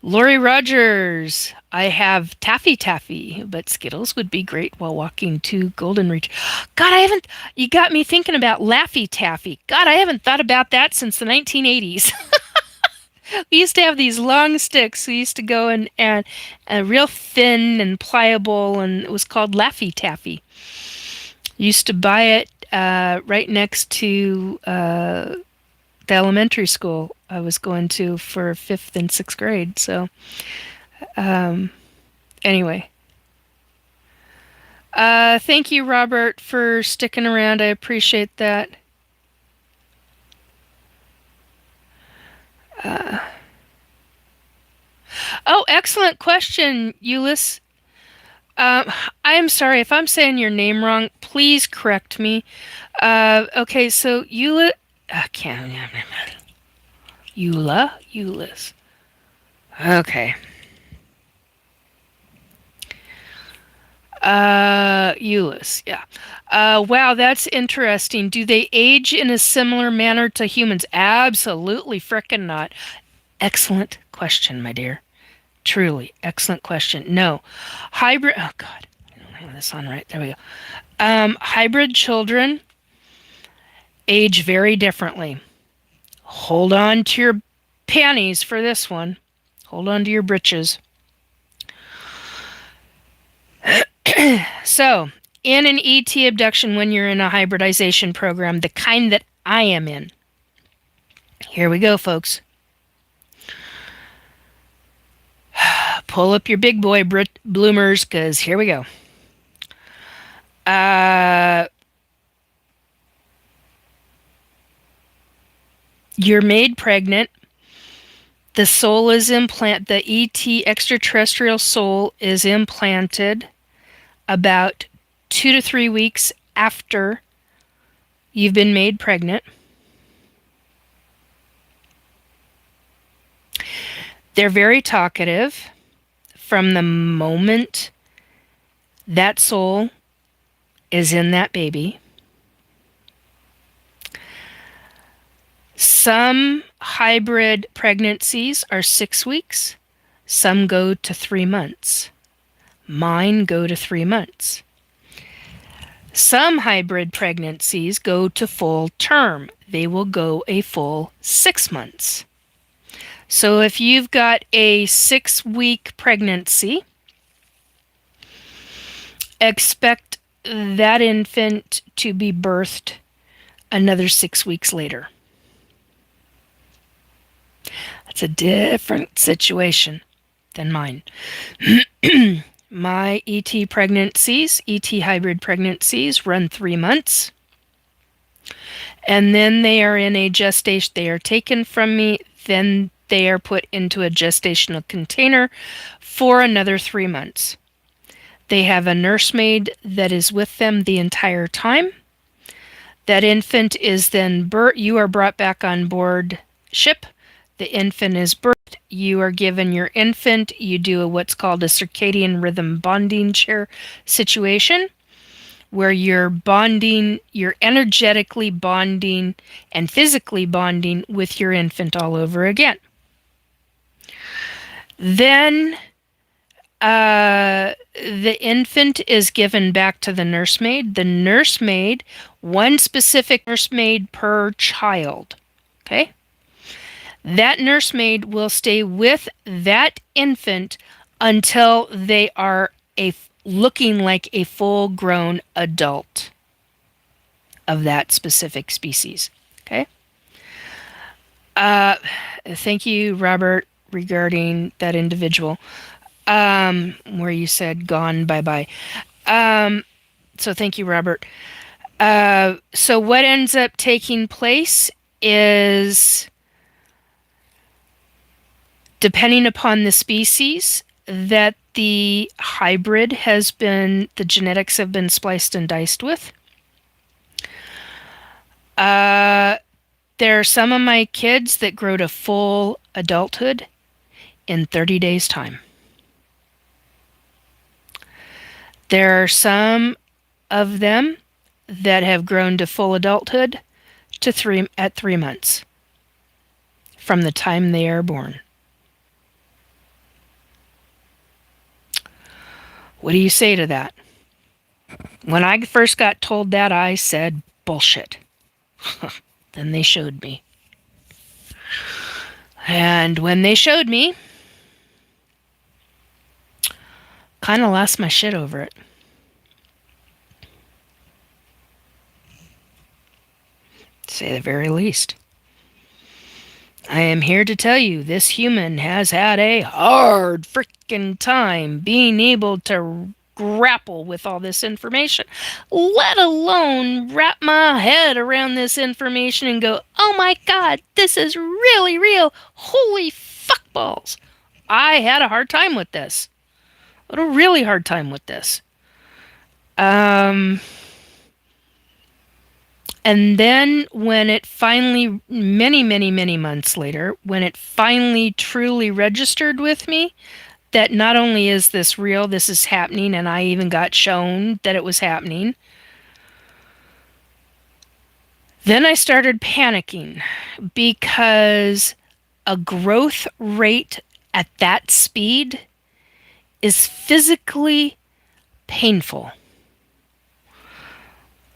Lori Rogers. I have Taffy, but Skittles would be great while walking to Golden Reach. God, I haven't. You got me thinking about Laffy Taffy. God, I haven't thought about that since the 1980s. We used to have these long sticks. We used to go and real thin and pliable, and it was called Laffy Taffy. Used to buy it right next to the elementary school I was going to for 5th and 6th grade. So, anyway. Thank you, Robert, for sticking around. I appreciate that. Oh, excellent question, Euless. I'm sorry if I'm saying your name wrong. Please correct me. Okay, so Eula, can't. Euless. Okay. Euless, yeah. Wow, that's interesting. Do they age in a similar manner to humans? Absolutely frickin' not. Excellent question, my dear. Truly, excellent question. No. Hybrid, oh God, I don't have this on right. There we go. Hybrid children age very differently. Hold on to your panties for this one. Hold on to your britches. So, in an ET abduction, when you're in a hybridization program, the kind that I am in, here we go, folks. Pull up your big boy bloomers, because here we go. You're made pregnant. The soul is the ET extraterrestrial soul is implanted about 2 to 3 weeks after you've been made pregnant. They're very talkative from the moment that soul is in that baby. Some hybrid pregnancies are 6 weeks. Some go to 3 months. Mine go to 3 months. Some hybrid pregnancies go to full term. They will go a full 6 months. So if you've got a 6-week pregnancy, expect that infant to be birthed another 6 weeks later. That's a different situation than mine. My ET pregnancies, ET hybrid pregnancies, run 3 months. And then they are in a gestation. They are taken from me. Then they are put into a gestational container for another 3 months. They have a nursemaid that is with them the entire time. That infant is then you are brought back on board ship. The infant is birthed. You are given your infant. You do what's called a circadian rhythm bonding share situation, where you're energetically bonding and physically bonding with your infant all over again. Then the infant is given back to the nursemaid. The nursemaid, one specific nursemaid per child. Okay? That nursemaid will stay with that infant until they are looking like a full-grown adult of that specific species. Okay? Thank you, Robert, regarding that individual. Where you said gone, bye-bye. So thank you, Robert. So what ends up taking place is, depending upon the species that the hybrid the genetics have been spliced and diced with. There are some of my kids that grow to full adulthood in 30 days' time. There are some of them that have grown to full adulthood at 3 months from the time they are born. What do you say to that? When I first got told that, I said, bullshit. Then they showed me. And when they showed me, kind of lost my shit over it. To say the very least. I am here to tell you this human has had a hard frickin' time being able to grapple with all this information, let alone wrap my head around this information and go, oh my god, this is really real. Holy fuckballs. I had a hard time with this. I had a really hard time with this. And then when it finally, many months later, when it finally truly registered with me that not only is this real, this is happening, and I even got shown that it was happening, then I started panicking, because a growth rate at that speed is physically painful.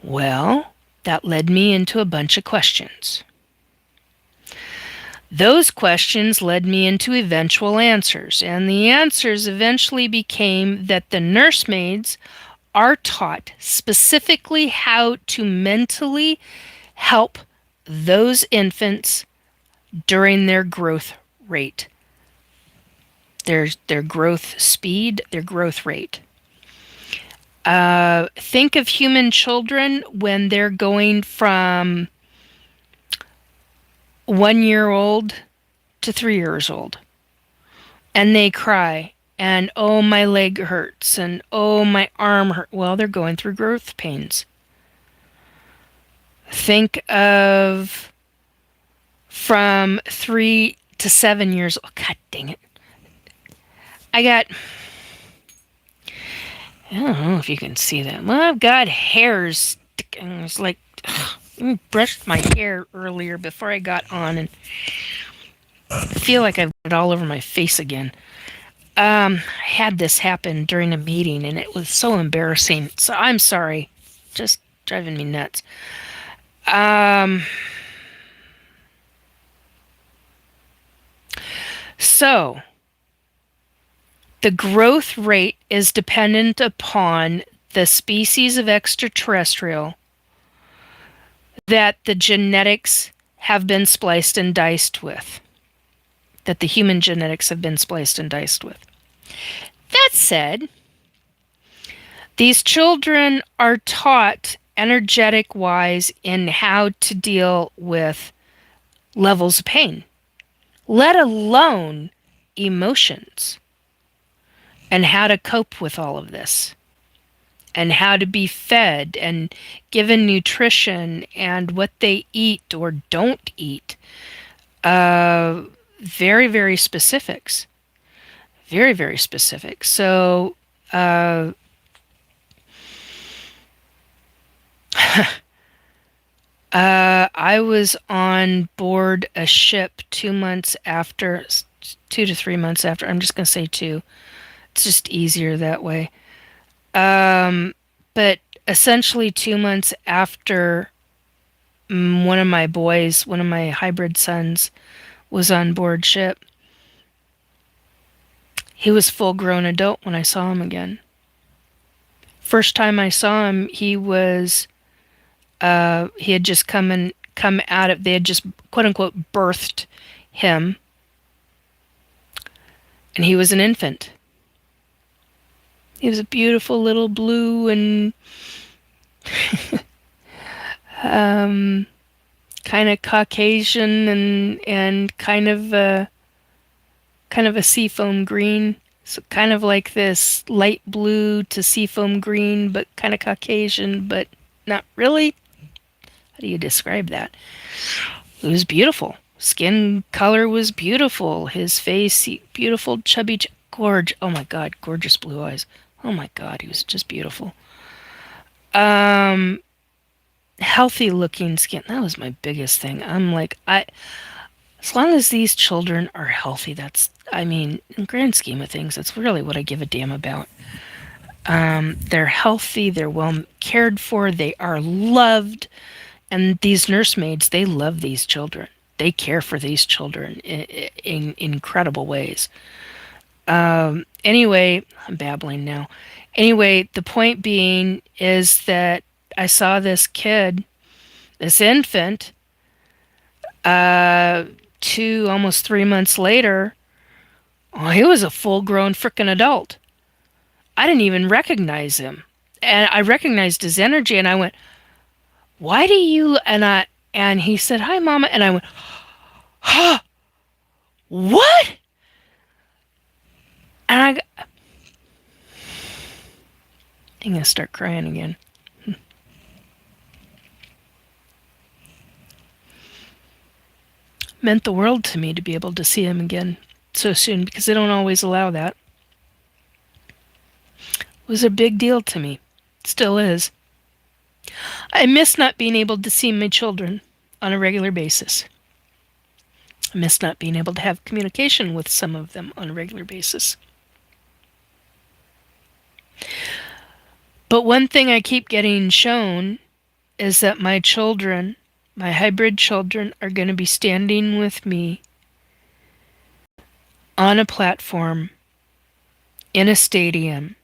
Well, that led me into a bunch of questions. Those questions led me into eventual answers, and the answers eventually became that the nursemaids are taught specifically how to mentally help those infants during their growth rate, their growth speed, their growth rate. Think of human children when they're going from 1 year old to 3 years old. And they cry, and oh, my leg hurts, and oh, my arm hurts. Well, they're going through growth pains. Think of from 3 to 7 years old. God dang it. I don't know if you can see that. Well, I've got hairs sticking. It's like, I brushed my hair earlier before I got on, and I feel like I've got it all over my face again. I had this happen during a meeting, and it was so embarrassing. So I'm sorry. Just driving me nuts. So, the growth rate is dependent upon the species of extraterrestrial that the genetics have been spliced and diced with, that the human genetics have been spliced and diced with. That said, these children are taught energetic wise in how to deal with levels of pain, let alone emotions, and how to cope with all of this, and how to be fed and given nutrition and what they eat or don't eat. Very, very specifics. Very, very specific. So, I was on board a ship 2 months after, 2 to 3 months after. I'm just going to say 2. It's just easier that way. But essentially 2 months after one of my boys, one of my hybrid sons, was on board ship, he was full-grown adult when I saw him again. First time I saw him, he had just come out of, they had just quote unquote birthed him, and he was an infant. He was a beautiful little blue and kind of Caucasian and kind of a seafoam green. So kind of like this light blue to seafoam green, but kind of Caucasian, but not really. How do you describe that? It was beautiful. Skin color was beautiful. His face, beautiful, chubby, gorge. Oh my God, gorgeous blue eyes. Oh my God, he was just beautiful. Healthy looking skin. That was my biggest thing. I'm like, as long as these children are healthy, in grand scheme of things, that's really what I give a damn about. They're healthy, they're well cared for, they are loved, and these nursemaids, they love these children. They care for these children in incredible ways. Anyway, I'm babbling now. Anyway, the point being is that I saw this kid, this infant, almost 3 months later. Oh, he was a full-grown frickin' adult. I didn't even recognize him. And I recognized his energy, and I went, why do you... And he said, hi, Mama. And I went, huh? What? And I'm going to start crying again. Meant the world to me to be able to see him again so soon, because they don't always allow that. It was a big deal to me. Still is. I miss not being able to see my children on a regular basis. I miss not being able to have communication with some of them on a regular basis. But one thing I keep getting shown is that my children, my hybrid children, are going to be standing with me on a platform in a stadium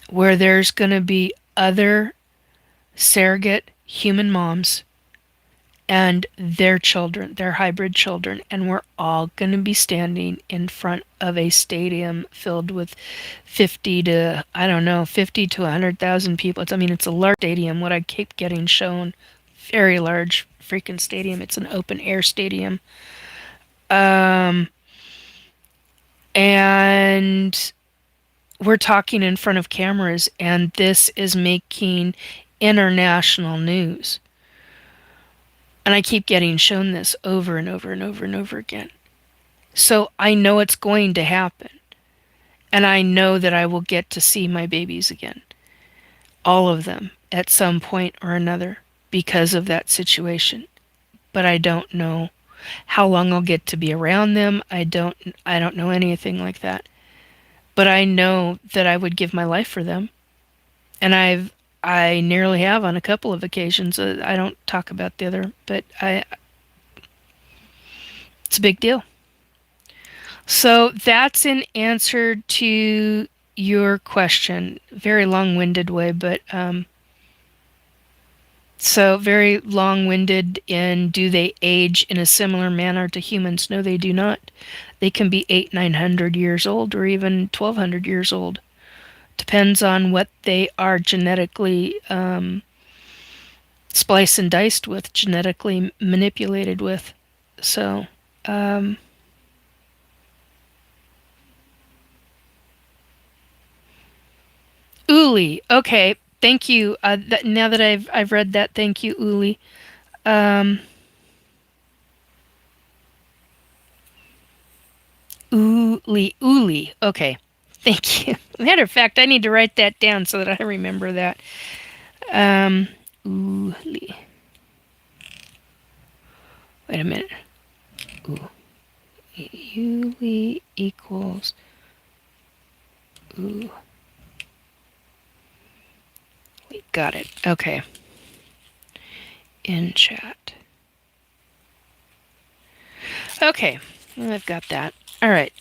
where there's going to be other surrogate human moms and their children, their hybrid children, and we're all going to be standing in front of a stadium filled with 50 to 100,000 people. It's a large stadium, what I keep getting shown. Very large freaking stadium. It's an open air stadium. And we're talking in front of cameras, and this is making international news. And I keep getting shown this over and over and over and over again. So I know it's going to happen. And I know that I will get to see my babies again. All of them at some point or another because of that situation. But I don't know how long I'll get to be around them. I don't know anything like that. But I know that I would give my life for them. And I nearly have on a couple of occasions. I don't talk about the other, but it's a big deal. So that's an answer to your question, very long-winded way, but so very long-winded in do they age in a similar manner to humans? No, they do not. They can be 900 years old or even 1,200 years old. Depends on what they are genetically spliced and diced with, genetically manipulated with. So, Uli. Okay, thank you. Now that I've read that, thank you, Uli. Um, Uli. Okay, thank you. Matter of fact, I need to write that down so that I remember that. Um, Uli. Wait a minute. Ooh. Uli equals. Ooh. We got it. Okay. In chat. Okay, I've got that. All right.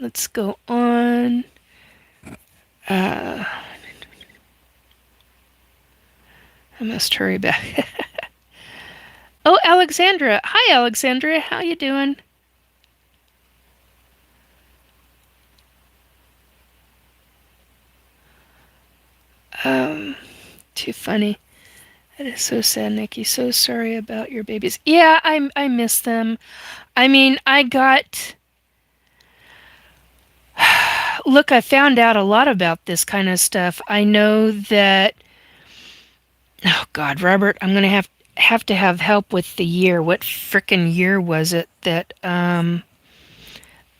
Let's go on. I must hurry back. Oh, Alexandra. Hi, Alexandra. How you doing? Um, Too funny. That is so sad, Nikki. So sorry about your babies. Yeah, I miss them. I mean, I got. Look, I found out a lot about this kind of stuff. I know that. Oh God, Robert, I'm gonna have to have help with the year. What frickin' year was it that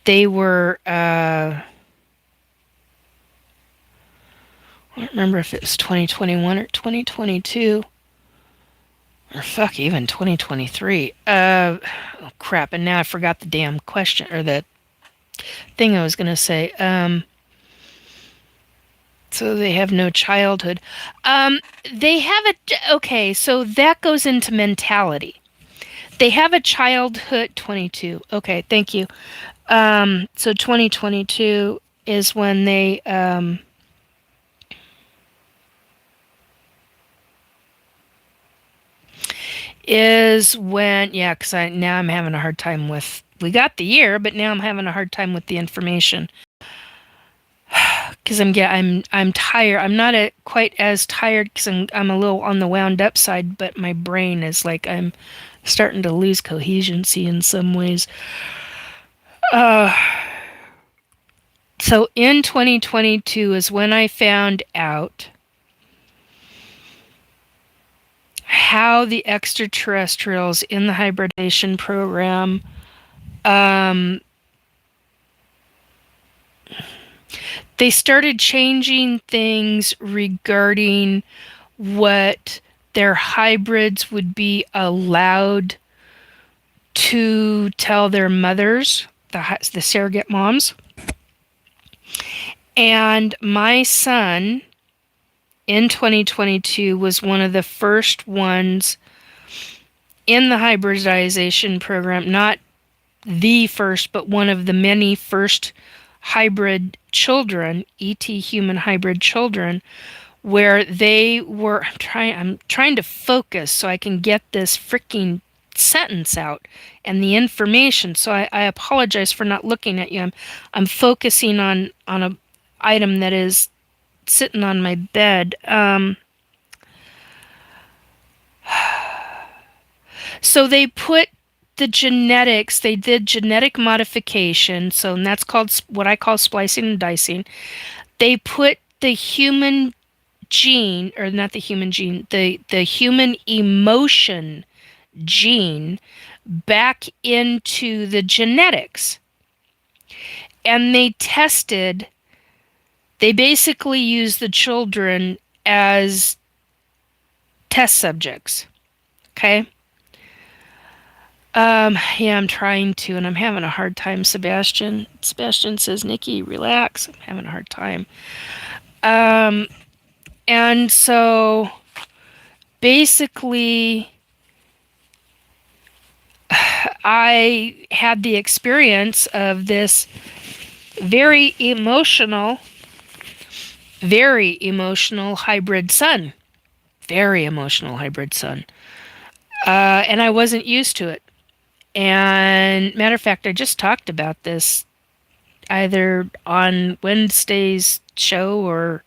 they were? I don't remember if it was 2021 or 2022. Or fuck, even 2023. Oh crap! And now I forgot the damn question or the thing I was gonna say. So they have no childhood. They have a okay. So that goes into mentality. They have a childhood. 22. Okay, thank you. So 2022 is when they is when yeah, because I now I'm having a hard time with. We got the year, but now I'm having a hard time with the information. Because I'm tired. I'm not quite as tired because I'm a little on the wound up side, but my brain is like I'm starting to lose cohesioncy in some ways. Uh, so in 2022 is when I found out how the extraterrestrials in the hybridization program um, they started changing things regarding what their hybrids would be allowed to tell their mothers, the surrogate moms. And my son in 2022 was one of the first ones in the hybridization program, not the first, but one of the many first hybrid children, ET human hybrid children, where they were I'm trying to focus so I can get this freaking sentence out and the information. So I apologize for not looking at you. I'm focusing on a item that is sitting on my bed. So they put the genetics, they did genetic modification, so and that's called what I call splicing and dicing. They put the human gene, or not the human gene, the human emotion gene back into the genetics. And they basically used the children as test subjects. Okay? Yeah, I'm trying to, and I'm having a hard time, Sebastian. Sebastian says, Nikki, relax. I'm having a hard time. And so basically, I had the experience of this very emotional, very emotional hybrid son. Very emotional hybrid son. And I wasn't used to it. And matter of fact, I just talked about this either on Wednesday's show or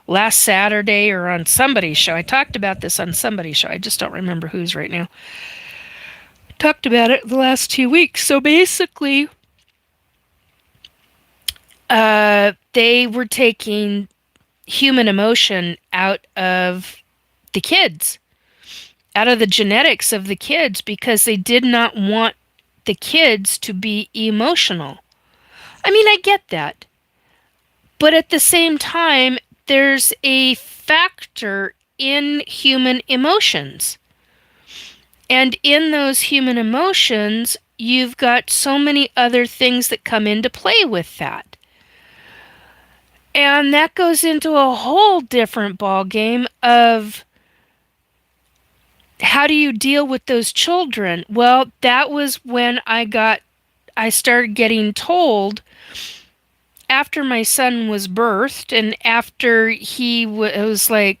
last Saturday or on somebody's show. I talked about this on somebody's show. I just don't remember whose right now. Talked about it the last 2 weeks. So basically, they were taking human emotion out of the kids, out of the genetics of the kids, because they did not want the kids to be emotional. I mean, I get that. But at the same time, there's a factor in human emotions. And in those human emotions, you've got so many other things that come into play with that. And that goes into a whole different ball game of how do you deal with those children? Well, that was when I started getting told after my son was birthed and after it was like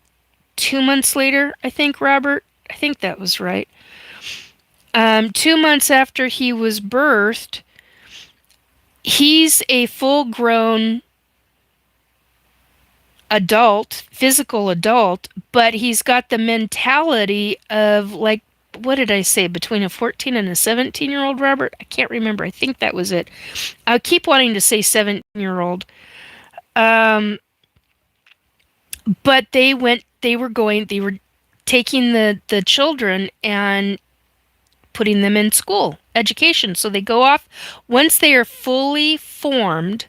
2 months later, I think, Robert. I think that was right. 2 months after he was birthed, he's a full-grown adult, physical adult, but he's got the mentality of, like, what did I say, between a 14 and a 17-year-old, Robert? I can't remember. I think that was it. I keep wanting to say 17-year-old. But they were taking the children and putting them in school, education. So they go off, once they are fully formed,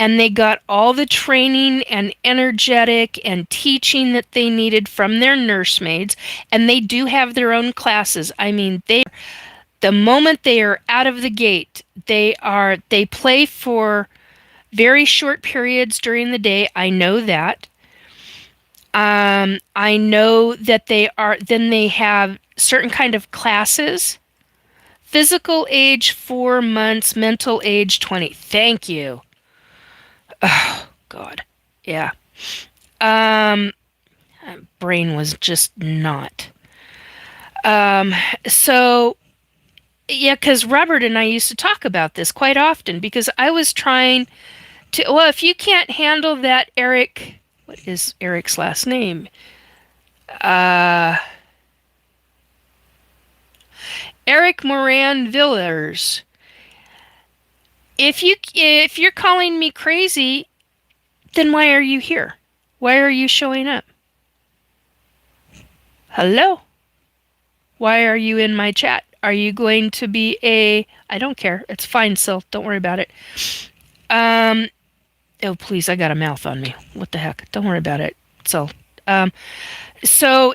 and they got all the training and energetic and teaching that they needed from their nursemaids, and they do have their own classes. I mean, the moment they are out of the gate, they play for very short periods during the day. I know that. I know that then they have certain kind of classes. Physical age 4 months, mental age 20. Thank you. Oh, God. Yeah. Brain was just not. So, yeah, because Robert and I used to talk about this quite often because I was trying to, well, if you can't handle that, Eric, what is Eric's last name? Eric Moran Villers. If you're calling me crazy, then why are you here? Why are you showing up? Hello? Why are you in my chat? Are you going to be I don't care. It's fine, Sil. Don't worry about it. Oh, please, I got a mouth on me. What the heck? Don't worry about it. So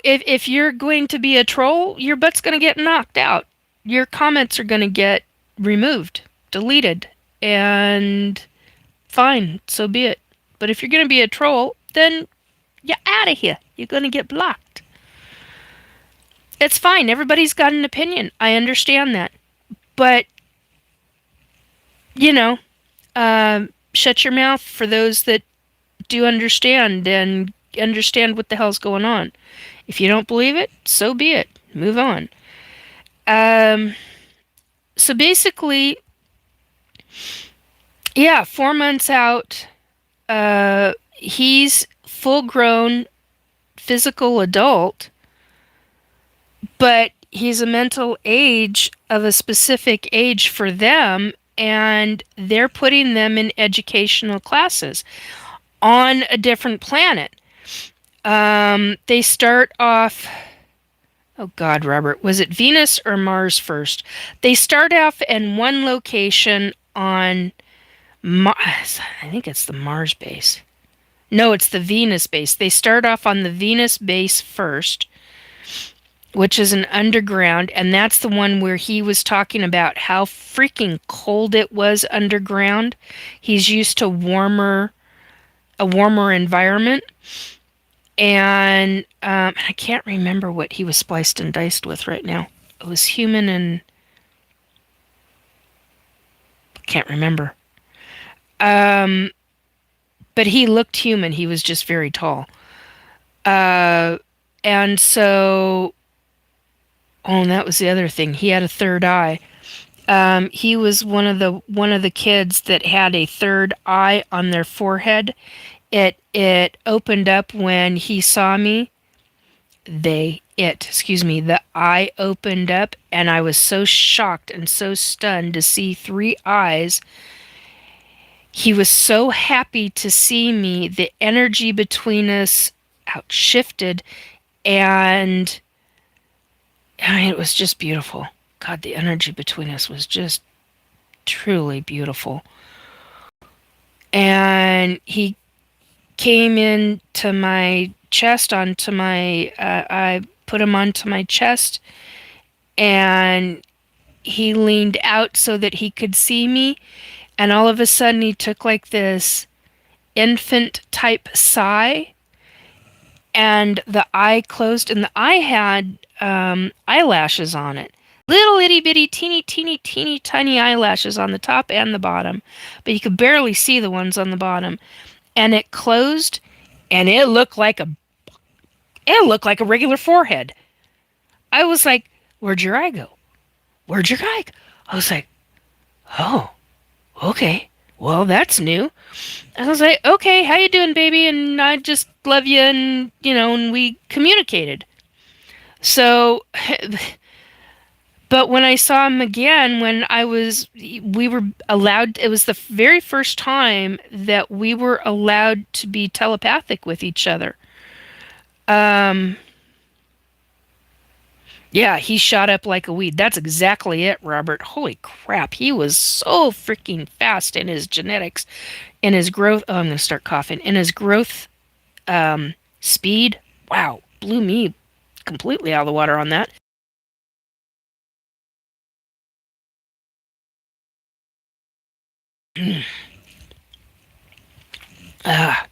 if you're going to be a troll, your butt's going to get knocked out. Your comments are going to get removed, deleted, and fine, so be it. But if you're going to be a troll, then you're out of here. You're going to get blocked. It's fine. Everybody's got an opinion. I understand that. But, shut your mouth for those that do understand and understand what the hell's going on. If you don't believe it, so be it. Move on. So basically, yeah, 4 months out, he's full-grown physical adult, but he's a mental age of a specific age for them, and they're putting them in educational classes on a different planet. They start off, oh God, Robert, was it Venus or Mars first? They start off in one location on Mars. I think it's the Mars base. No, it's the Venus base. They start off on the Venus base first, which is an underground, and that's the one where he was talking about how freaking cold it was underground. He's used to a warmer environment. And I can't remember what he was spliced and diced with right now. It was human and... can't remember. Um, but he looked human. He was just very tall. Uh, and so, oh, and that was the other thing. He had a third eye. He was one of the kids that had a third eye on their forehead. It opened up when he saw me. The eye opened up, and I was so shocked and so stunned to see three eyes. He was so happy to see me. The energy between us outshifted, and I mean, it was just beautiful. God, the energy between us was just truly beautiful. And he came into my chest, I put him onto my chest, and he leaned out so that he could see me. And all of a sudden, he took like this infant type sigh, and the eye closed, and the eye had eyelashes on it. Little itty bitty, teeny tiny eyelashes on the top and the bottom, but you could barely see the ones on the bottom. And it closed, and it looked like a regular forehead. I was like, "Where'd your eye go? Where'd your eye go?" I was like, "Oh, okay. Well, that's new." I was like, "Okay, how you doing, baby?" And I just love you, and and we communicated. So, but when I saw him again, we were allowed. It was the very first time that we were allowed to be telepathic with each other. Um, yeah, he shot up like a weed. That's exactly it, Robert. Holy crap, he was so freaking fast in his genetics, in his growth. Oh, I'm gonna start coughing. In his growth, speed. Wow, blew me completely out of the water on that. Ah,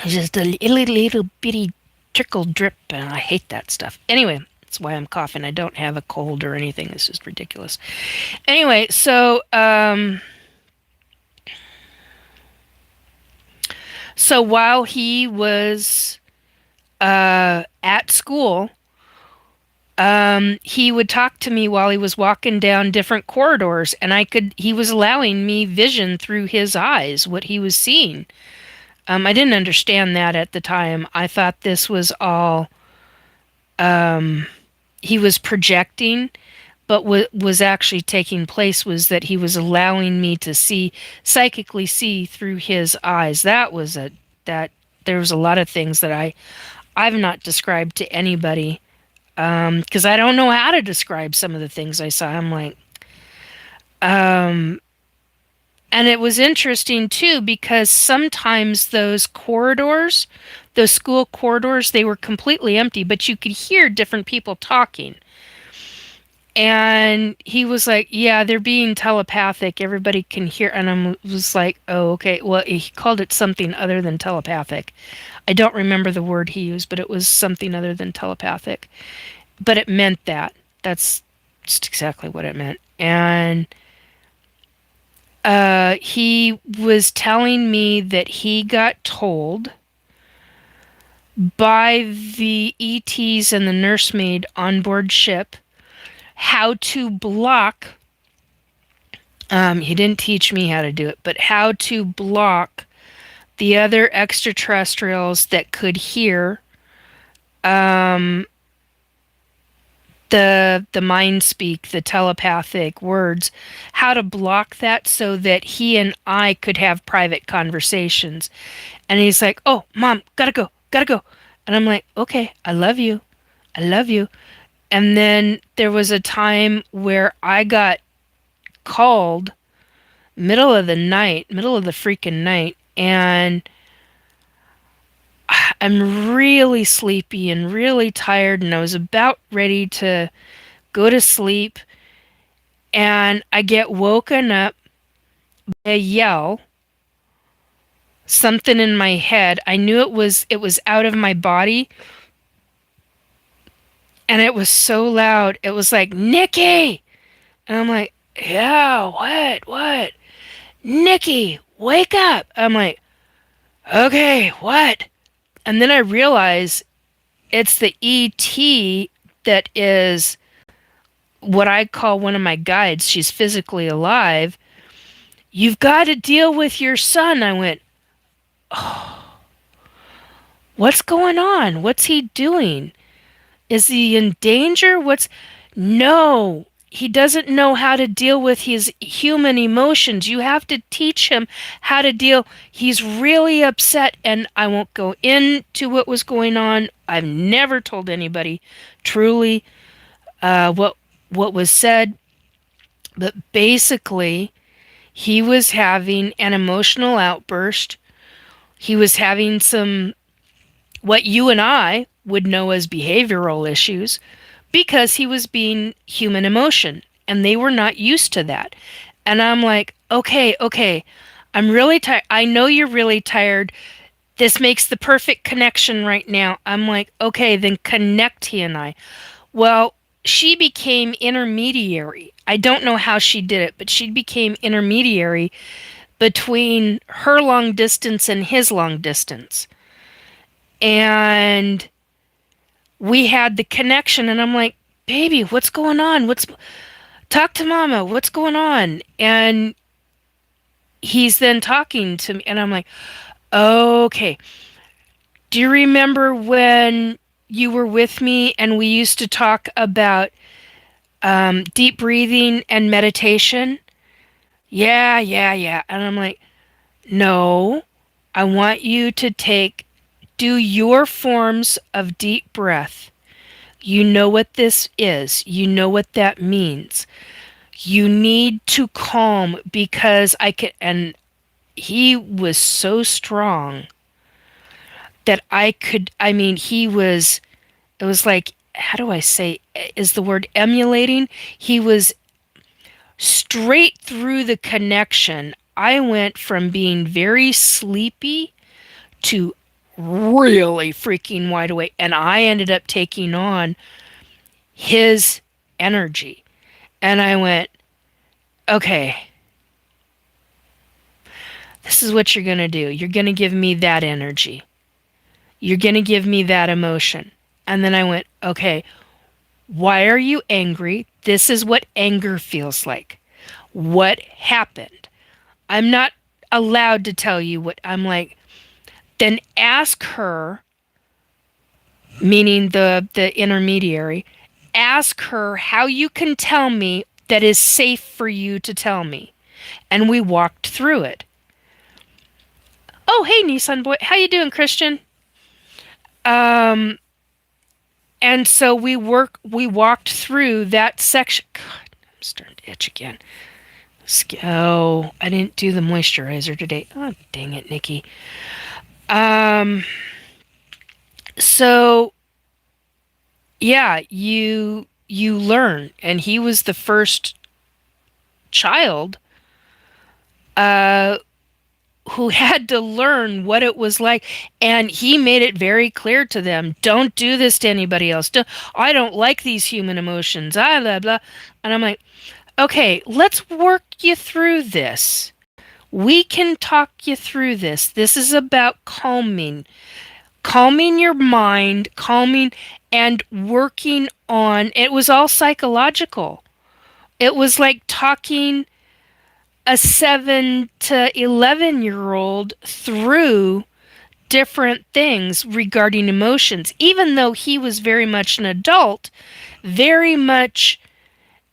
just a little bitty trickle drip, and I hate that stuff. Anyway, that's why I'm coughing. I don't have a cold or anything. It's just ridiculous. Anyway, so while he was at school, he would talk to me while he was walking down different corridors, and he was allowing me vision through his eyes, what he was seeing. I didn't understand that at the time. I thought this was all he was projecting, but what was actually taking place was that he was allowing me to psychically see through his eyes. That there was a lot of things that I've not described to anybody, because I don't know how to describe some of the things I saw. I'm like, and it was interesting too because sometimes those school corridors, they were completely empty, but you could hear different people talking. And he was like, "Yeah, they're being telepathic. Everybody can hear." And I was like, "Oh, okay." Well, he called it something other than telepathic. I don't remember the word he used, but it was something other than telepathic. But it meant that. That's just exactly what it meant. And he was telling me that he got told by the ETs and the nursemaid on board ship how to block. He didn't teach me how to do it, but how to block the other extraterrestrials that could hear the mind speak, the telepathic words, how to block that so that he and I could have private conversations. And he's like, "Oh, Mom, gotta go, gotta go." And I'm like, "Okay, I love you. I love you." And then there was a time where I got called middle of the freaking night, and I'm really sleepy and really tired, and I was about ready to go to sleep, and I get woken up by a yell, something in my head. I knew it was out of my body, and it was so loud. It was like, "Nikki!" And I'm like, "Yeah, what? What?" Nikki, wake up. I'm like, okay, what? And then I realize it's the ET that is what I call one of my guides. She's physically alive. You've got to deal with your son. I went, what's going on? What's he doing? Is he in danger? No, he doesn't know how to deal with his human emotions. You have to teach him how to deal. He's really upset, and I won't go into what was going on. I've never told anybody truly what was said, but basically, he was having an emotional outburst. He was having some what you and I would know as behavioral issues because he was being human emotion and they were not used to that. And I'm like, okay, I'm really tired. I know you're really tired. This makes the perfect connection right now. I'm like, okay, then connect he and I. Well, she became intermediary. I don't know how she did it, but she became intermediary between her long distance and his long distance. And we had the connection, and I'm like, baby, what's going on? Talk to mama. What's going on? And he's then talking to me, and I'm like, okay. Do you remember when you were with me and we used to talk about deep breathing and meditation? Yeah. And I'm like, no, I want you to do your forms of deep breath. You know what this is. You know what that means. You need to calm because and he was so strong that it was like, how do I say, is the word emulating? He was straight through the connection. I went from being very sleepy to really freaking wide awake, and I ended up taking on his energy. And I went, okay, this is what you're going to do. You're going to give me that energy. You're going to give me that emotion. And then I went, okay, why are you angry? This is what anger feels like. What happened? I'm not allowed to tell you what I'm like. Then ask her, meaning the intermediary, ask her how you can tell me that is safe for you to tell me. And we walked through it. Oh, hey, Nissan boy. How you doing, Christian? And so we walked through that section. God, I'm starting to itch again. Oh, I didn't do the moisturizer today. Oh, dang it, Nikki. So yeah, you learn, and he was the first child who had to learn what it was like, and he made it very clear to them, don't do this to anybody else. I don't like these human emotions. Blah blah. And I'm like, okay, let's work you through this. We can talk you through this. This is about calming your mind, calming and working on, it was all psychological. It was like talking a 7 to 11-year-old through different things regarding emotions, even though he was very much an adult, very much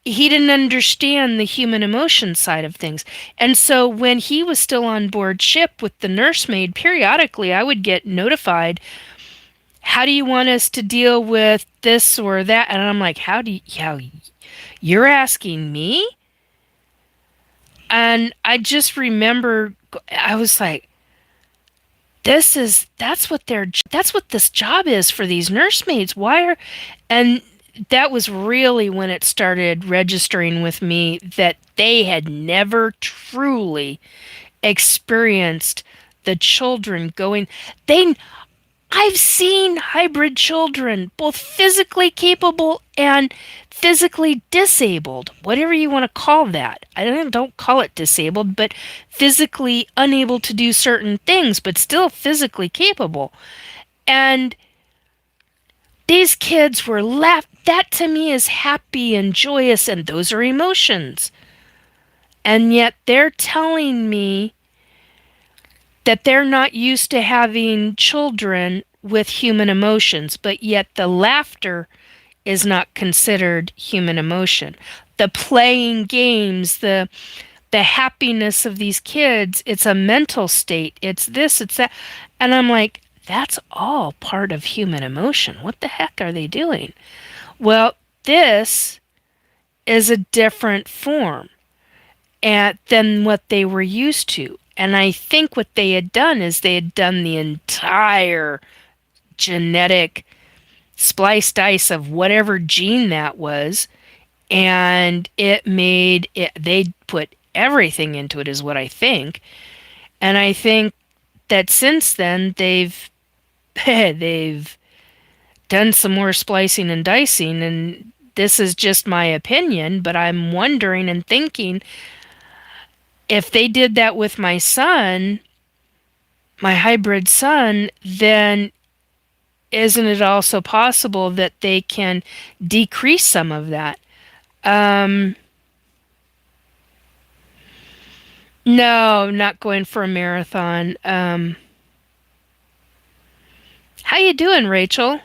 he didn't understand the human emotion side of things. And so when he was still on board ship with the nursemaid, periodically I would get notified, how do you want us to deal with this or that? And I'm like, how you're asking me? And I just remember, I was like, that's what this job is for these nursemaids. And that was really when it started registering with me that they had never truly experienced the children going, I've seen hybrid children, both physically capable and physically disabled, whatever you want to call that. I don't call it disabled, but physically unable to do certain things, but still physically capable. And these kids were left. That to me is happy and joyous, and those are emotions. And yet they're telling me that they're not used to having children with human emotions, but yet the laughter is not considered human emotion. The playing games, the happiness of these kids, it's a mental state. It's this, it's that. And I'm like, that's all part of human emotion. What the heck are they doing? Well, this is a different form than what they were used to. And I think what they had done is they had done the entire genetic splice dice of whatever gene that was, and it made it, they put everything into it, is what I think. And I think that since then they've they've done some more splicing and dicing, and this is just my opinion, but I'm wondering and thinking, if they did that with my son, my hybrid son, then isn't it also possible that they can decrease some of that? Um, no, not going for a marathon. How you doing, Rachel?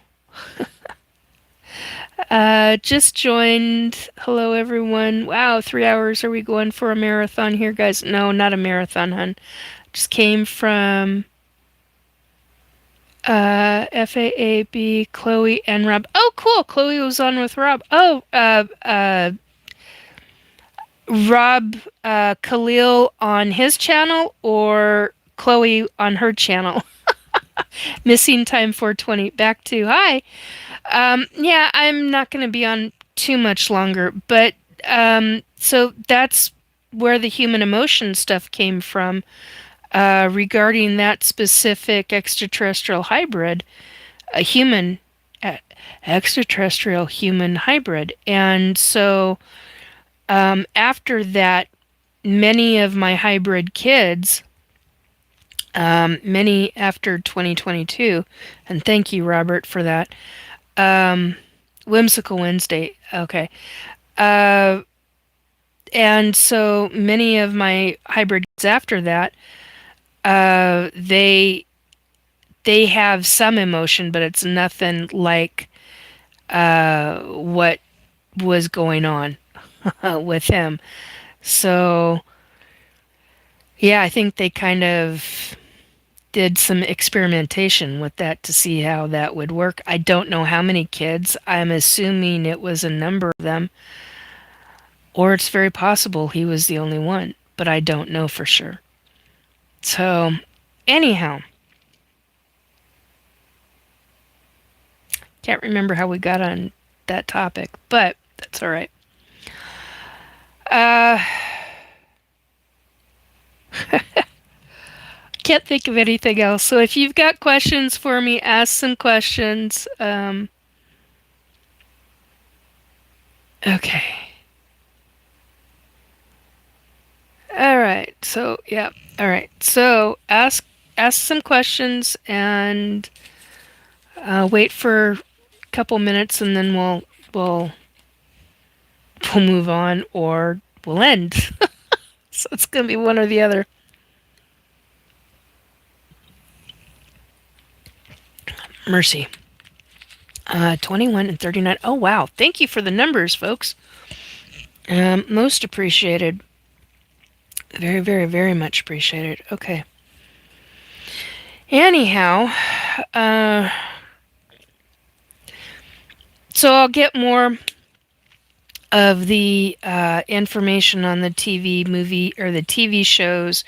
Just joined. Hello, everyone. Wow, 3 hours. Are we going for a marathon here, guys? No, not a marathon, hun. Just came from FAAB, Chloe, and Rob. Oh, cool. Chloe was on with Rob. Oh, Rob Khalil on his channel or Chloe on her channel? Missing time 420. Back to hi. Yeah, I'm not going to be on too much longer, but so that's where the human emotion stuff came from regarding that specific extraterrestrial hybrid, a human uh, extraterrestrial human hybrid. And so after that, many of my hybrid kids, many after 2022, and thank you, Robert, for that. Whimsical Wednesday. Okay. Uh, and so many of my hybrid kids after that, they have some emotion, but it's nothing like what was going on with him. So yeah, I think they kind of did some experimentation with that to see how that would work. I don't know how many kids. I'm assuming it was a number of them, or it's very possible he was the only one, but I don't know for sure. So, anyhow, can't remember how we got on that topic, but that's all right. Uh, can't think of anything else. So if you've got questions for me, ask some questions. Okay. All right. So yeah. All right. So ask some questions and wait for a couple minutes, and then we'll move on or we'll end. So it's gonna be one or the other. Mercy. 21 and 39. Oh wow! Thank you for the numbers, folks. Most appreciated. Very, very, very much appreciated. Okay. Anyhow, so I'll get more of the information on the TV movie or the TV shows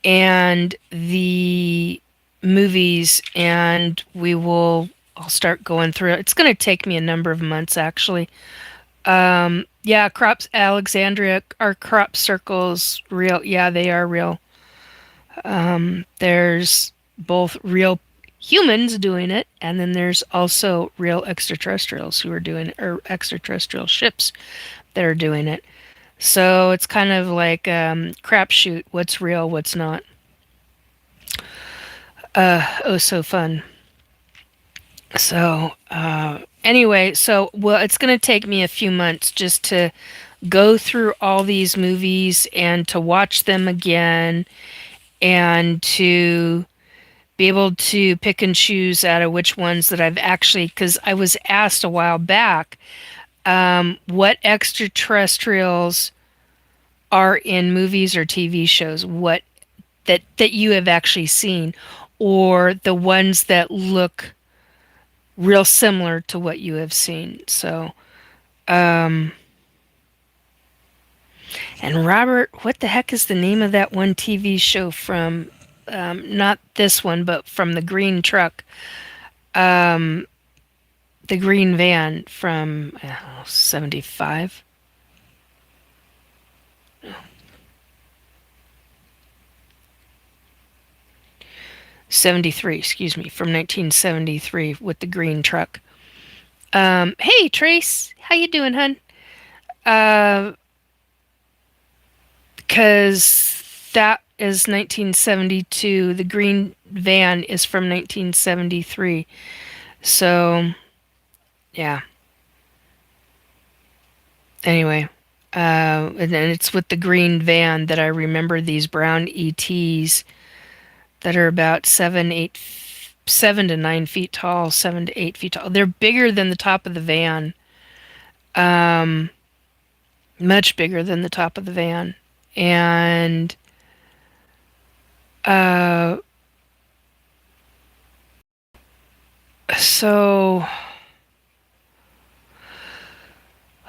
and the movies, and I'll start going through it. It's going to take me a number of months, actually. Yeah, crops, Alexandria, are crop circles real? Yeah, they are real. There's both real humans doing it, and then there's also real extraterrestrials who are doing it, or extraterrestrial ships that are doing it. So it's kind of like crapshoot. What's real? What's not? Oh, so fun. So anyway, so well, it's going to take me a few months just to go through all these movies and to watch them again and to be able to pick and choose out of which ones that I've actually, because I was asked a while back, what extraterrestrials are in movies or TV shows, what that you have actually seen, or the ones that look real similar to what you have seen. So, and Robert, what the heck is the name of that one TV show from? Not this one, but from the green truck, the green van from 75, 73, excuse me, from 1973 with the green truck. Hey Trace, how you doing, hun? Uh, because that is 1972. The green van is from 1973. So, yeah. Anyway, and then it's with the green van that I remember these brown ETs that are about 7 to 9 feet tall, 7 to 8 feet tall. They're bigger than the top of the van. Um, Much bigger than the top of the van. And uh, so,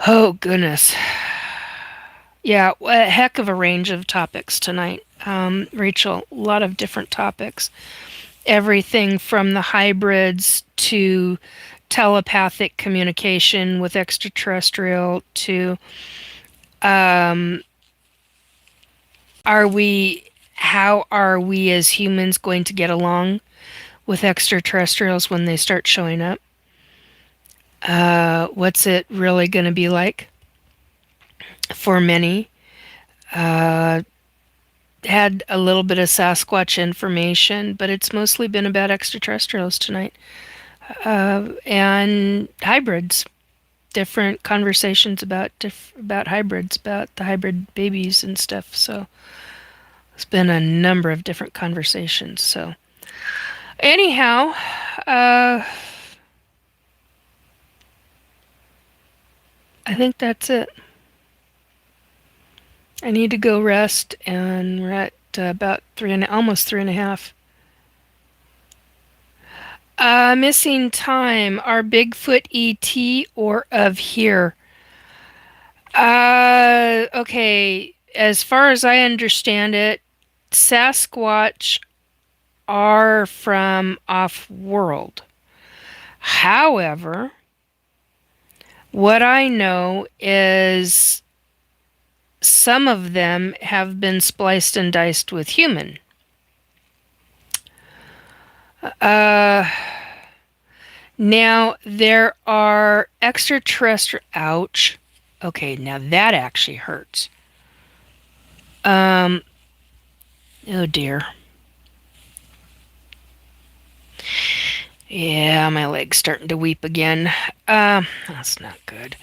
oh goodness. Yeah, a heck of a range of topics tonight. Rachel, a lot of different topics. Everything from the hybrids to telepathic communication with extraterrestrial to are we how are we as humans going to get along with extraterrestrials when they start showing up? What's it really going to be like for many? Uh, had a little bit of Sasquatch information, but it's mostly been about extraterrestrials tonight and hybrids. Different conversations about about hybrids, about the hybrid babies and stuff. So it's been a number of different conversations. So anyhow, uh, I think that's it. I need to go rest, and we're at about almost 3.5. Missing time. Are Bigfoot ET or of here? Okay. As far as I understand it, Sasquatch are from off-world. However, what I know is some of them have been spliced and diced with human. Now, there are extraterrestrial. Ouch. Okay, now that actually hurts. Oh dear. Yeah, my leg's starting to weep again. That's not good.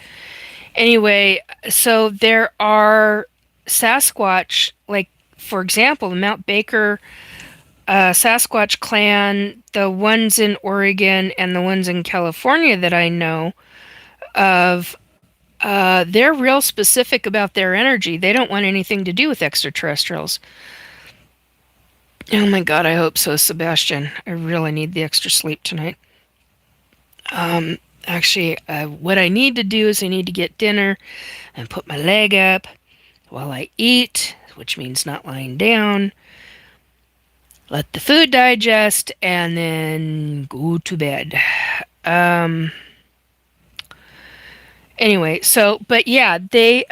Anyway, so there are Sasquatch, like, for example, the Mount Baker Sasquatch clan, the ones in Oregon and the ones in California that I know of, they're real specific about their energy. They don't want anything to do with extraterrestrials. Oh my god, I hope so, Sebastian. I really need the extra sleep tonight. Actually, what I need to do is I need to get dinner and put my leg up while I eat, which means not lying down. Let the food digest and then go to bed. Anyway, so but yeah, they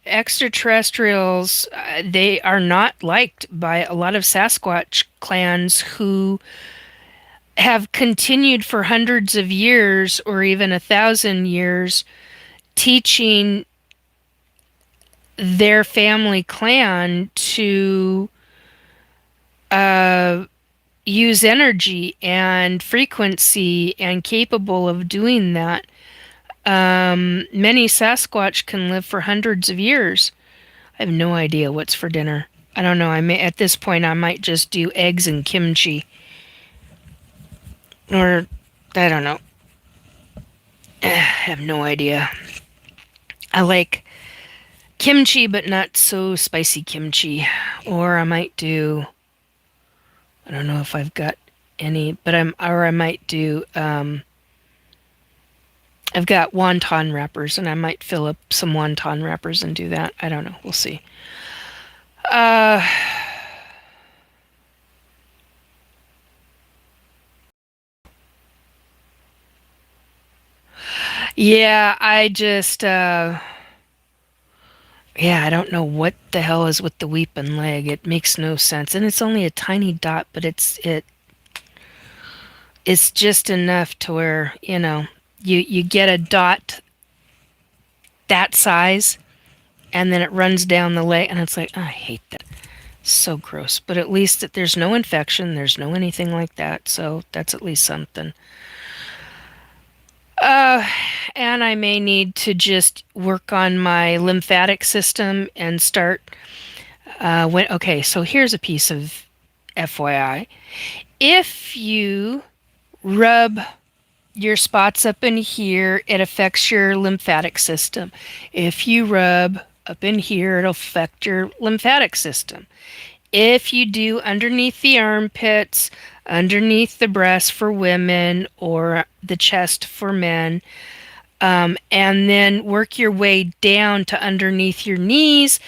extraterrestrials. They are not liked by a lot of Sasquatch clans who have continued for hundreds of years or even 1,000 years teaching their family clan to uh, use energy and frequency and capable of doing that. Many Sasquatch can live for hundreds of years. I have no idea what's for dinner. I don't know. I may at this point I might just do eggs and kimchi, or I don't know. I have no idea. I like kimchi, but not so spicy kimchi. Or I might do. I don't know if I've got any, but I might do. I've got wonton wrappers, and I might fill up some wonton wrappers and do that. I don't know. We'll see. Uh, yeah, yeah, I don't know what the hell is with the weeping leg. It makes no sense, and it's only a tiny dot, but it's just enough to where you get a dot that size, and then it runs down the leg, and it's like, oh, I hate that. So gross. But at least that there's no infection, there's no anything like that, so that's at least something. Uh, and I may need to just work on my lymphatic system and start. Okay, so here's a piece of FYI. If you rub your spots up in here, it affects your lymphatic system. If you rub up in here, it'll affect your lymphatic system. If you do underneath the armpits, underneath the breast for women, or the chest for men, and then work your way down to underneath your knees,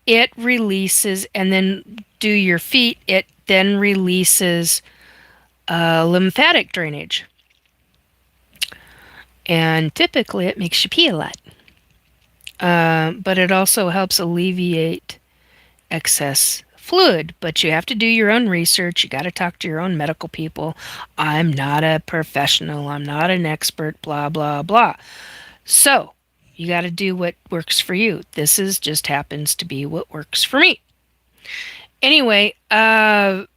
it releases, and then do your feet, it then releases lymphatic drainage. And typically it makes you pee a lot. But it also helps alleviate excess fluid. But you have to do your own research. You got to talk to your own medical people. I'm not a professional. I'm not an expert, blah, blah, blah. So you got to do what works for you. This is just happens to be what works for me. Anyway, but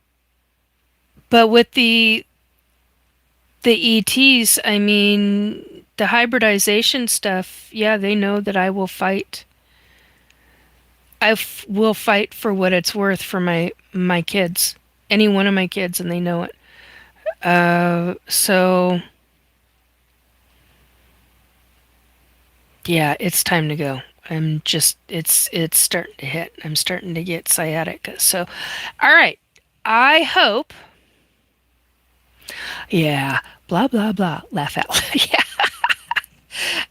with the ETs, I mean, the hybridization stuff, yeah, they know that I will fight. Will fight for what it's worth for my kids, any one of my kids, and they know it. So yeah, it's time to go. It's starting to hit. I'm starting to get sciatica. So, all right. I hope. Yeah. Blah blah blah. Laugh out.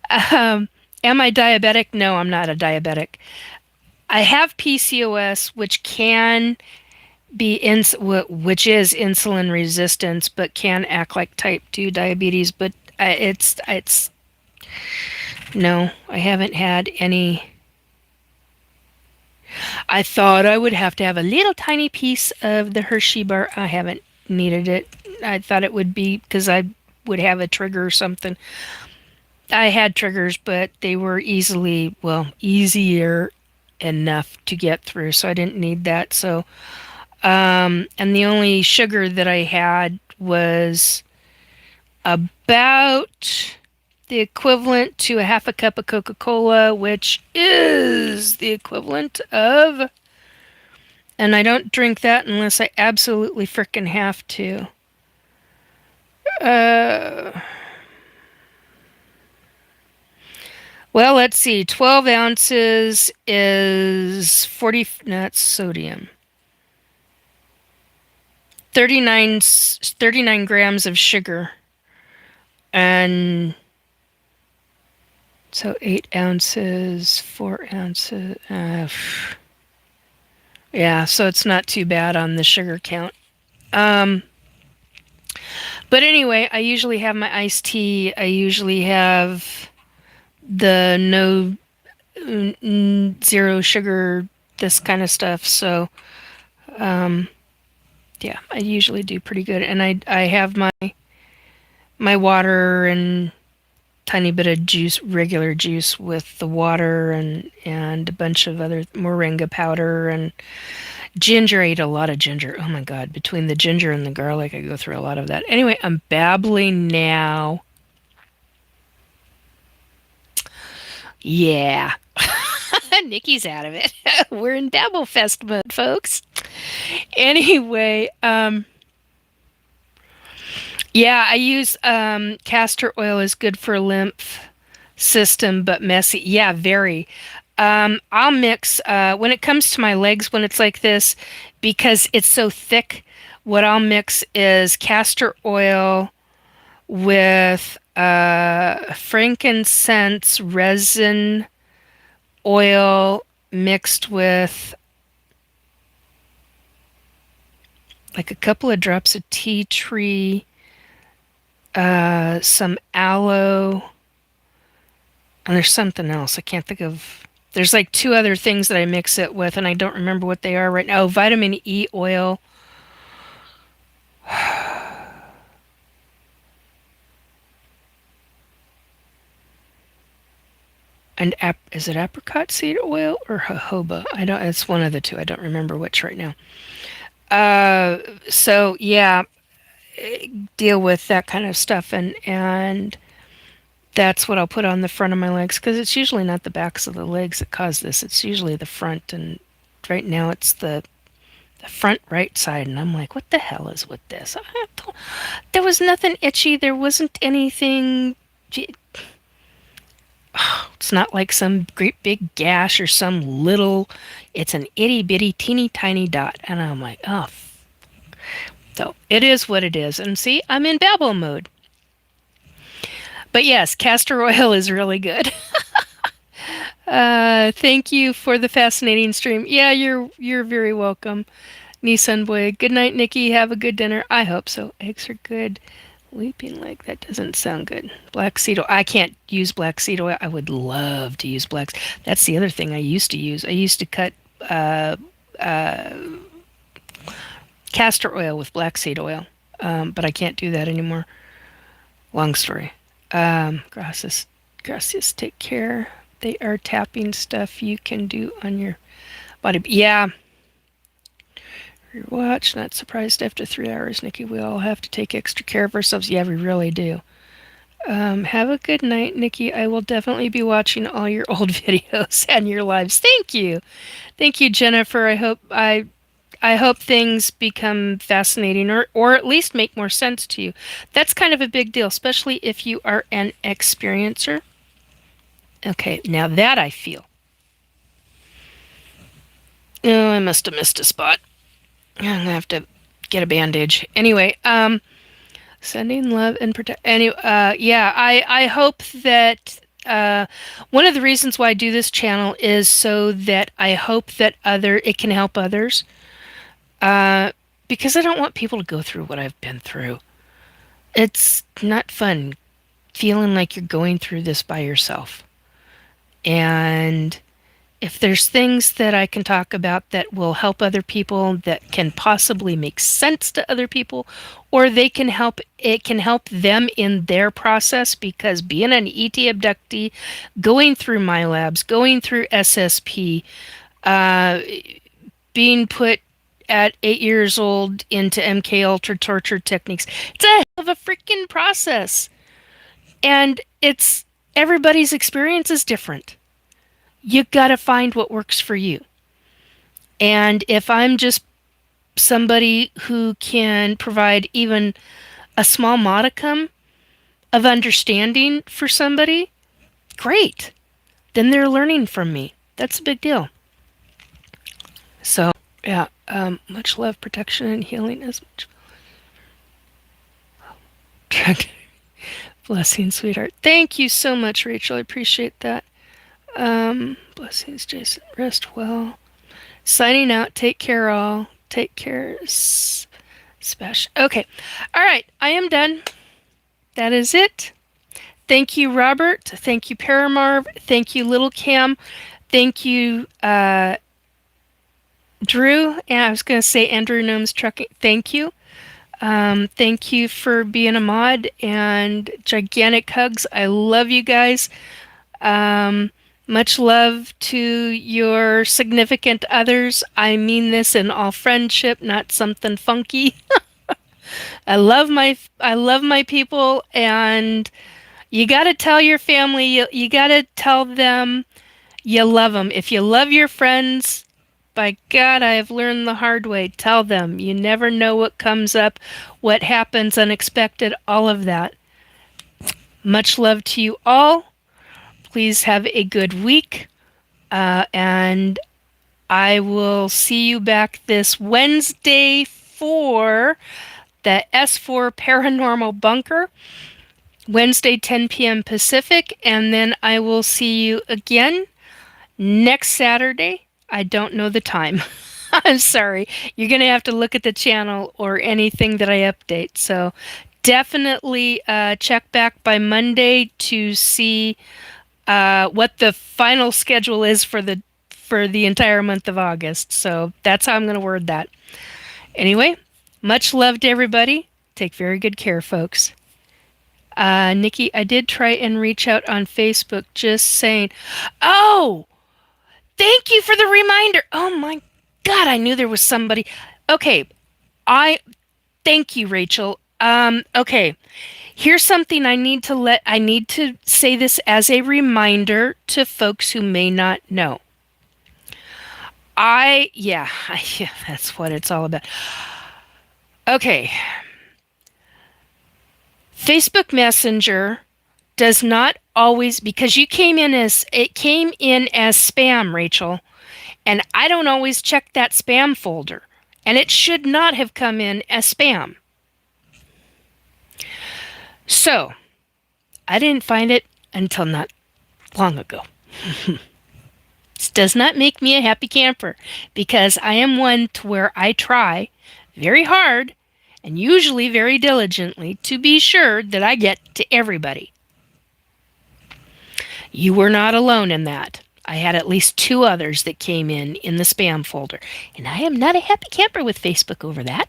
Yeah. Am I diabetic? No, I'm not a diabetic. I have PCOS, which can be which is insulin resistance, but can act like type 2 diabetes. But it's no, I haven't had any. I thought I would have to have a little tiny piece of the Hershey bar. I haven't needed it. I thought it would be because I would have a trigger or something. I had triggers, but they were easier enough to get through, so I didn't need that. So, and the only sugar that I had was about the equivalent to a half a cup of Coca-Cola, which is the equivalent of, and I don't drink that unless I absolutely frickin' have to. Uh, well, let's see. 12 ounces is 40, no, that's sodium. 39 grams of sugar. And so 8 ounces, 4 ounces. Yeah, so it's not too bad on the sugar count. But anyway, I usually have my iced tea. I usually have the no zero sugar, this kind of stuff. So, Yeah, I usually do pretty good, and I have my water and tiny bit of juice, regular juice with the water, and a bunch of other moringa powder and ginger. I eat a lot of ginger. Oh my God, between the ginger and the garlic, I go through a lot of that. Anyway, I'm babbling now. Yeah. Nikki's out of it. We're in Babble Fest mode, folks. Anyway, yeah, I use castor oil is good for lymph system, but messy. Yeah, very. I'll mix when it comes to my legs when it's like this because it's so thick. What I'll mix is castor oil with frankincense resin oil mixed with like a couple of drops of tea tree, some aloe, and there's something else. I can't think of. There's like two other things that I mix it with, and I don't remember what they are right now. Oh, vitamin E oil. And is it apricot seed oil or jojoba? I don't. It's one of the two. I don't remember which right now. So yeah, deal with that kind of stuff, and that's what I'll put on the front of my legs because it's usually not the backs of the legs that cause this. It's usually the front, and right now it's the front right side, and I'm like, what the hell is with this? There was nothing itchy. There wasn't anything. It's not like some great big gash or some little. It's an itty bitty teeny tiny dot, and I'm like, oh. So it is what it is. And see, I'm in babble mode. But yes, castor oil is really good. Thank you for the fascinating stream. Yeah, you're very welcome, Nissan boy. Good night, Nikki. Have a good dinner. I hope so. Eggs are good. Leaping leg, that doesn't sound good. Black seed oil. I can't use black seed oil. I would love to use black. That's the other thing I used to use. I used to cut castor oil with black seed oil, but I can't do that anymore. Long story. Gracias. Gracias. Take care. They are tapping stuff you can do on your body. Yeah. Watch. Not surprised after 3 hours, Nikki. We all have to take extra care of ourselves. Yeah, we really do. Have a good night, Nikki. I will definitely be watching all your old videos and your lives. Thank you. Thank you, Jennifer. I hope things become fascinating or at least make more sense to you. That's kind of a big deal, especially if you are an experiencer. Okay, now that I feel. Oh, I must have missed a spot. I'm gonna have to get a bandage. Anyway, sending love and protect. Anyway, yeah, I hope that one of the reasons why I do this channel is so that I hope that it can help others. Because I don't want people to go through what I've been through. It's not fun feeling like you're going through this by yourself. And if there's things that I can talk about that will help other people, that can possibly make sense to other people, or it can help them in their process, because being an ET abductee, going through my labs, going through SSP, being put at 8 years old into MK Ultra torture techniques. It's a hell of a freaking process. And everybody's experience is different. You gotta find what works for you. And if I'm just somebody who can provide even a small modicum of understanding for somebody, great. Then they're learning from me. That's a big deal. So, yeah, much love, protection, and healing as much. Blessings, sweetheart. Thank you so much, Rachel. I appreciate that. Blessings, Jason. Rest well. Signing out. Take care, all. Take care. Smash. Okay. All right. I am done. That is it. Thank you, Robert. Thank you, Paramarv. Thank you, Little Cam. Thank you, Drew, yeah, I was going to say Andrew Gnome's Trucking. Thank you. Thank you for being a mod and gigantic hugs. I love you guys. Um, Much love to your significant others. I mean this in all friendship, not something funky. I love my people, and you got to tell your family. You got to tell them you love them. If you love your friends, by God, I have learned the hard way. Tell them. You never know what comes up, what happens unexpected, all of that. Much love to you all. Please have a good week. And I will see you back this Wednesday for the S4 Paranormal Bunker. Wednesday, 10 p.m. Pacific. And then I will see you again next Saturday. I don't know the time. I'm sorry. You're going to have to look at the channel or anything that I update. So definitely check back by Monday to see what the final schedule is for the entire month of August. So that's how I'm going to word that. Anyway, much love to everybody. Take very good care, folks. Nikki, I did try and reach out on Facebook just saying, oh, thank you for the reminder. Oh my God, I knew there was somebody. Okay, I thank you, Rachel. Okay, here's something I need to say this as a reminder to folks who may not know. Yeah, that's what it's all about. Okay. Facebook Messenger does not always, because it came in as spam, Rachel, and I don't always check that spam folder, and it should not have come in as spam. So, I didn't find it until not long ago. This does not make me a happy camper, because I am one to where I try very hard and usually very diligently to be sure that I get to everybody. You were not alone in that. I had at least 2 others that came in the spam folder, and I am not a happy camper with Facebook over that,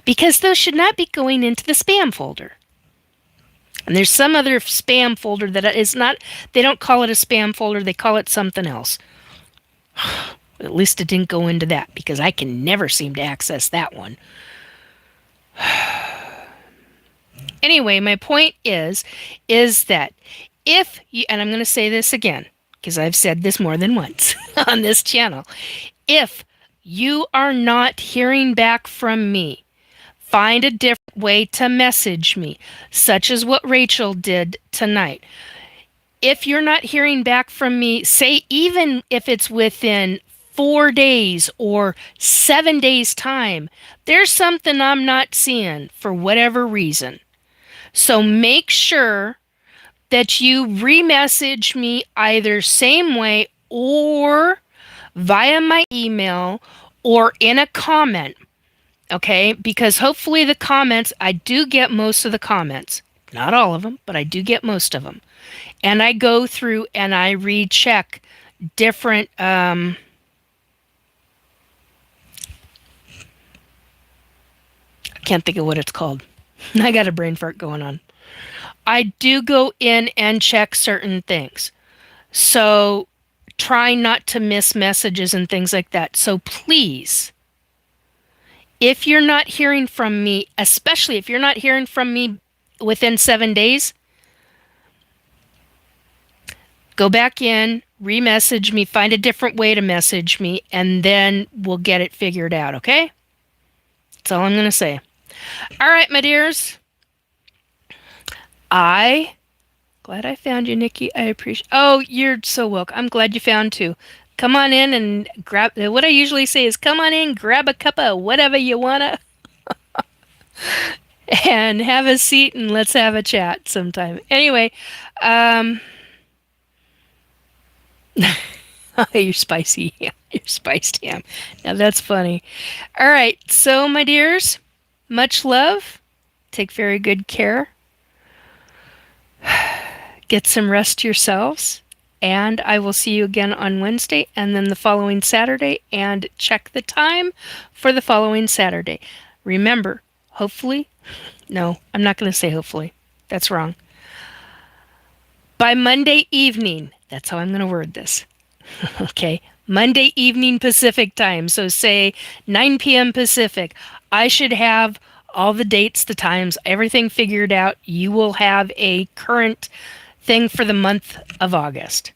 because those should not be going into the spam folder. And there's some other spam folder that is not, they don't call it a spam folder, they call it something else. At least it didn't go into that, because I can never seem to access that one. Anyway, my point is that if you, and I'm going to say this again, because I've said this more than once on this channel, if you are not hearing back from me, find a different way to message me, such as what Rachel did tonight. If you're not hearing back from me, say even if it's within 4 days or 7 days time, there's something I'm not seeing for whatever reason. So make sure that you remessage me either same way or via my email or in a comment. Okay? Because hopefully the comments, I do get most of the comments. Not all of them, but I do get most of them. And I go through and I recheck different I can't think of what it's called. I got a brain fart going on. I do go in and check certain things. So try not to miss messages and things like that. So please, if you're not hearing from me, especially if you're not hearing from me within 7 days, go back in, remessage me, find a different way to message me, and then we'll get it figured out, okay? That's all I'm going to say. All right, my dears. Glad I found you, Nikki. I appreciate. Oh, you're so welcome. I'm glad you found 2. Come on in and grab. What I usually say is, come on in, grab a cup of whatever you wanna, and have a seat, and let's have a chat sometime. Anyway, you're spicy. You're spiced ham. Now that's funny. All right, so my dears, much love. Take very good care. Get some rest yourselves. And I will see you again on Wednesday and then the following Saturday, and check the time for the following Saturday. Remember, hopefully, no, I'm not going to say hopefully. That's wrong. By Monday evening, that's how I'm going to word this. Okay, Monday evening Pacific time. So say 9 p.m. Pacific. I should have all the dates, the times, everything figured out. You will have a current thing for the month of August.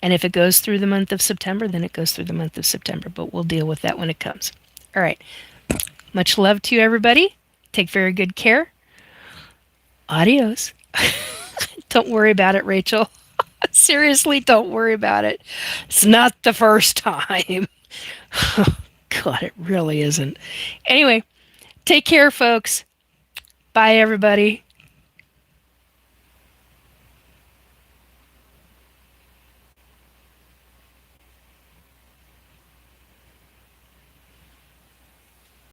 And if it goes through the month of September, then it goes through the month of September. But we'll deal with that when it comes. All right. Much love to you, everybody. Take very good care. Adios. Don't worry about it, Rachel. Seriously, don't worry about it. It's not the first time. God, it really isn't. Anyway, take care, folks. Bye, everybody.